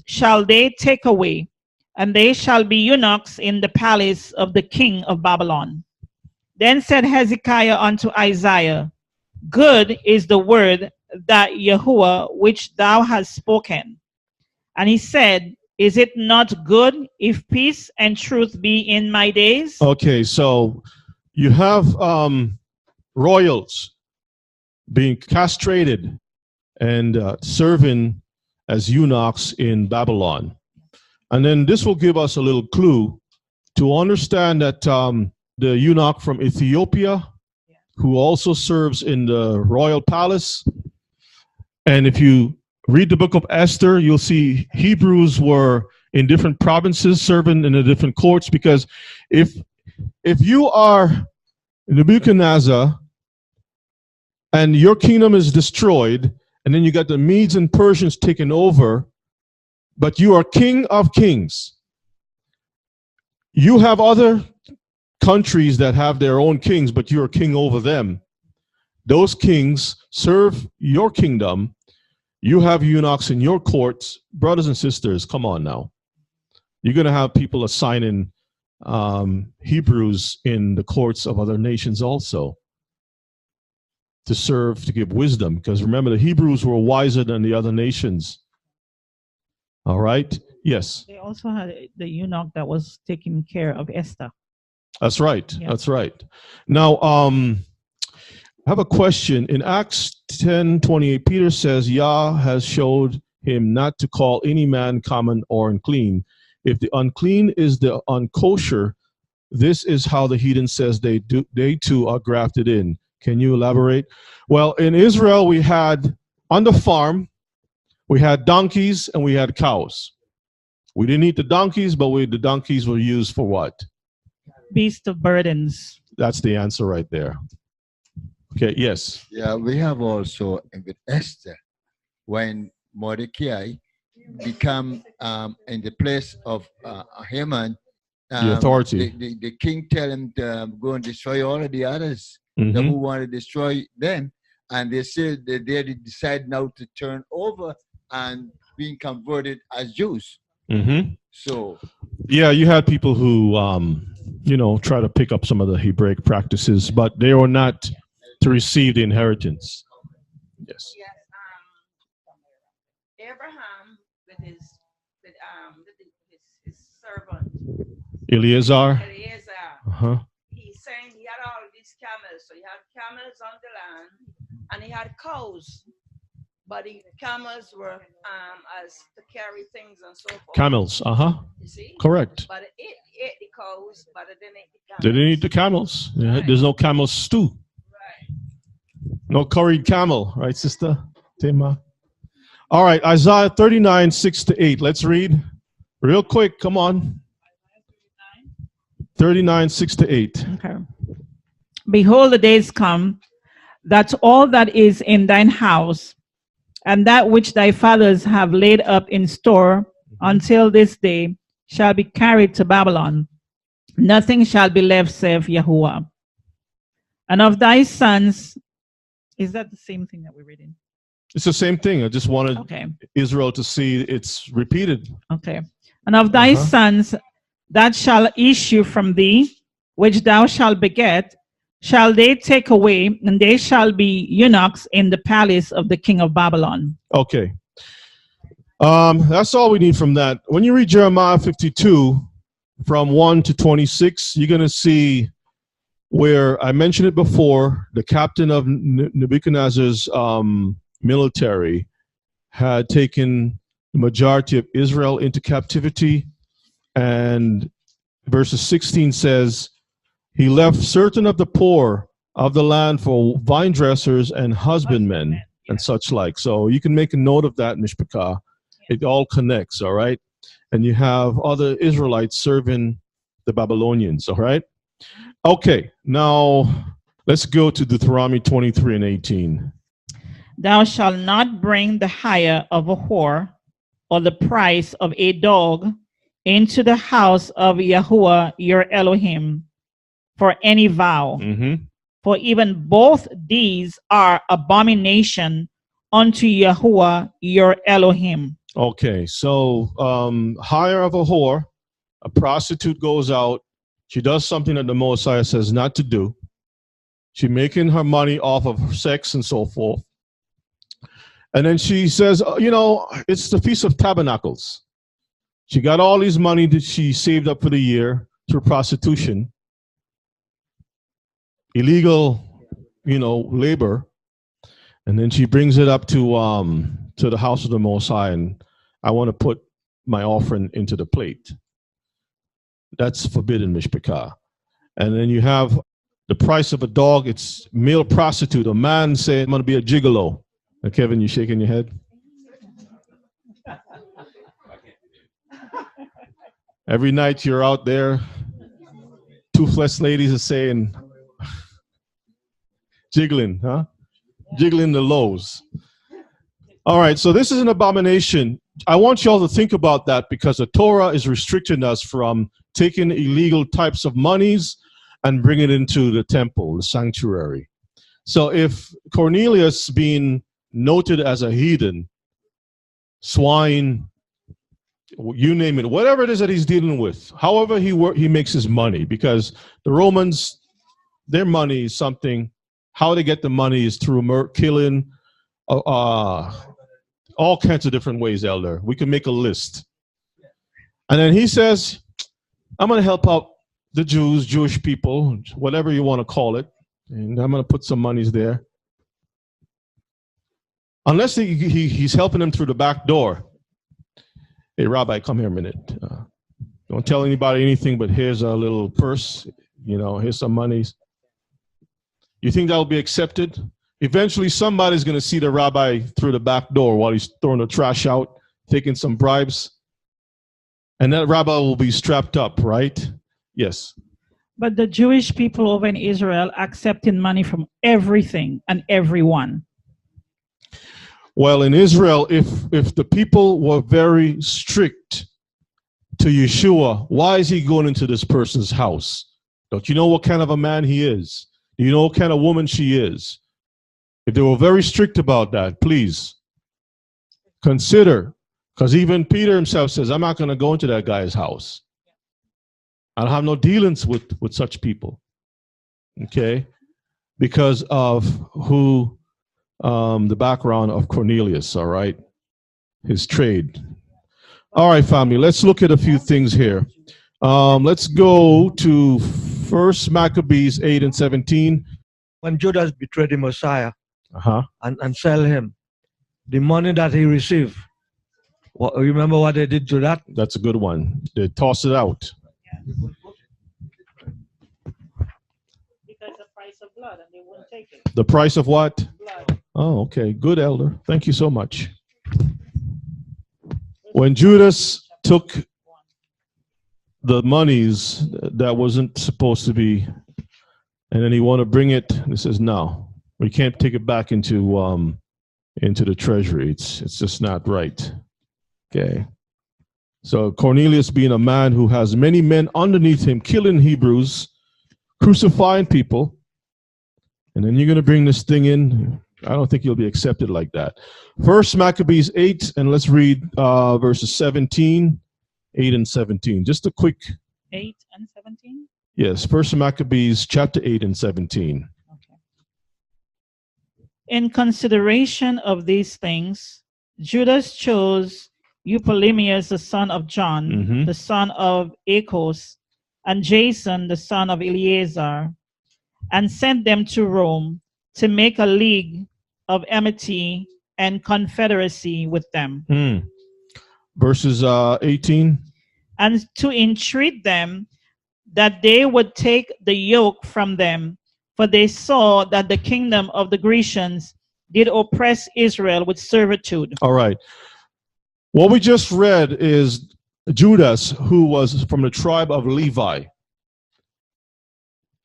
shall they take away, and they shall be eunuchs in the palace of the king of Babylon. Then said Hezekiah unto Isaiah, Good is the word that Yahuwah which thou hast spoken. And he said, Is it not good if peace and truth be in my days? Okay, so you have royals being castrated and serving as eunuchs in Babylon. And then this will give us a little clue to understand that the eunuch from Ethiopia, who also serves in the royal palace, and if you read the book of Esther, you'll see Hebrews were in different provinces serving in the different courts, because if you are Nebuchadnezzar and your kingdom is destroyed, and then you got the Medes and Persians taking over, but you are king of kings. You have other countries that have their own kings, but you're king over them. Those kings serve your kingdom. You have eunuchs in your courts. Brothers and sisters, come on now. You're going to have people assigning Hebrews in the courts of other nations also to serve, to give wisdom. Because remember, the Hebrews were wiser than the other nations. All right? Yes. They also had the eunuch that was taking care of Esther. That's right. Yeah. That's right. Now, I have a question. In Acts 10:28, Peter says, Yah has showed him not to call any man common or unclean. If the unclean is the unkosher, this is how the heathen says they too are grafted in. Can you elaborate? Well, in Israel, we had, on the farm, we had donkeys and we had cows. We didn't eat the donkeys, but the donkeys were used for what? Beast of burdens. That's the answer right there. Okay, yes. Yeah, we have also with Esther, when Mordecai become in the place of Haman, The authority. The king tell him to go and destroy all of the others Mhm. who want to destroy them, and they said that they decide now to turn over and being converted as Jews. Mm-hmm. So yeah, you had people who, try to pick up some of the Hebraic practices, but they were not to receive the inheritance. Yes. Yes, Abraham with his servant Eleazar. Eliezer, he saying he had all these camels. So he had camels on the land and he had cows. But the camels were as to carry things and so forth. Camels, You see? correct. But it ate the cows, but it didn't eat the camels. They didn't eat the camels. Yeah, Right. there's no camel stew. Right. No curried camel, right, Sister Tema? All right, Isaiah 39:6-8. Let's read real quick. Come on. 39:6-8. Okay. Behold, the days come that all that is in thine house, and that which thy fathers have laid up in store until this day, shall be carried to Babylon. Nothing shall be left, saith Yahuwah. And of thy sons, is that the same thing that we're reading? It's the same thing. I just wanted Okay. Israel to see it's repeated. Okay. And of thy sons that shall issue from thee, which thou shalt beget, shall they take away, and they shall be eunuchs in the palace of the king of Babylon. Okay. That's all we need from that. When you read Jeremiah 52 from 1 to 26, you're going to see where I mentioned it before, the captain of Nebuchadnezzar's military had taken the majority of Israel into captivity. And verses 16 says, he left certain of the poor of the land for vine dressers and husbandmen and such like. So you can make a note of that, Mishpachah. It all connects, all right? And you have other Israelites serving the Babylonians, all right? Okay, now let's go to Deuteronomy 23 and 18. Thou shalt not bring the hire of a whore or the price of a dog into the house of Yahuwah your Elohim for any vow. Mm-hmm. For even both these are abomination unto Yahuwah your Elohim. Okay, so hire of a whore, a prostitute goes out, she does something that the Mosiah says not to do. She's making her money off of sex and so forth. And then she says, it's the Feast of Tabernacles. She got all these money that she saved up for the year through prostitution, illegal, labor. And then she brings it up to the house of the Most High, and I want to put my offering into the plate. That's forbidden, Mishpachah. And then you have the price of a dog. It's male prostitute. A man saying, I'm going to be a gigolo. Kevin, you shaking your head? Every night you're out there, toothless ladies are saying, jiggling, huh? Jiggling the lows. All right, so this is an abomination. I want y'all to think about that because the Torah is restricting us from taking illegal types of monies and bringing it into the temple, the sanctuary. So if Cornelius being noted as a heathen, swine, you name it, whatever it is that he's dealing with, however he makes his money, because the Romans, their money is something, how they get the money is through killing, all kinds of different ways, Elder. We can make a list. And then he says, I'm going to help out the Jews, Jewish people, whatever you want to call it, and I'm going to put some monies there. Unless he's helping them through the back door. Hey, Rabbi, come here a minute. Don't tell anybody anything, but here's a little purse. Here's some monies. You think that will be accepted? Eventually, somebody's going to see the rabbi through the back door while he's throwing the trash out, taking some bribes. And that rabbi will be strapped up, right? Yes. But the Jewish people over in Israel accepting money from everything and everyone. Well, in Israel, if the people were very strict to Yeshua, why is he going into this person's house? Don't you know what kind of a man he is? Do you know what kind of woman she is? If they were very strict about that, please consider, because even Peter himself says, I'm not going to go into that guy's house. I don't have no dealings with such people, okay? Because of who the background of Cornelius, all right? His trade. All right, family, let's look at a few things here. Let's go to 1 Maccabees 8 and 17. When Judas betrayed the Messiah Uh-huh. and sell him, the money that he received, remember what they did to that? That's a good one. They toss it out. Because the price of blood, and they wouldn't take it. The price of what? Blood. Oh, okay. Good, Elder. Thank you so much. When Judas took the monies that wasn't supposed to be, and then he want to bring it, he says, no, we can't take it back into the treasury. It's just not right. Okay. So Cornelius, being a man who has many men underneath him, killing Hebrews, crucifying people, and then you're going to bring this thing in. I don't think you'll be accepted like that. First Maccabees 8, and let's read verses 17, 8 and 17. Just a quick. 8 and 17? Yes, First Maccabees chapter 8 and 17. Okay. In consideration of these things, Judas chose Eupolymius, the son of John, the son of Achos, and Jason, the son of Eleazar, and sent them to Rome to make a league of amity and confederacy with them. Verses 18. And to entreat them that they would take the yoke from them, for they saw that the kingdom of the Grecians did oppress Israel with servitude. All right. What we just read is Judas, who was from the tribe of Levi,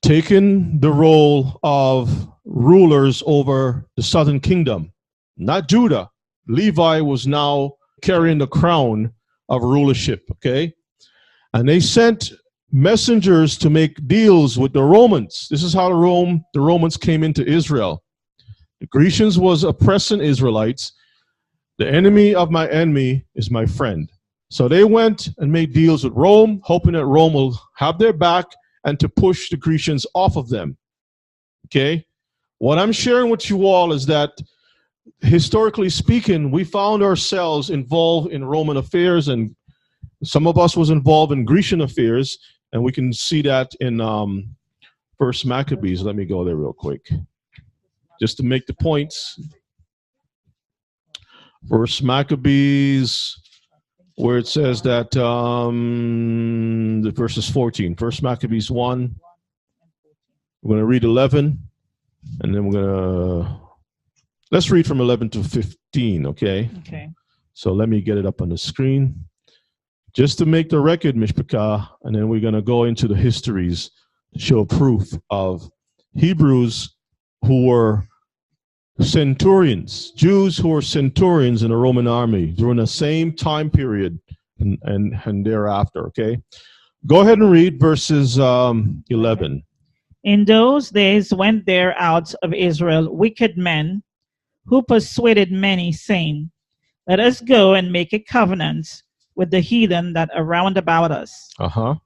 taking the role of rulers over the southern kingdom. Not Judah. Levi was now carrying the crown of rulership, okay? And they sent messengers to make deals with the Romans. This is how the Romans came into Israel. The Grecians was oppressing Israelites. The enemy of my enemy is my friend. So they went and made deals with Rome, hoping that Rome will have their back and to push the Grecians off of them. Okay? What I'm sharing with you all is that, historically speaking, we found ourselves involved in Roman affairs, and some of us was involved in Grecian affairs, and we can see that in First Maccabees. Let me go there real quick, just to make the points. First Maccabees, where it says that the verses 14. First Maccabees 1. We're going to read 11, and then we're going to let's read from 11 to 15. Okay. Okay. So let me get it up on the screen, just to make the record, Mishpachah, and then we're going to go into the histories to show proof of Hebrews who were centurions, Jews who were centurions in the Roman army during the same time period and thereafter, okay? Go ahead and read verses 11. In those days went there out of Israel wicked men who persuaded many, saying, let us go and make a covenant with the heathen that are round about us.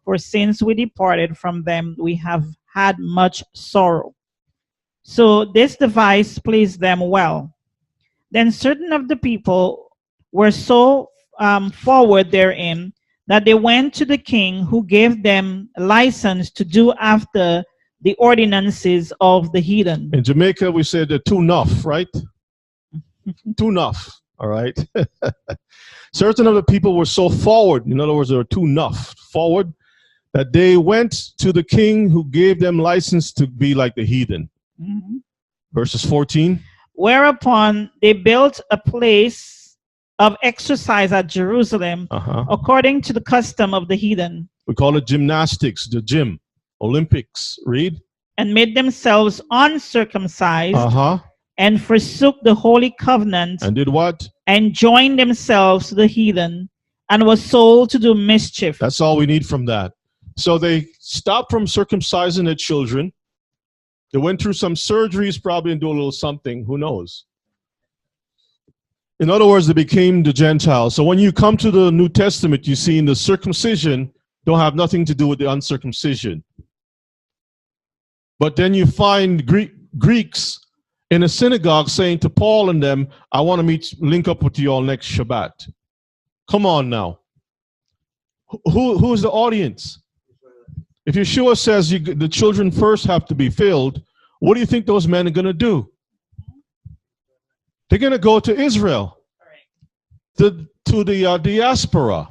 For since we departed from them, we have had much sorrow. So this device pleased them well. Then certain of the people were so forward therein that they went to the king, who gave them license to do after the ordinances of the heathen. In Jamaica, we said too enough, right? Too enough, all right? Certain of the people were so forward, in other words, they were too enough forward, that they went to the king, who gave them license to be like the heathen. Mm-hmm. Verses 14. Whereupon they built a place of exercise at Jerusalem, according to the custom of the heathen. We call it gymnastics, the gym, Olympics. Read. And made themselves uncircumcised, and forsook the holy covenant. And did what? And joined themselves to the heathen, and was sold to do mischief. That's all we need from that. So they stopped from circumcising their children. They went through some surgeries probably and do a little something. Who knows? In other words, they became the Gentiles. So when you come to the New Testament, you see in the circumcision don't have nothing to do with the uncircumcision. But then you find Greeks in a synagogue saying to Paul and them, I want to link up with you all next Shabbat. Come on now. Who is the audience? If Yeshua says the children first have to be filled, what do you think those men are going to do? They're going to go to Israel, to the diaspora.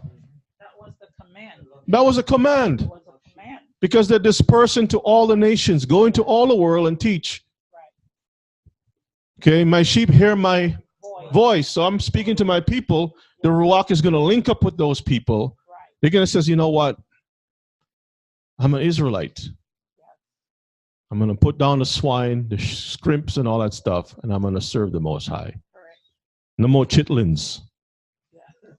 That was the command. That was a command. It was a command. Because they're dispersed into all the nations, go into all the world and teach. Okay, my sheep hear my voice. So I'm speaking to my people. The Ruach is going to link up with those people. They're going to say, you know what? I'm an Israelite. I'm going to put down the swine, the scrimps, and all that stuff, and I'm going to serve the Most High. No more chitlins.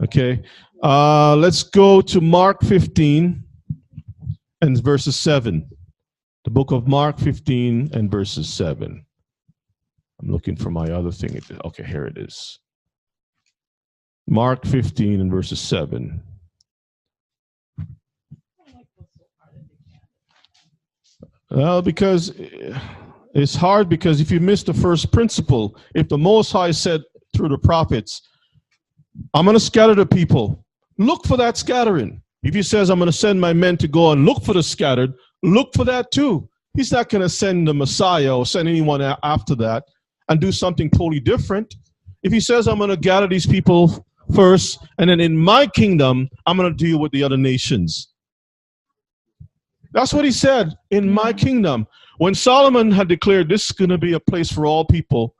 Okay. Let's go to Mark 15 and verses 7. The book of Mark 15 and verses 7. I'm looking for my other thing. Okay, here it is. Mark 15 and verses 7. Well, because it's hard, because if you miss the first principle, if the Most High said through the prophets, I'm going to scatter the people, look for that scattering. If he says, I'm going to send my men to go and look for the scattered, look for that too. He's not going to send the Messiah or send anyone after that and do something totally different. If he says, I'm going to gather these people first, and then in my kingdom, I'm going to deal with the other nations. That's what he said, in my kingdom. When Solomon had declared this is going to be a place for all people,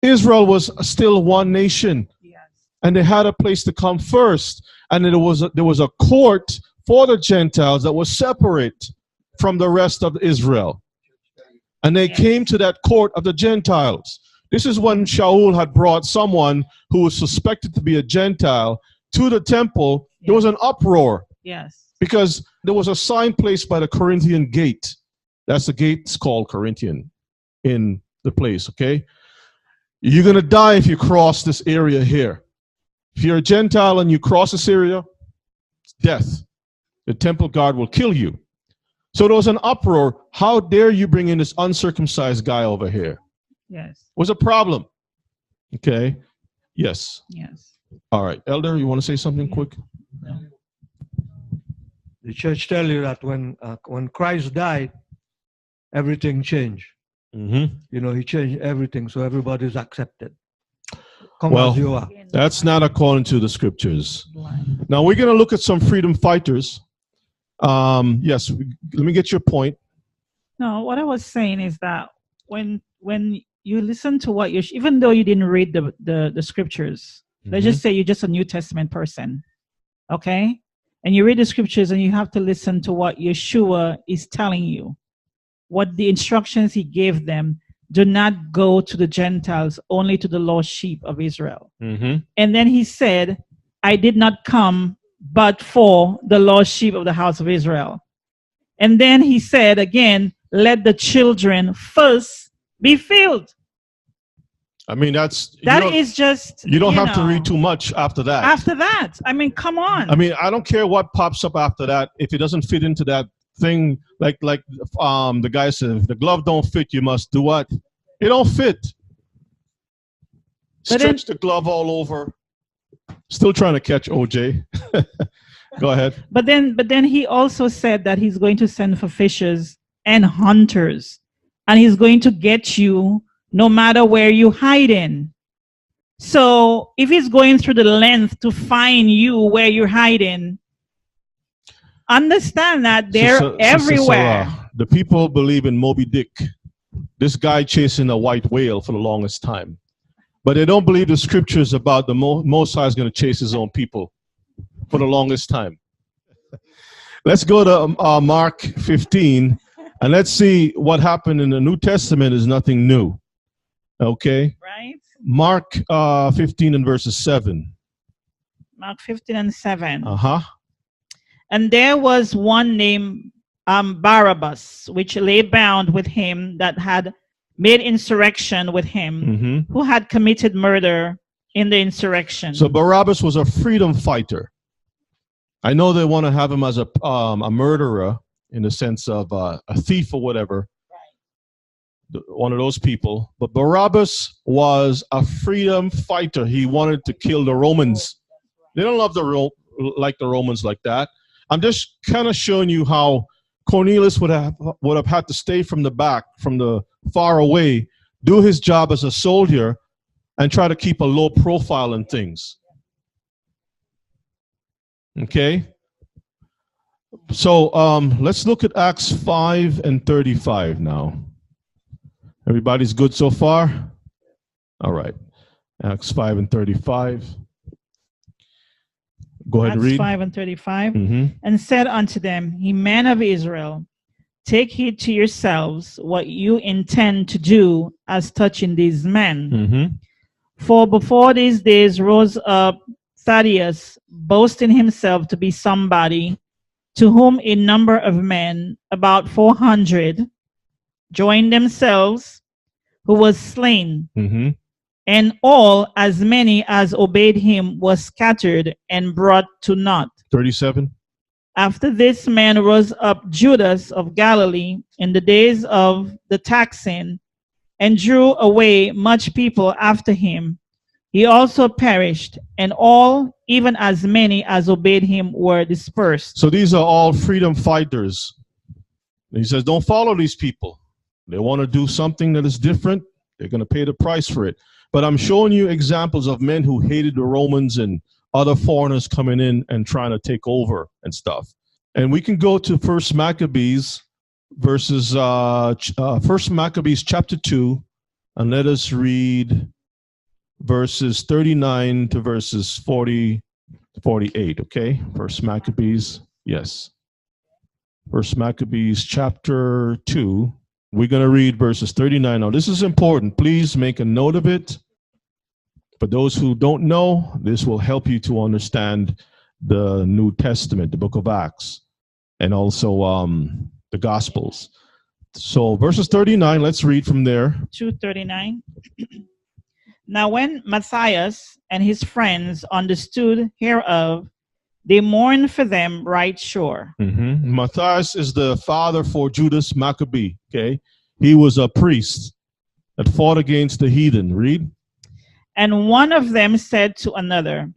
Israel was still one nation. Yes. And they had a place to come first. And there was a court for the Gentiles that was separate from the rest of Israel. And they came to that court of the Gentiles. This is when Shaul had brought someone who was suspected to be a Gentile to the temple. There was an uproar. Yes. Because there was a sign placed by the Corinthian gate. That's the gate, it's called Corinthian in the place, okay? You're going to die if you cross this area here. If you're a Gentile and you cross this area, it's death. The temple guard will kill you. So there was an uproar. How dare you bring in this uncircumcised guy over here? Yes. It was a problem. Okay? Yes. Yes. All right. Elder, you want to say something quick? The church tell you that when Christ died, everything changed. Mm-hmm. You know, he changed everything, so everybody's accepted. Come Well, as you are. that's not according to the scriptures. Now we're going to look at some freedom fighters. Yes, let me get your point. No, what I was saying is that when you listen to what even though you didn't read the scriptures, let's just say you're just a New Testament person, okay? And you read the scriptures and you have to listen to what Yeshua is telling you, what the instructions he gave them. Do not go to the Gentiles, only to the lost sheep of Israel. Mm-hmm. And then he said, I did not come but for the lost sheep of the house of Israel. And then he said again, let the children first be filled. I mean, that is just, you don't have to read too much after that. After that, I mean, come on. I mean, I don't care what pops up after that. If it doesn't fit into that thing, like the guy said, if the glove don't fit, you must do what? It don't fit. Stretch the glove all over. Still trying to catch OJ. Go ahead. But then he also said that he's going to send for fishers and hunters, and he's going to get you no matter where you hide in. So if he's going through the length to find you where you're hiding, understand that they're everywhere. Sarah, the people believe in Moby Dick, this guy chasing a white whale for the longest time. But they don't believe the scriptures about the Most High is going to chase his own people for the longest time. Let's go to Mark 15, and let's see what happened in the New Testament is nothing new. Okay? Right? Mark 15 and verses 7. Mark 15 and 7. Uh-huh. And there was one named Barabbas, which lay bound with him that had made insurrection with him, who had committed murder in the insurrection. So Barabbas was a freedom fighter. I know they want to have him as a murderer in the sense of a thief or whatever, one of those people. But Barabbas was a freedom fighter. He wanted to kill the Romans. They don't love the Romans like that. I'm just kind of showing you how Cornelius would have had to stay from the back, from the far away, do his job as a soldier, and try to keep a low profile in things. Okay? So let's look at Acts 5 and 35 now. Everybody's good so far? All right. Acts 5 and 35. Go ahead and read. Acts 5 and 35. And said unto them, Ye men of Israel, take heed to yourselves what you intend to do as touching these men. For before these days rose up Thaddeus, boasting himself to be somebody, to whom a number of men, about 400, joined themselves, who was slain. And all, as many as obeyed him, was scattered and brought to naught. 37. After this man rose up Judas of Galilee in the days of the taxing, and drew away much people after him. He also perished, and all, even as many as obeyed him, were dispersed. So these are all freedom fighters. And he says, don't follow these people. They want to do something that is different. They're going to pay the price for it. But I'm showing you examples of men who hated the Romans and other foreigners coming in and trying to take over and stuff. And we can go to First Maccabees verses First Maccabees chapter 2, and let us read verses 39 to verses 40 to 48. Okay, First Maccabees, yes. First Maccabees chapter 2. We're going to read verses 39. Now, this is important. Please make a note of it. For those who don't know, this will help you to understand the New Testament, the book of Acts, and also the Gospels. So verses 39, let's read from there. 2:39. Now when Matthias and his friends understood hereof, they mourned for them right sure. Matthias is the father for Judas Maccabee. Okay, he was a priest that fought against the heathen. Read. And one of them said to another,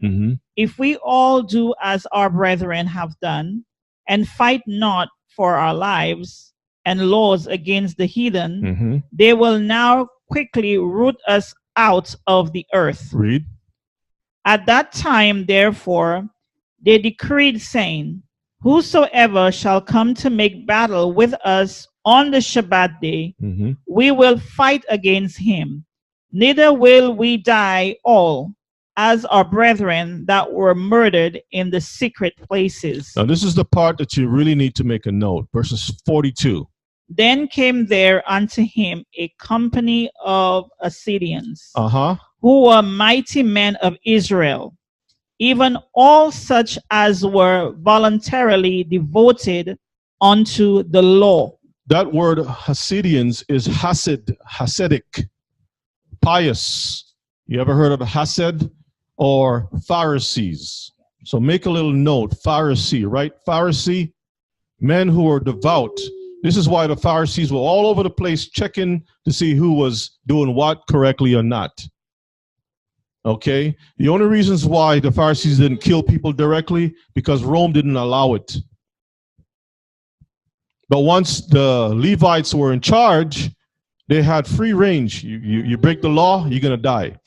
if we all do as our brethren have done, and fight not for our lives and laws against the heathen, they will now quickly root us out of the earth. Read. At that time, therefore, they decreed, saying, whosoever shall come to make battle with us on the Shabbat day, we will fight against him. Neither will we die all, as our brethren that were murdered in the secret places. Now, this is the part that you really need to make a note. Verses 42. Then came there unto him a company of Assyrians, who were mighty men of Israel, even all such as were voluntarily devoted unto the law. That word Hasidians is Hasidic, pious. You ever heard of Hased or Pharisees? So make a little note, Pharisee, right? Pharisee, men who are devout. This is why the Pharisees were all over the place checking to see who was doing what correctly or not. Okay? The only reasons why the Pharisees didn't kill people directly, because Rome didn't allow it. But once the Levites were in charge, they had free range. You break the law, you're going to die.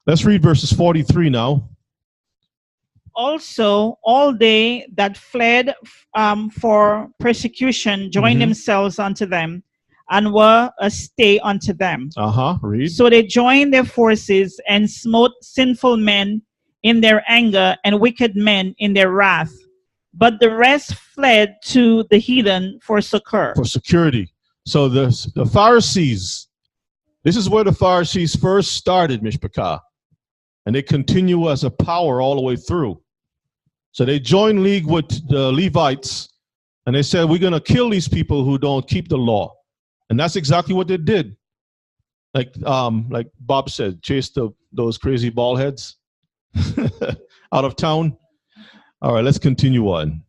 Let's read verses 43 now. Also, all they that fled for persecution joined themselves unto them, and were a stay unto them. Read. So they joined their forces and smote sinful men in their anger and wicked men in their wrath. But the rest fled to the heathen for succor. For security. So the Pharisees, this is where the Pharisees first started, Mishpachah. And they continue as a power all the way through. So they joined league with the Levites, and they said, we're going to kill these people who don't keep the law. And that's exactly what they did. Like Bob said, chase those crazy bald heads out of town. All right, let's continue on.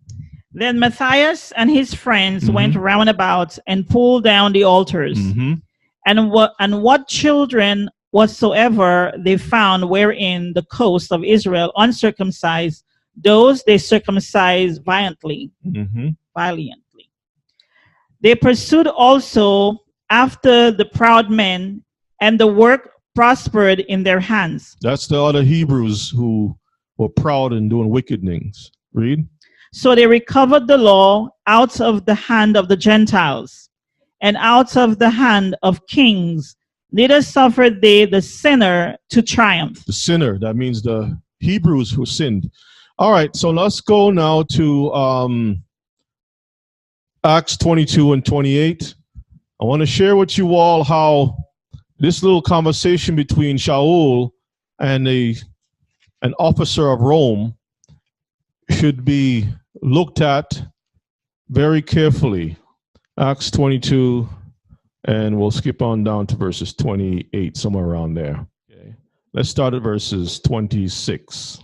Then Matthias and his friends went round about and pulled down the altars. And what children whatsoever they found wherein the coast of Israel uncircumcised, those they circumcised violently. They pursued also after the proud men, and the work prospered in their hands. That's the other Hebrews who were proud and doing wicked things. Read. So they recovered the law out of the hand of the Gentiles, and out of the hand of kings, neither suffered they the sinner to triumph. The sinner, that means the Hebrews who sinned. All right, so let's go now to Acts 22 and 28. I want to share with you all how this little conversation between Shaul and an officer of Rome should be looked at very carefully. Acts 22, and we'll skip on down to verses 28, somewhere around there. Okay. Let's start at verses 26.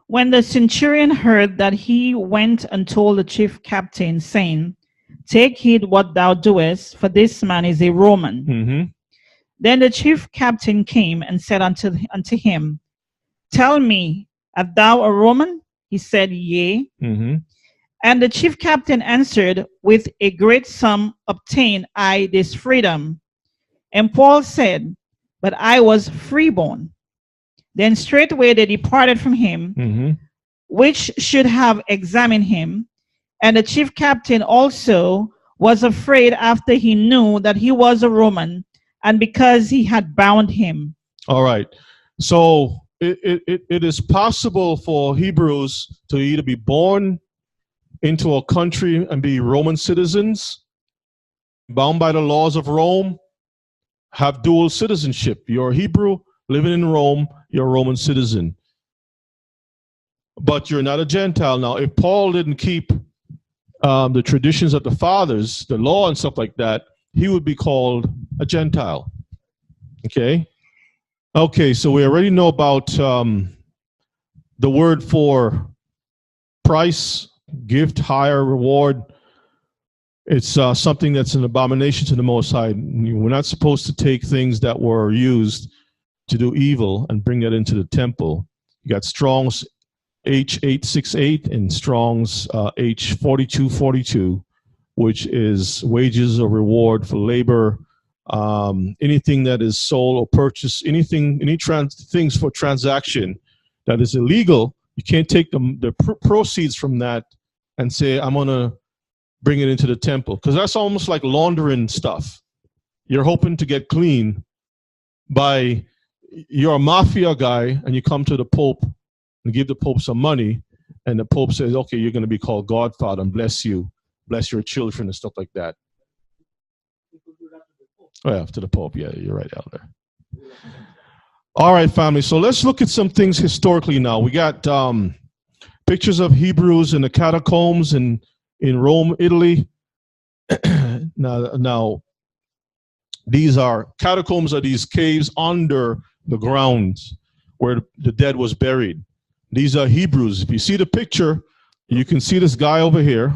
When the centurion heard that, he went and told the chief captain, saying, take heed what thou doest, for this man is a Roman. Then the chief captain came and said unto him, tell me, art thou a Roman? He said, yea. And the chief captain answered, with a great sum obtain I this freedom. And Paul said, but I was freeborn. Then straightway they departed from him, which should have examined him. And the chief captain also was afraid after he knew that he was a Roman, and because he had bound him. All right. So it is possible for Hebrews to either be born into a country and be Roman citizens, bound by the laws of Rome, have dual citizenship. You're a Hebrew living in Rome, you're a Roman citizen. But you're not a Gentile. Now, if Paul didn't keep the traditions of the fathers, the law and stuff like that, he would be called a Gentile. Okay? Okay, so we already know about the word for price, gift, hire, reward. It's something that's an abomination to the Most High. We're not supposed to take things that were used to do evil and bring that into the temple. You got Strong's H868 and Strong's H4242, which is wages or reward for labor. Anything that is sold or purchased, any things for transaction that is illegal, you can't take the proceeds from that and say, I'm going to bring it into the temple, because that's almost like laundering stuff. You're hoping to get clean by, you're a mafia guy and you come to the Pope and give the Pope some money, and the Pope says, okay, you're going to be called Godfather and bless you, bless your children and stuff like that. Oh yeah, to the Pope. Yeah, you're right, Elder. All right, family. So let's look at some things historically now. We got pictures of Hebrews in the catacombs in Rome, Italy. now, these are catacombs, are these caves under the ground where the dead was buried. These are Hebrews. If you see the picture, you can see this guy over here.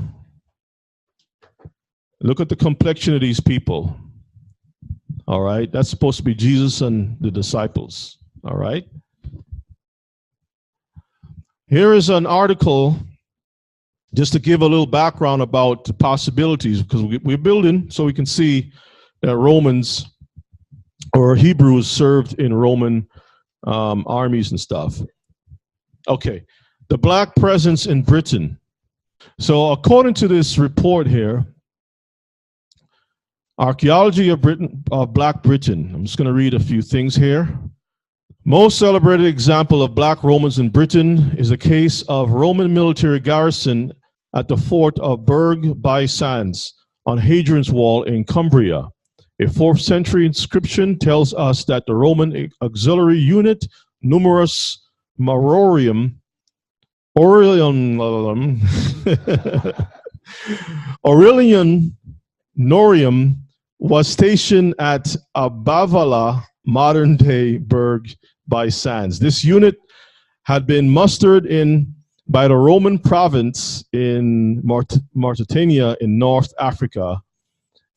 Look at the complexion of these people. All right, that's supposed to be Jesus and the disciples. All right. Here is an article just to give a little background about the possibilities, because we're building so we can see that Romans or Hebrews served in Roman armies and stuff. Okay, the black presence in Britain. So according to this report here, Archaeology of Black Britain. I'm just going to read a few things here. Most celebrated example of black Romans in Britain is a case of Roman military garrison at the fort of Burgh by Sands on Hadrian's Wall in Cumbria. A 4th century inscription tells us that the Roman auxiliary unit Numerus Marorium Aurelian Norium was stationed at Abavala, modern-day Burgh by Sands. This unit had been mustered in by the Roman province in Mauritania in North Africa,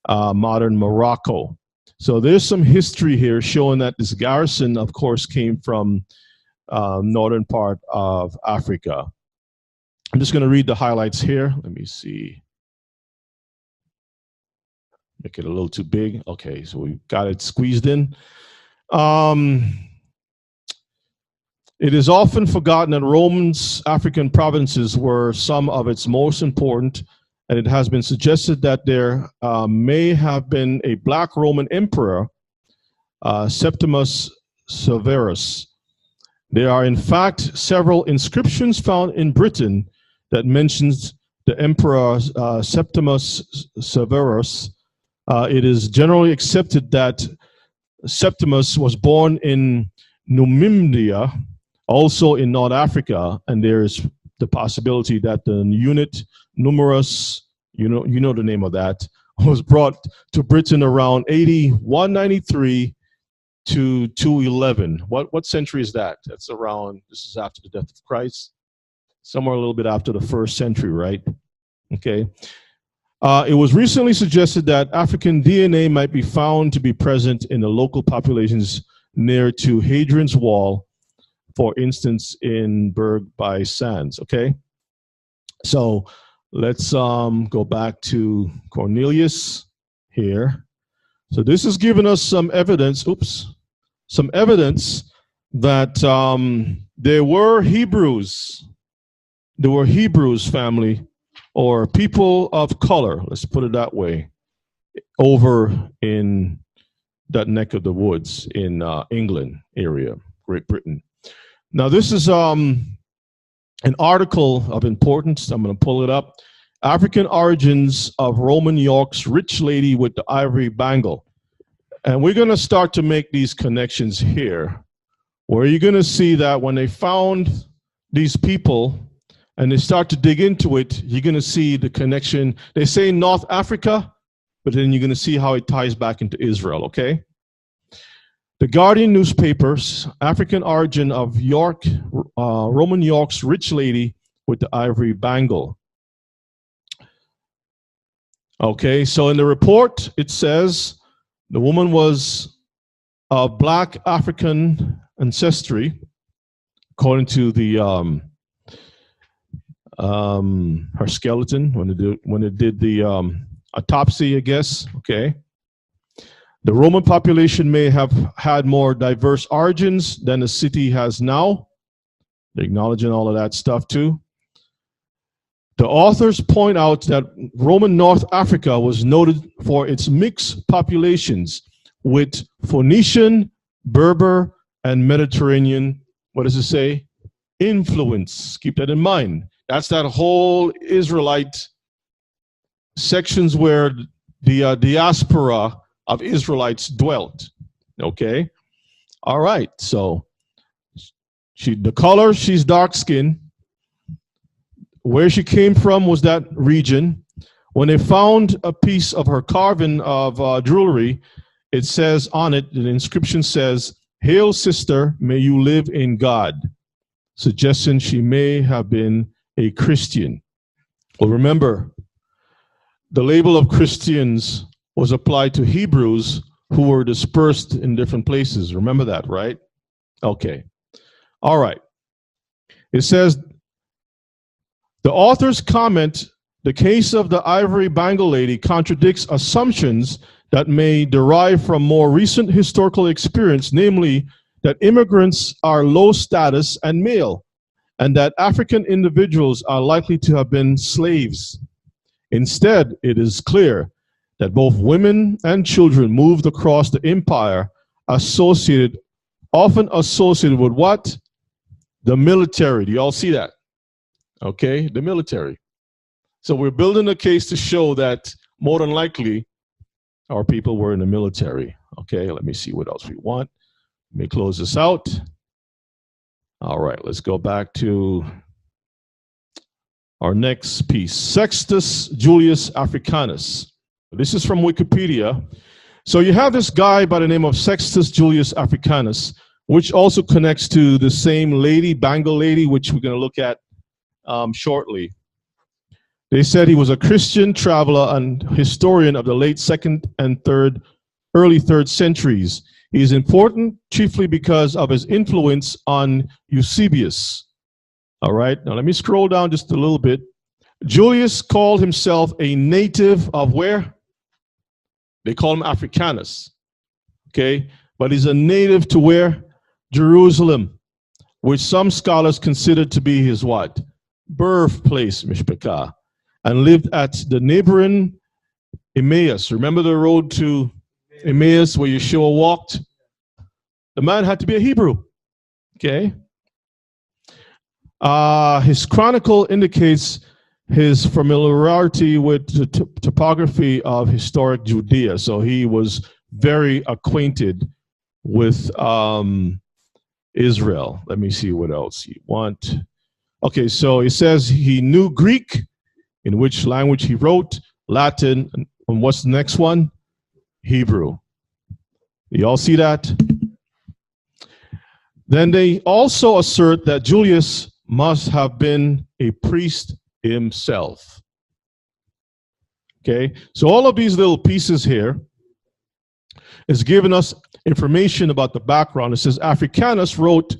modern Morocco. So there's some history here showing that this garrison, of course, came from northern part of Africa. I'm just going to read the highlights here. Let me see. Make it a little too big. Okay, so we got it squeezed in. It is often forgotten that Rome's African provinces were some of its most important, and it has been suggested that there may have been a black Roman emperor, Septimus Severus. There are, in fact, several inscriptions found in Britain that mentions the emperor Septimus Severus. It is generally accepted that Septimus was born in Numidia, also in North Africa, and there is the possibility that the unit Numerus, you know the name of that, was brought to Britain around AD 193 to 211. What century is that? That's around, this is after the death of Christ, somewhere a little bit after the 1st century, right? Okay. It was recently suggested that African DNA might be found to be present in the local populations near to Hadrian's Wall, for instance, in Burgh by Sands. Okay, so let's go back to Cornelius here. So this is giving us some evidence. Oops, some evidence that there were Hebrews. There were Hebrews, family, or people of color, let's put it that way, over in that neck of the woods in England area, Great Britain. Now, this is an article of importance. I'm going to pull it up. African origins of Roman York's rich lady with the ivory bangle. And we're going to start to make these connections here, where you're going to see that when they found these people and they start to dig into it, you're going to see the connection. They say North Africa, but then you're going to see how it ties back into Israel, okay? The Guardian newspapers, African origin of York, Roman York's rich lady with the ivory bangle. Okay, so in the report, it says the woman was of black African ancestry, according to the her skeleton when it did the autopsy, I guess. Okay. The Roman population may have had more diverse origins than the city has now. They're acknowledging all of that stuff too. The authors point out that Roman North Africa was noted for its mixed populations with Phoenician, Berber, and Mediterranean, what does it say? Influence. Keep that in mind. That's that whole Israelite sections where the diaspora of Israelites dwelt. Okay? All right. So the color, she's dark skinned. Where she came from was that region. When they found a piece of her carving of jewelry, it says on it, the inscription says, "Hail, sister, may you live in God," suggesting she may have been a Christian. Well, remember, the label of Christians was applied to Hebrews who were dispersed in different places. Remember that, right? Okay. All right. It says, the authors comment, the case of the ivory bangle lady contradicts assumptions that may derive from more recent historical experience, namely that immigrants are low status and male, and that African individuals are likely to have been slaves. Instead, it is clear that both women and children moved across the empire often associated with what? The military. Do you all see that? Okay, the military. So we're building a case to show that more than likely our people were in the military. Okay, let me see what else we want. Let me close this out. All right, let's go back to our next piece. Sextus Julius Africanus. This is from Wikipedia. So you have this guy by the name of Sextus Julius Africanus, which also connects to the same lady, bangle lady, which we're going to look at shortly. They said he was a Christian traveler and historian of the late 2nd and early 3rd centuries. He is important chiefly because of his influence on Eusebius. All right, now let me scroll down just a little bit. Julius called himself a native of where? They call him Africanus. Okay, but he's a native to where? Jerusalem, which some scholars consider to be his what? Birthplace, Mishpachah, and lived at the neighboring Emmaus. Remember the road to Emmaus where Yeshua walked? The man had to be a Hebrew. Okay. His chronicle indicates his familiarity with the topography of historic Judea. So he was very acquainted with Israel. Let me see what else you want. Okay, so it says he knew Greek, in which language he wrote, Latin, and what's the next one? Hebrew. You all see that? Then they also assert that Julius must have been a priest himself. Okay, so all of these little pieces here is giving us information about the background. It says Africanus wrote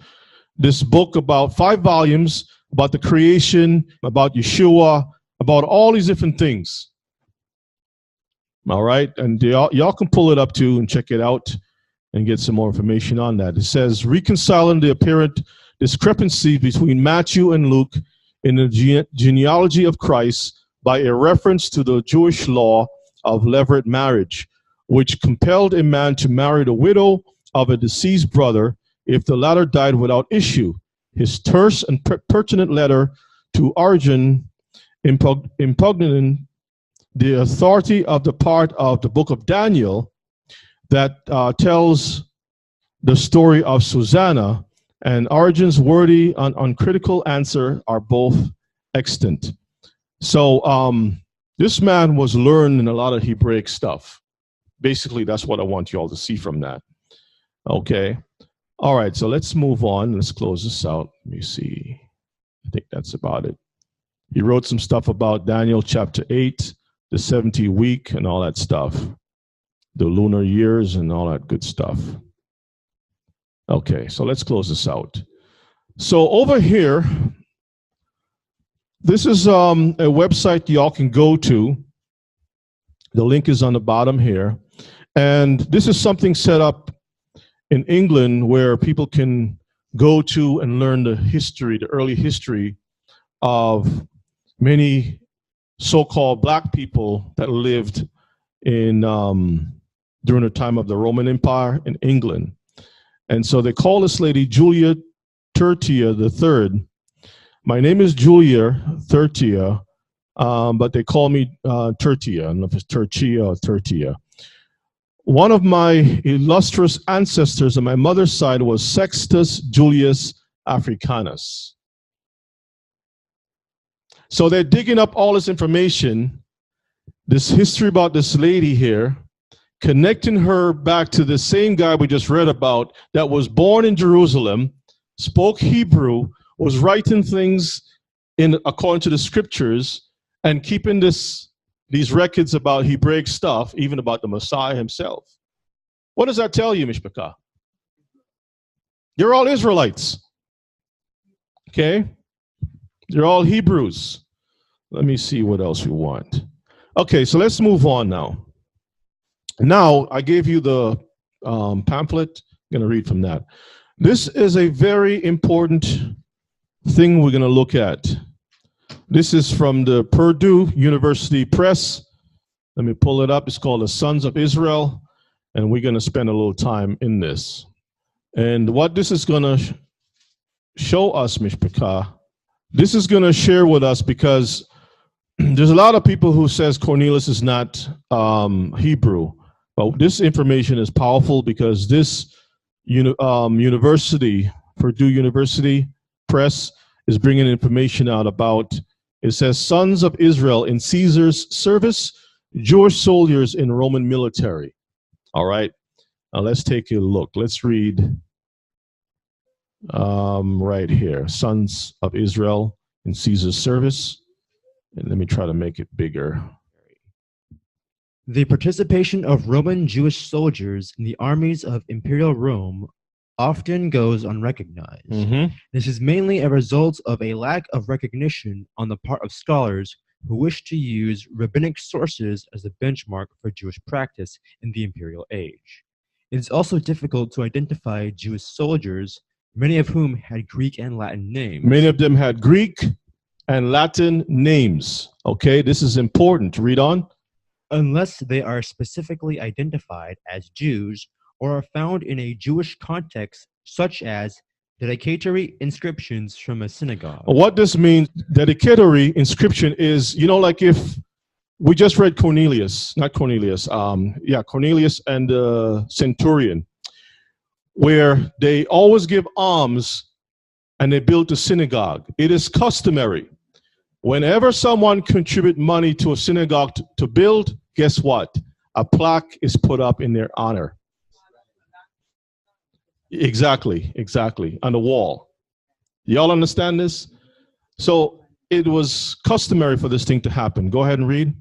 this book about 5 volumes about the creation, about Yeshua, about all these different things. All right, and y'all can pull it up too and check it out. and get some more information on that. It says, reconciling the apparent discrepancy between Matthew and Luke in the genealogy of Christ by a reference to the Jewish law of levirate marriage, which compelled a man to marry the widow of a deceased brother if the latter died without issue. His terse and pertinent letter to Origen impugning the authority of the part of the book of Daniel that tells the story of Susanna, and Origen's wordy and uncritical answer are both extant. So this man was learning a lot of Hebraic stuff. Basically, that's what I want you all to see from that. Okay. All right, so let's move on. Let's close this out. Let me see. I think that's about it. He wrote some stuff about Daniel chapter 8, the 70 week and all that stuff, the lunar years and all that good stuff. Okay, so let's close this out. So over here, this is a website y'all can go to. The link is on the bottom here. And this is something set up in England where people can go to and learn the history, the early history of many so-called black people that lived in during the time of the Roman Empire in England. And so they call this lady Julia Tertia III. My name is Julia Tertia, but they call me Tertia. I don't know if it's Tertia or Tertia. One of my illustrious ancestors on my mother's side was Sextus Julius Africanus. So they're digging up all this information, this history about this lady here, connecting her back to the same guy we just read about that was born in Jerusalem, spoke Hebrew, was writing things according to the scriptures, and keeping these records about Hebraic stuff, even about the Messiah himself. What does that tell you, Mishpachah? You're all Israelites. Okay? You're all Hebrews. Let me see what else we want. Okay, so let's move on now. Now, I gave you the pamphlet. I'm going to read from that. This is a very important thing we're going to look at. This is from the Purdue University Press. Let me pull it up. It's called The Sons of Israel, and we're going to spend a little time in this. And what this is going to show us, Mishpachah, this is going to share with us, because there's a lot of people who says Cornelius is not Hebrew, but this information is powerful because this university, Purdue University Press, is bringing information out about, it says, sons of Israel in Caesar's service, Jewish soldiers in Roman military. All right, now let's take a look. Let's read right here, sons of Israel in Caesar's service. And let me try to make it bigger. The participation of Roman Jewish soldiers in the armies of Imperial Rome often goes unrecognized. Mm-hmm. This is mainly a result of a lack of recognition on the part of scholars who wish to use rabbinic sources as a benchmark for Jewish practice in the imperial age. It is also difficult to identify Jewish soldiers, many of whom had Greek and Latin names. Many of them had Greek and Latin names. Okay, this is important. Read on. Unless they are specifically identified as Jews or are found in a Jewish context, such as dedicatory inscriptions from a synagogue. What this means, dedicatory inscription, is, like if we just read Cornelius, not Cornelius, Cornelius and the centurion, where they always give alms and they built a synagogue. It is customary. Whenever someone contribute money to a synagogue to build, guess what? A plaque is put up in their honor. Exactly, on the wall. Y'all understand this? So it was customary for this thing to happen. Go ahead and read.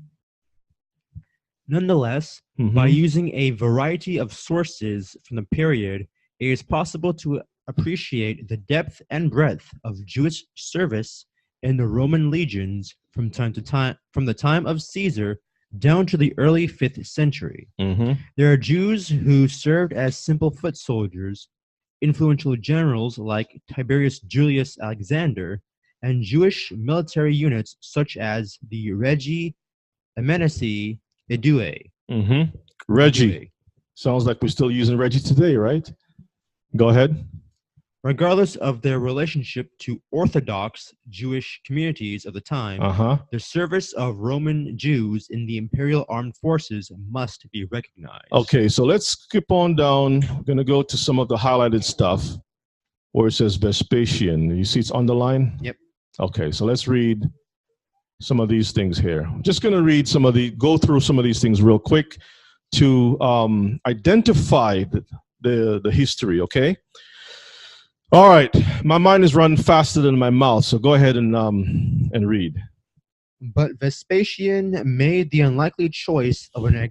Nonetheless, by using a variety of sources from the period, it is possible to appreciate the depth and breadth of Jewish service in the Roman legions from the time of Caesar down to the early 5th century. Mm-hmm. There are Jews who served as simple foot soldiers, influential generals like Tiberius Julius Alexander, and Jewish military units such as the Regi Emenesi Edue. Mm-hmm. Reggie. Sounds like we're still using Reggie today, right? Go ahead. Regardless of their relationship to Orthodox Jewish communities of the time, Uh-huh. the service of Roman Jews in the imperial armed forces must be recognized. Okay, so let's skip on down. We're going to go to some of the highlighted stuff where it says Vespasian. You see it's underlined? Yep. Okay, so let's read some of these things here. I'm just going to go through some of these things real quick to identify the history, okay? All right, my mind is running faster than my mouth, so go ahead and read. But Vespasian made the unlikely choice of an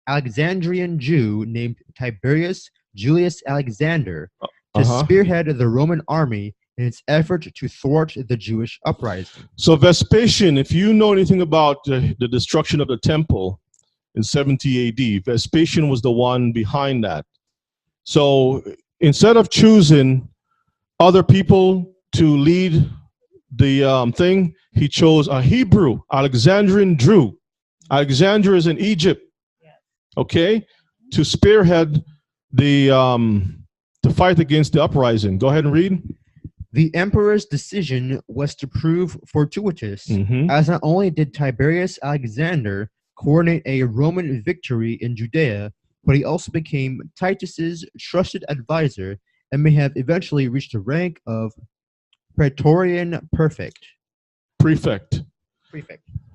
Alexandrian Jew named Tiberius Julius Alexander to spearhead the Roman army in its effort to thwart the Jewish uprising. So Vespasian, if you know anything about the destruction of the temple in 70 AD, Vespasian was the one behind that. So instead of choosing other people to lead the thing, he chose a Hebrew, Alexandrian Jew. Alexandria is in Egypt, okay, to spearhead the fight against the uprising. Go ahead and read. The emperor's decision was to prove fortuitous, Mm-hmm. as not only did Tiberius Alexander coordinate a Roman victory in Judea, but he also became Titus's trusted advisor and may have eventually reached the rank of Praetorian Prefect.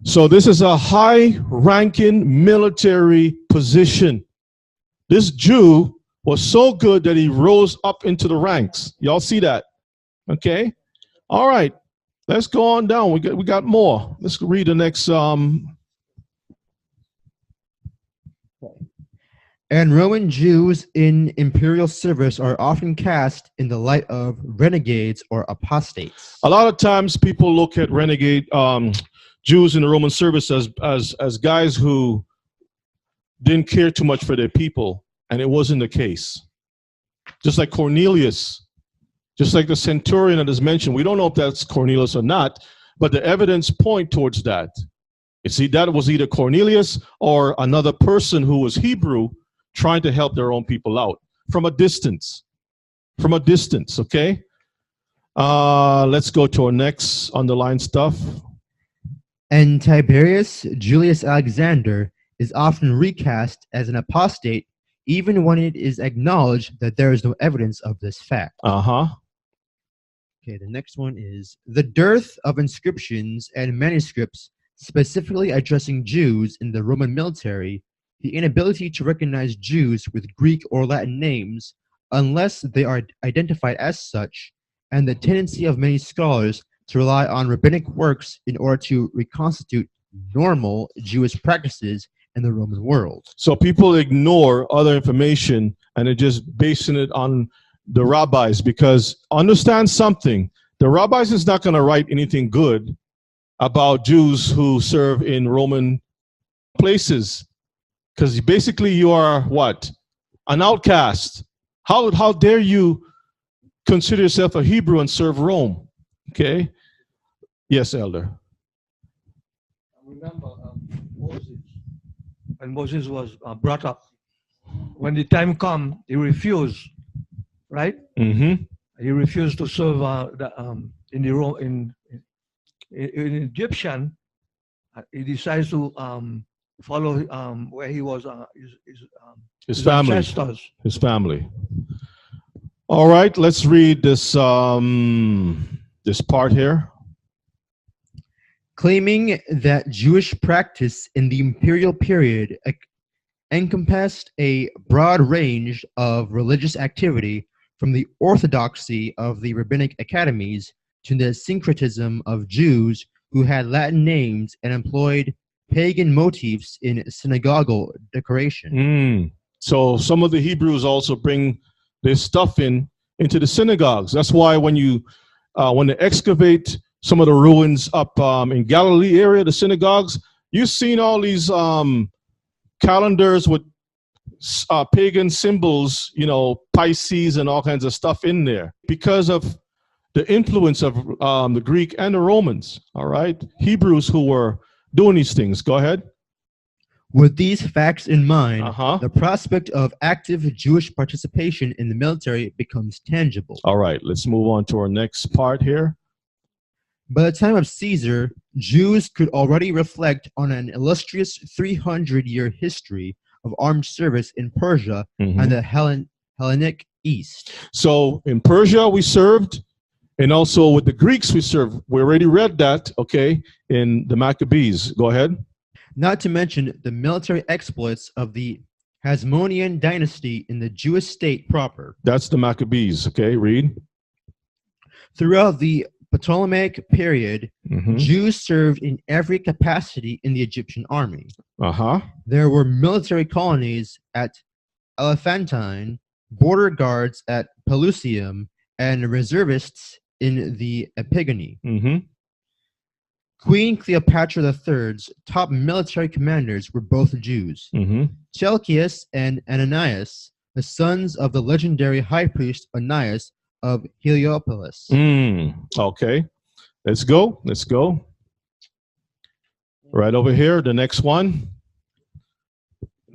So this is a high-ranking military position. This Jew was so good that he rose up into the ranks. Y'all see that? Okay. All right. Let's go on down. We got more. Let's read the next. And Roman Jews in imperial service are often cast in the light of renegades or apostates. A lot of times people look at renegade Jews in the Roman service as guys who didn't care too much for their people, and it wasn't the case. Just like Cornelius, just like the centurion that is mentioned. We don't know if that's Cornelius or not, but the evidence point towards that. You see, that was either Cornelius or another person who was Hebrew trying to help their own people out from a distance. Okay? Let's go to our next underlined stuff. And Tiberius Julius Alexander is often recast as an apostate, even when it is acknowledged that there is no evidence of this fact. Okay, the next one is the dearth of inscriptions and manuscripts specifically addressing Jews in the Roman military, the inability to recognize Jews with Greek or Latin names unless they are identified as such, and the tendency of many scholars to rely on rabbinic works in order to reconstitute normal Jewish practices in the Roman world. So people ignore other information and they're just basing it on the rabbis, because understand something, the rabbis is not going to write anything good about Jews who serve in Roman places, because basically you are what? An outcast. How dare you consider yourself a Hebrew and serve Rome? Okay. Yes, Elder. Remember Moses. When Moses was brought up, when the time come, he refused, right? Mm-hmm. He refused to serve in Egyptian. He decides to follow where he was His family. ancestors. His family. All right, let's read this this part here. Claiming that Jewish practice in the imperial period encompassed a broad range of religious activity, from the orthodoxy of the rabbinic academies to the syncretism of Jews who had Latin names and employed pagan motifs in synagogal decoration. So some of the Hebrews also bring their stuff into the synagogues. That's why when they excavate some of the ruins up in Galilee area, the synagogues, You've seen all these calendars with pagan symbols, you know, Pisces and all kinds of stuff in there because of the influence of the Greek and the Romans, all right? Hebrews who were doing these things. Go ahead. With these facts in mind, Uh-huh. the prospect of active Jewish participation in the military becomes tangible. All right, let's move on to our next part here. By the time of Caesar, Jews could already reflect on an illustrious 300-year history of armed service in Persia and the Hellenic East. So in Persia we served, and also with the Greeks we served. We already read that, okay, in the Maccabees. Go ahead. Not to mention the military exploits of the Hasmonean dynasty in the Jewish state proper. That's the Maccabees, okay, read. Throughout the Ptolemaic period, Jews served in every capacity in the Egyptian army. There were military colonies at Elephantine, border guards at Pelusium, and reservists in the Epigony. Queen Cleopatra III's top military commanders were both Jews. Chelcias and Ananias, the sons of the legendary high priest Onias of Heliopolis. Okay, let's go. Let's go. Right over here, the next one.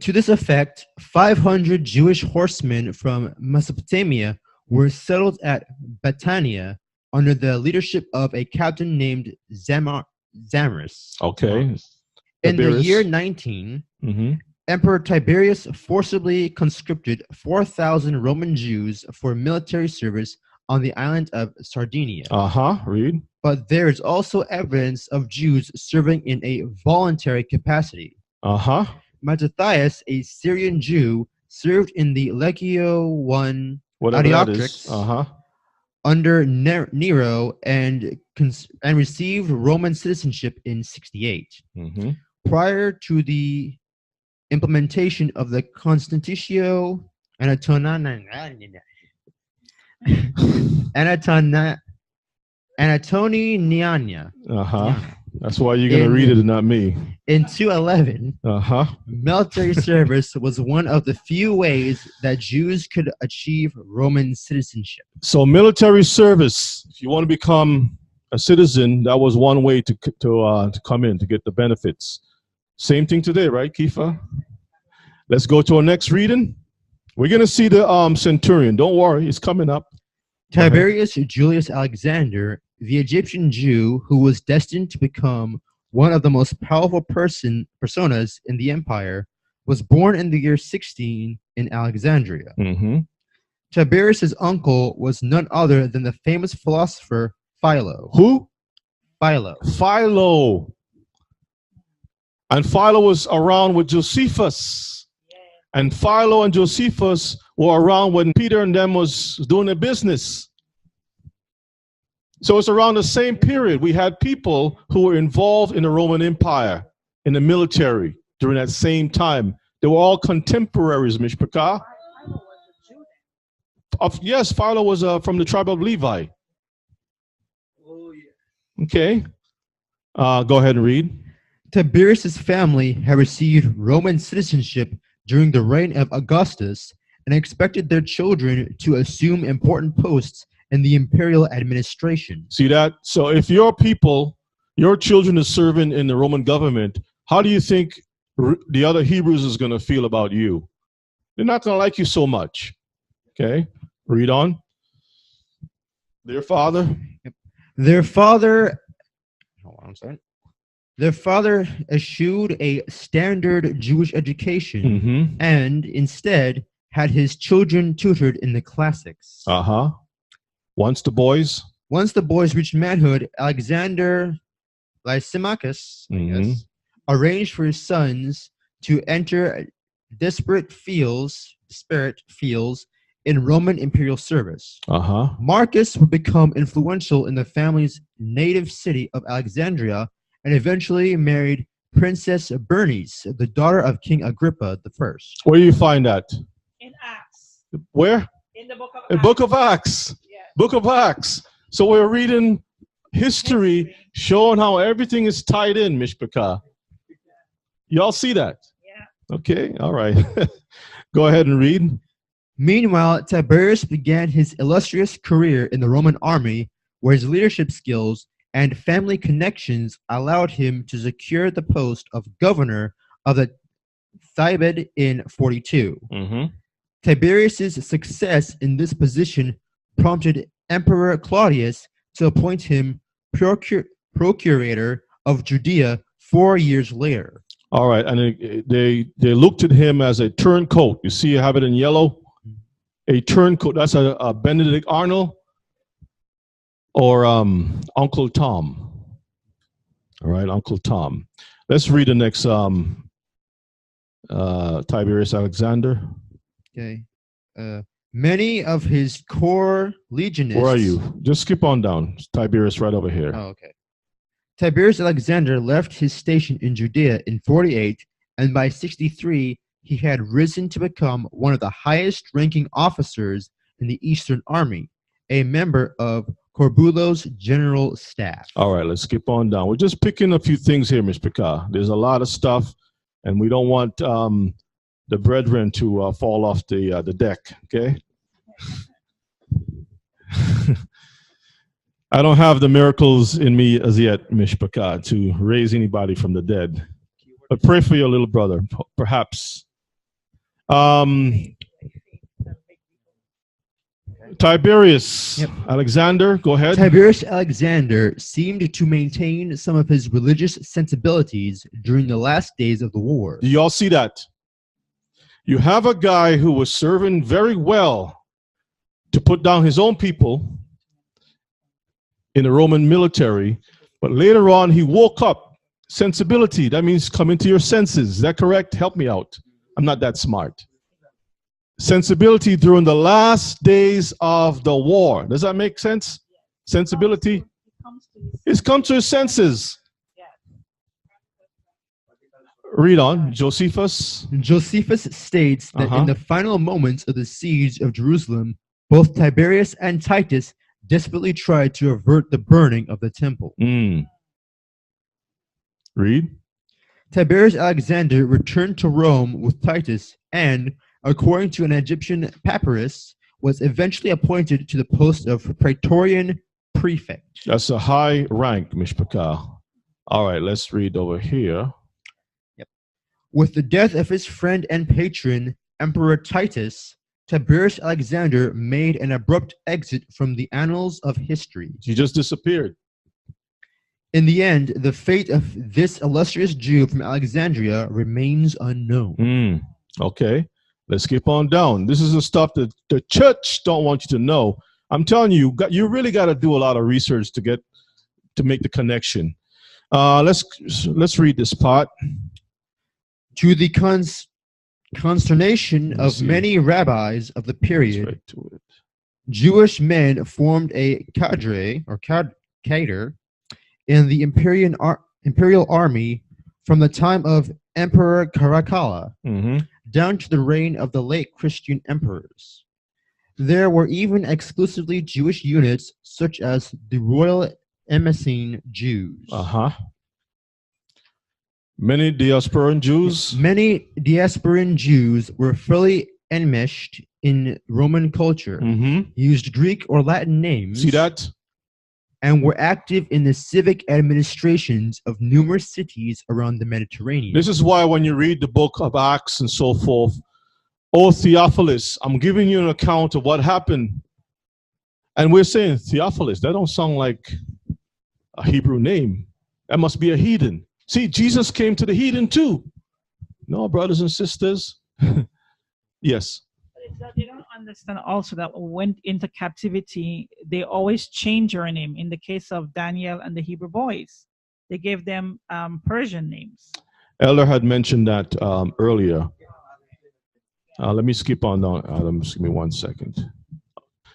To this effect, 500 Jewish horsemen from Mesopotamia were settled at Battania under the leadership of a captain named Zamaris. Okay. In the year 19, Emperor Tiberius forcibly conscripted 4,000 Roman Jews for military service on the island of Sardinia. Read. But there is also evidence of Jews serving in a voluntary capacity. Mattathias, a Syrian Jew, served in the Legio I Ariostrix under Nero and received Roman citizenship in 68. Prior to the implementation of the Constitutio Antoniniana. That's why you're going to read it and not me. In 211, military service was one of the few ways that Jews could achieve Roman citizenship. So military service, if you want to become a citizen, that was one way to come in, to get the benefits. Same thing today, right, Kifa? Let's go to our next reading. We're going to see the centurion. Don't worry, it's coming up. Tiberius Julius Alexander, the Egyptian Jew who was destined to become one of the most powerful personas in the empire, was born in the year 16 in Alexandria. Tiberius's uncle was none other than the famous philosopher Philo. Who? Philo. Philo. And Philo was around with Josephus. And Philo and Josephus were around when Peter and them was doing their business. So it's around the same period. We had people who were involved in the Roman Empire, in the military, during that same time. They were all contemporaries, Mishpachah. Yes, Philo was from the tribe of Levi. Okay. Go ahead and read. Tiberius's family had received Roman citizenship during the reign of Augustus and expected their children to assume important posts in the imperial administration. See that? So if your people, your children are serving in the Roman government, how do you think the other Hebrews is going to feel about you? They're not going to like you so much. Okay, read on. Their father eschewed a standard Jewish education and instead had his children tutored in the classics. Once the boys reached manhood, Alexander Lysimachus, arranged for his sons to enter disparate fields in Roman imperial service. Marcus would become influential in the family's native city of Alexandria and eventually married Princess Bernice, the daughter of King Agrippa I. Where do you find that? In Acts. Where? In the book of The Acts. Book of Acts. Yeah. Book of Acts. So we're reading history showing how everything is tied in, Mishpachah. Y'all see that? Yeah. Okay, all right. Go ahead and read. Meanwhile, Tiberius began his illustrious career in the Roman army, where his leadership skills and family connections allowed him to secure the post of governor of the Thebaid in 42. Mm-hmm. Tiberius's success in this position prompted Emperor Claudius to appoint him procurator of Judea 4 years later. All right, and they looked at him as a turncoat. You see, you have it in yellow. A turncoat. That's a Benedict Arnold or Uncle Tom. All right, Uncle Tom. Let's read the next Tiberius Alexander. Okay. Many of his core legionists. Where are you? Just skip on down. Tiberius right over here. Oh, okay. Tiberius Alexander left his station in Judea in 48, and by 63, he had risen to become one of the highest-ranking officers in the Eastern Army, a member of Corbulo's general staff. All right, let's skip on down. We're just picking a few things here, Ms. Picard. There's a lot of stuff, and we don't want the brethren to fall off the deck, okay? I don't have the miracles in me as yet, Ms. Picard, to raise anybody from the dead. But pray for your little brother, perhaps. Tiberius Alexander, go ahead. Tiberius Alexander seemed to maintain some of his religious sensibilities during the last days of the war. Do y'all see that? You have a guy who was serving very well to put down his own people in the Roman military, but later on he woke up. Sensibility, that means coming to your senses. Is that correct? Help me out. I'm not that smart. Sensibility during the last days of the war. Does that make sense? Sensibility? He's come to his senses. Read on. Josephus. Josephus states that in the final moments of the siege of Jerusalem, both Tiberius and Titus desperately tried to avert the burning of the temple. Read. Tiberius Alexander returned to Rome with Titus and, according to an Egyptian papyrus, was eventually appointed to the post of Praetorian prefect. That's a high rank, Mishpachah. All right, let's read over here. With the death of his friend and patron, Emperor Titus, Tiberius Alexander made an abrupt exit from the annals of history. He just disappeared. In the end, the fate of this illustrious Jew from Alexandria remains unknown. Okay, let's skip on down. This is the stuff that the church don't want you to know. I'm telling you, you really got to do a lot of research to make the connection. Let's read this part. To the consternation of many rabbis of the period, Jewish men formed a cadre or cadre in the imperial army from the time of Emperor Caracalla down to the reign of the late Christian emperors. There were even exclusively Jewish units such as the Royal Essene Jews. Many diasporan Jews? Many diasporan Jews were fully enmeshed in Roman culture, used Greek or Latin names. See that? And were active in the civic administrations of numerous cities around the Mediterranean. This is why when you read the book of Acts and so forth, oh, Theophilus, I'm giving you an account of what happened. And we're saying, Theophilus, that don't sound like a Hebrew name. That must be a heathen. See, Jesus came to the heathen too. No, brothers and sisters. Yes. They don't understand also that when went into captivity, they always change your name. In the case of Daniel and the Hebrew boys, they gave them Persian names. Elder had mentioned that earlier. Let me skip on down. Adam, just give me 1 second.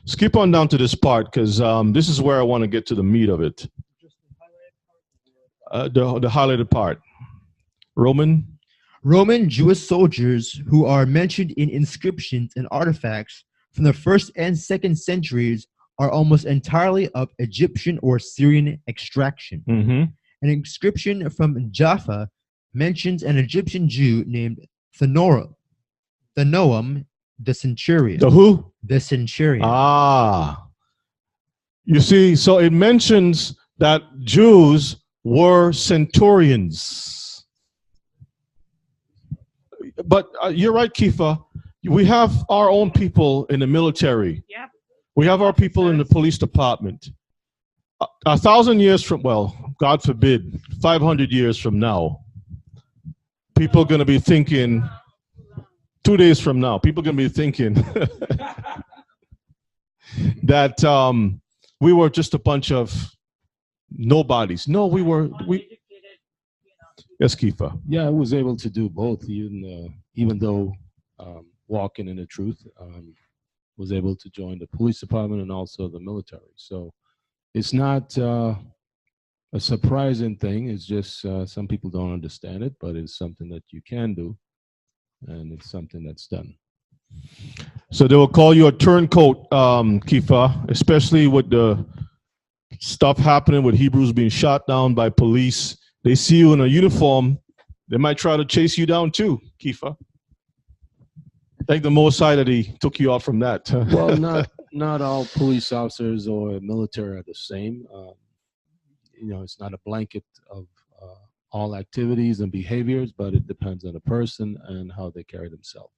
Skip on down to this part because this is where I want to get to the meat of it. The highlighted part. Roman Jewish soldiers who are mentioned in inscriptions and artifacts from the 1st and 2nd centuries are almost entirely of Egyptian or Syrian extraction. An inscription from Jaffa mentions an Egyptian Jew named Thanoam the centurion. The who? The centurion. Ah. You see, so it mentions that Jews were centurions. But you're right, Kifa. We have our own people in the military. Yep. We have our people in the police department. 1,000 years from, well, God forbid, 500 years from now, people are going to be thinking, 2 days from now, people are going to be thinking that we were just a bunch of nobodies. No, we. Yes, Kifa. Yeah, I was able to do both, even though walking in the truth, was able to join the police department and also the military. So it's not a surprising thing. It's just some people don't understand it, but it's something that you can do, and it's something that's done. So they will call you a turncoat, Kifa, especially with the stuff happening with Hebrews being shot down by police. They see you in a uniform, they might try to chase you down too, Kifa. Thank the Most High that he took you off from that. Well, not all police officers or military are the same. It's not a blanket of all activities and behaviors, but it depends on the person and how they carry themselves.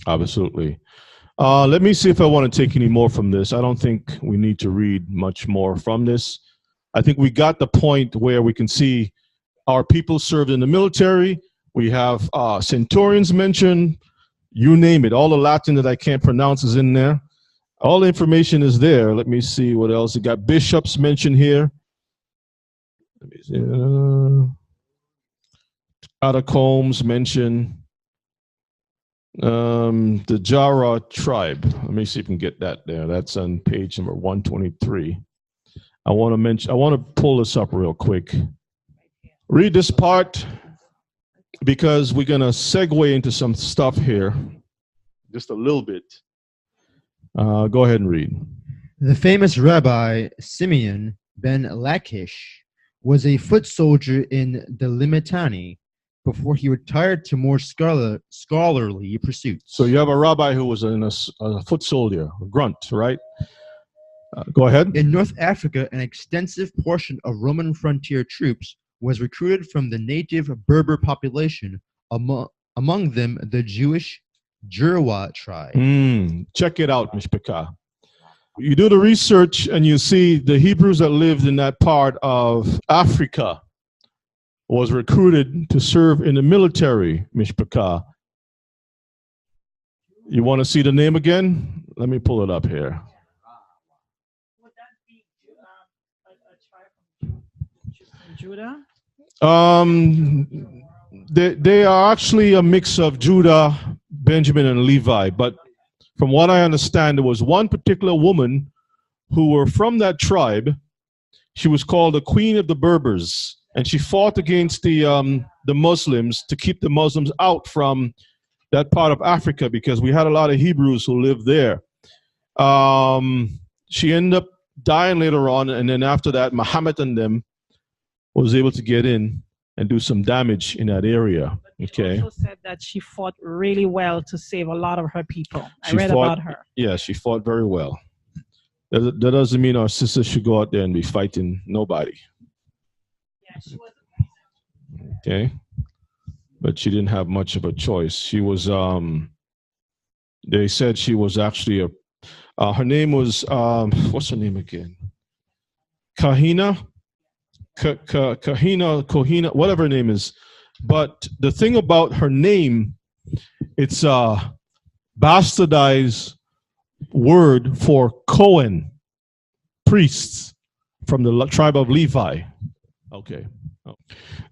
Absolutely. Let me see if I want to take any more from this. I don't think we need to read much more from this. I think we got the point where we can see our people served in the military. We have centurions mentioned. You name it. All the Latin that I can't pronounce is in there. All the information is there. Let me see what else. We got bishops mentioned here. Let me see. Catacombs mentioned. The Jara tribe. Let me see if we can get that there. That's on page number 123. I want to pull this up real quick. Read this part because we're going to segue into some stuff here. Just a little bit. Go ahead and read. The famous Rabbi Simeon ben Lachish was a foot soldier in the Limitani before he retired to more scholarly pursuits. So you have a rabbi who was a foot soldier, a grunt, right? Go ahead. In North Africa, an extensive portion of Roman frontier troops was recruited from the native Berber population, among them the Jewish Jurwa tribe. Check it out, Mishpaka. You do the research and you see the Hebrews that lived in that part of Africa was recruited to serve in the military, Mishpaka. You want to see the name again? Let me pull it up here. Would that be a tribe from Judah? They are actually a mix of Judah, Benjamin, and Levi. But from what I understand, there was one particular woman who were from that tribe. She was called the Queen of the Berbers, and she fought against the Muslims to keep the Muslims out from that part of Africa because we had a lot of Hebrews who lived there. She ended up dying later on, and then after that, Muhammad and them was able to get in and do some damage in that area. Okay. She also said that she fought really well to save a lot of her people. She read fought, about her. Yeah, she fought very well. That doesn't mean our sisters should go out there and be fighting nobody. Yeah, she was. Okay. But she didn't have much of a choice. She was, they said she was actually her name was, what's her name again? Kahina, whatever her name is. But the thing about her name, it's a bastardized word for Cohen, priests from the tribe of Levi. Okay.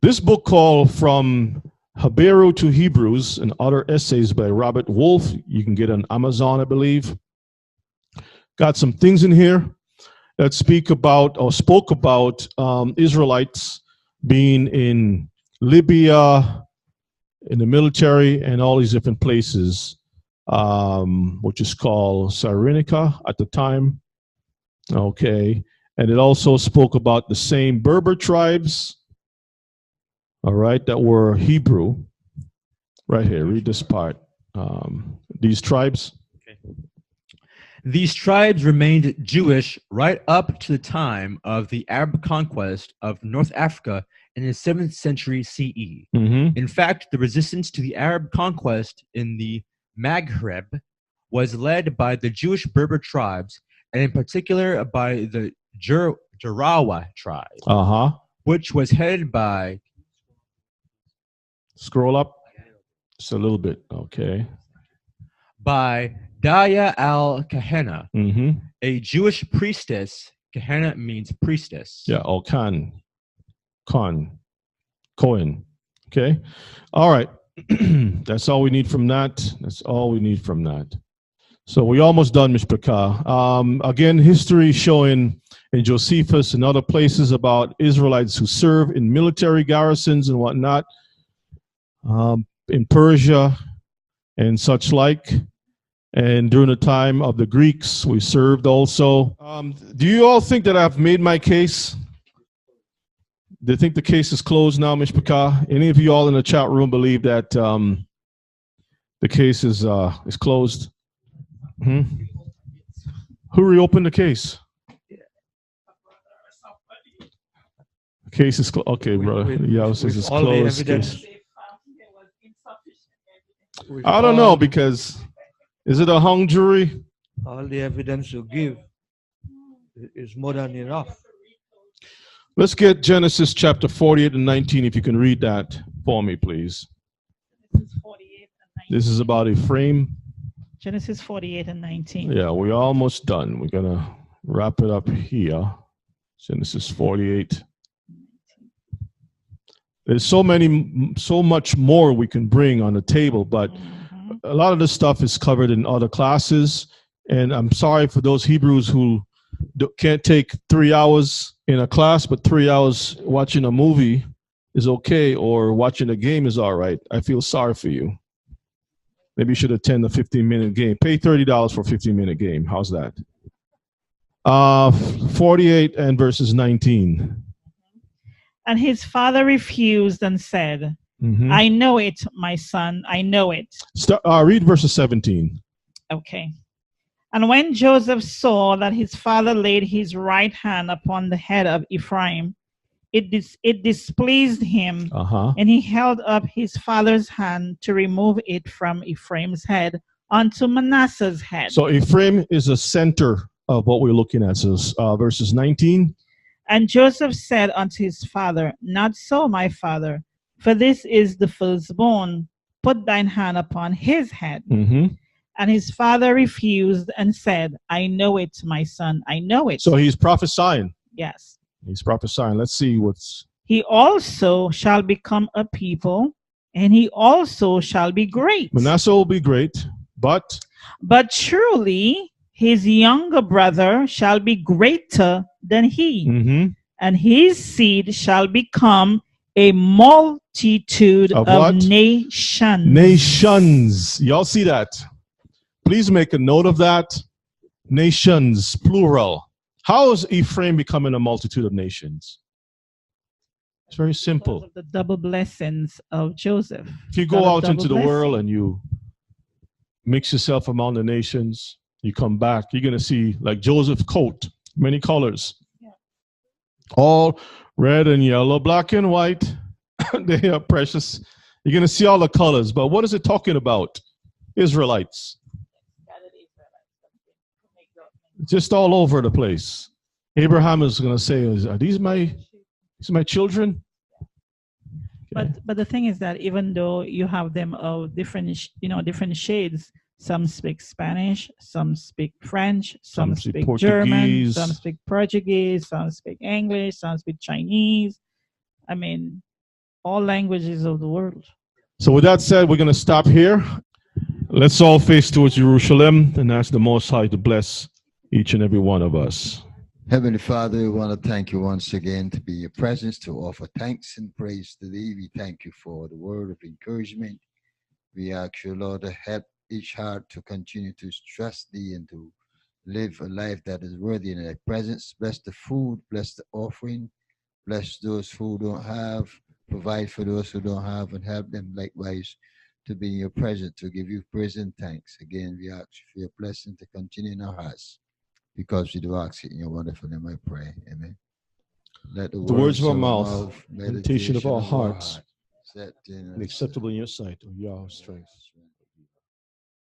This book called From Hebrew to Hebrews and Other Essays by Robert Wolf, you can get on Amazon, I believe. Got some things in here that spoke about Israelites being in Libya, in the military, and all these different places, which is called Cyrenaica at the time. Okay. And it also spoke about the same Berber tribes all right, that were Hebrew. Right here, read this part. These tribes. These tribes remained Jewish right up to the time of the Arab conquest of North Africa in the 7th century CE. Mm-hmm. In fact, the resistance to the Arab conquest in the Maghreb was led by the Jewish Berber tribes, and in particular by the Jarawa tribe, Uh-huh. which was headed by Scroll up just a little bit. Okay. Daya al-Kahena, Mm-hmm. a Jewish priestess. Kahena means priestess. Yeah, or Cohen. Okay. All right. That's all we need from that. That's all we need from that. So we're almost done, Mishpaka. Again, history showing in Josephus and other places about Israelites who serve in military garrisons and whatnot, in Persia and such like. And during the time of the Greeks, we served also. Do you all think that I've made my case? Do you think the case is closed now, Mishpaka? Any of you all in the chat room believe that the case is closed? Hmm? Who reopened the case? The case is closed. Okay, brother. Yeah, it's all the closed. evidence. I don't know, because is it a hung jury? All the evidence you give is more than enough. Let's get Genesis chapter 48 and 19, if you can read that for me, please. This is about Ephraim. Genesis 48 and 19. Yeah, we're almost done. We're going to wrap it up here. Genesis 48. There's so much more we can bring on the table, but a lot of this stuff is covered in other classes. And I'm sorry for those Hebrews who can't take 3 hours in a class, but 3 hours watching a movie is okay, or watching a game is all right. I feel sorry for you. Maybe you should attend a 15-minute game. Pay $30 for a 15-minute game. How's that? 48 and verses 19. And his father refused and said, I know it, my son, I know it. Read verses 17. Okay. And when Joseph saw that his father laid his right hand upon the head of Ephraim, it displeased him, and he held up his father's hand to remove it from Ephraim's head onto Manasseh's head. So Ephraim is the center of what we're looking at. So verses 19. And Joseph said unto his father, Not so, my father, for this is the firstborn. Put thine hand upon his head. And his father refused and said, I know it, my son, I know it. So he's prophesying. Yes. He's prophesying. Let's see what's... He also shall become a people, and he also shall be great. Manasseh will be great, but truly his younger brother shall be greater than he, and his seed shall become a multitude of nations. Nations. Y'all see that? Please make a note of that. Nations, plural. How is Ephraim becoming a multitude of nations? It's very simple. Because of the double blessings of Joseph. If you go out into the world and you mix yourself among the nations, you come back, you're going to see, like Joseph's coat, many colors. Yeah. All red and yellow, black and white. They are precious. You're going to see all the colors. But what is it talking about? Israelites. Just all over the place. Abraham is going to say, are these my children? Okay. But the thing is that even though you have them of different shades, some speak Spanish, some speak French, some speak German, some speak Portuguese, some speak English, some speak Chinese. I mean, all languages of the world. So with that said, we're going to stop here. Let's all face towards Jerusalem and ask the Most High to bless each and every one of us. Heavenly Father, we want to thank you once again to be in your presence, to offer thanks and praise to thee. We thank you for the word of encouragement. We ask you, Lord, to help each heart to continue to trust thee and to live a life that is worthy in thy presence. Bless the food, bless the offering, bless those who don't have, provide for those who don't have, and help them likewise to be in your presence, to give you praise and thanks. Again, we ask for your blessing to continue in our hearts, because we do ask it in your wonderful name, I pray. Amen. Let The words of our mouth, meditation of our our hearts, heart, set in be acceptable in your sight, O Yahweh strength.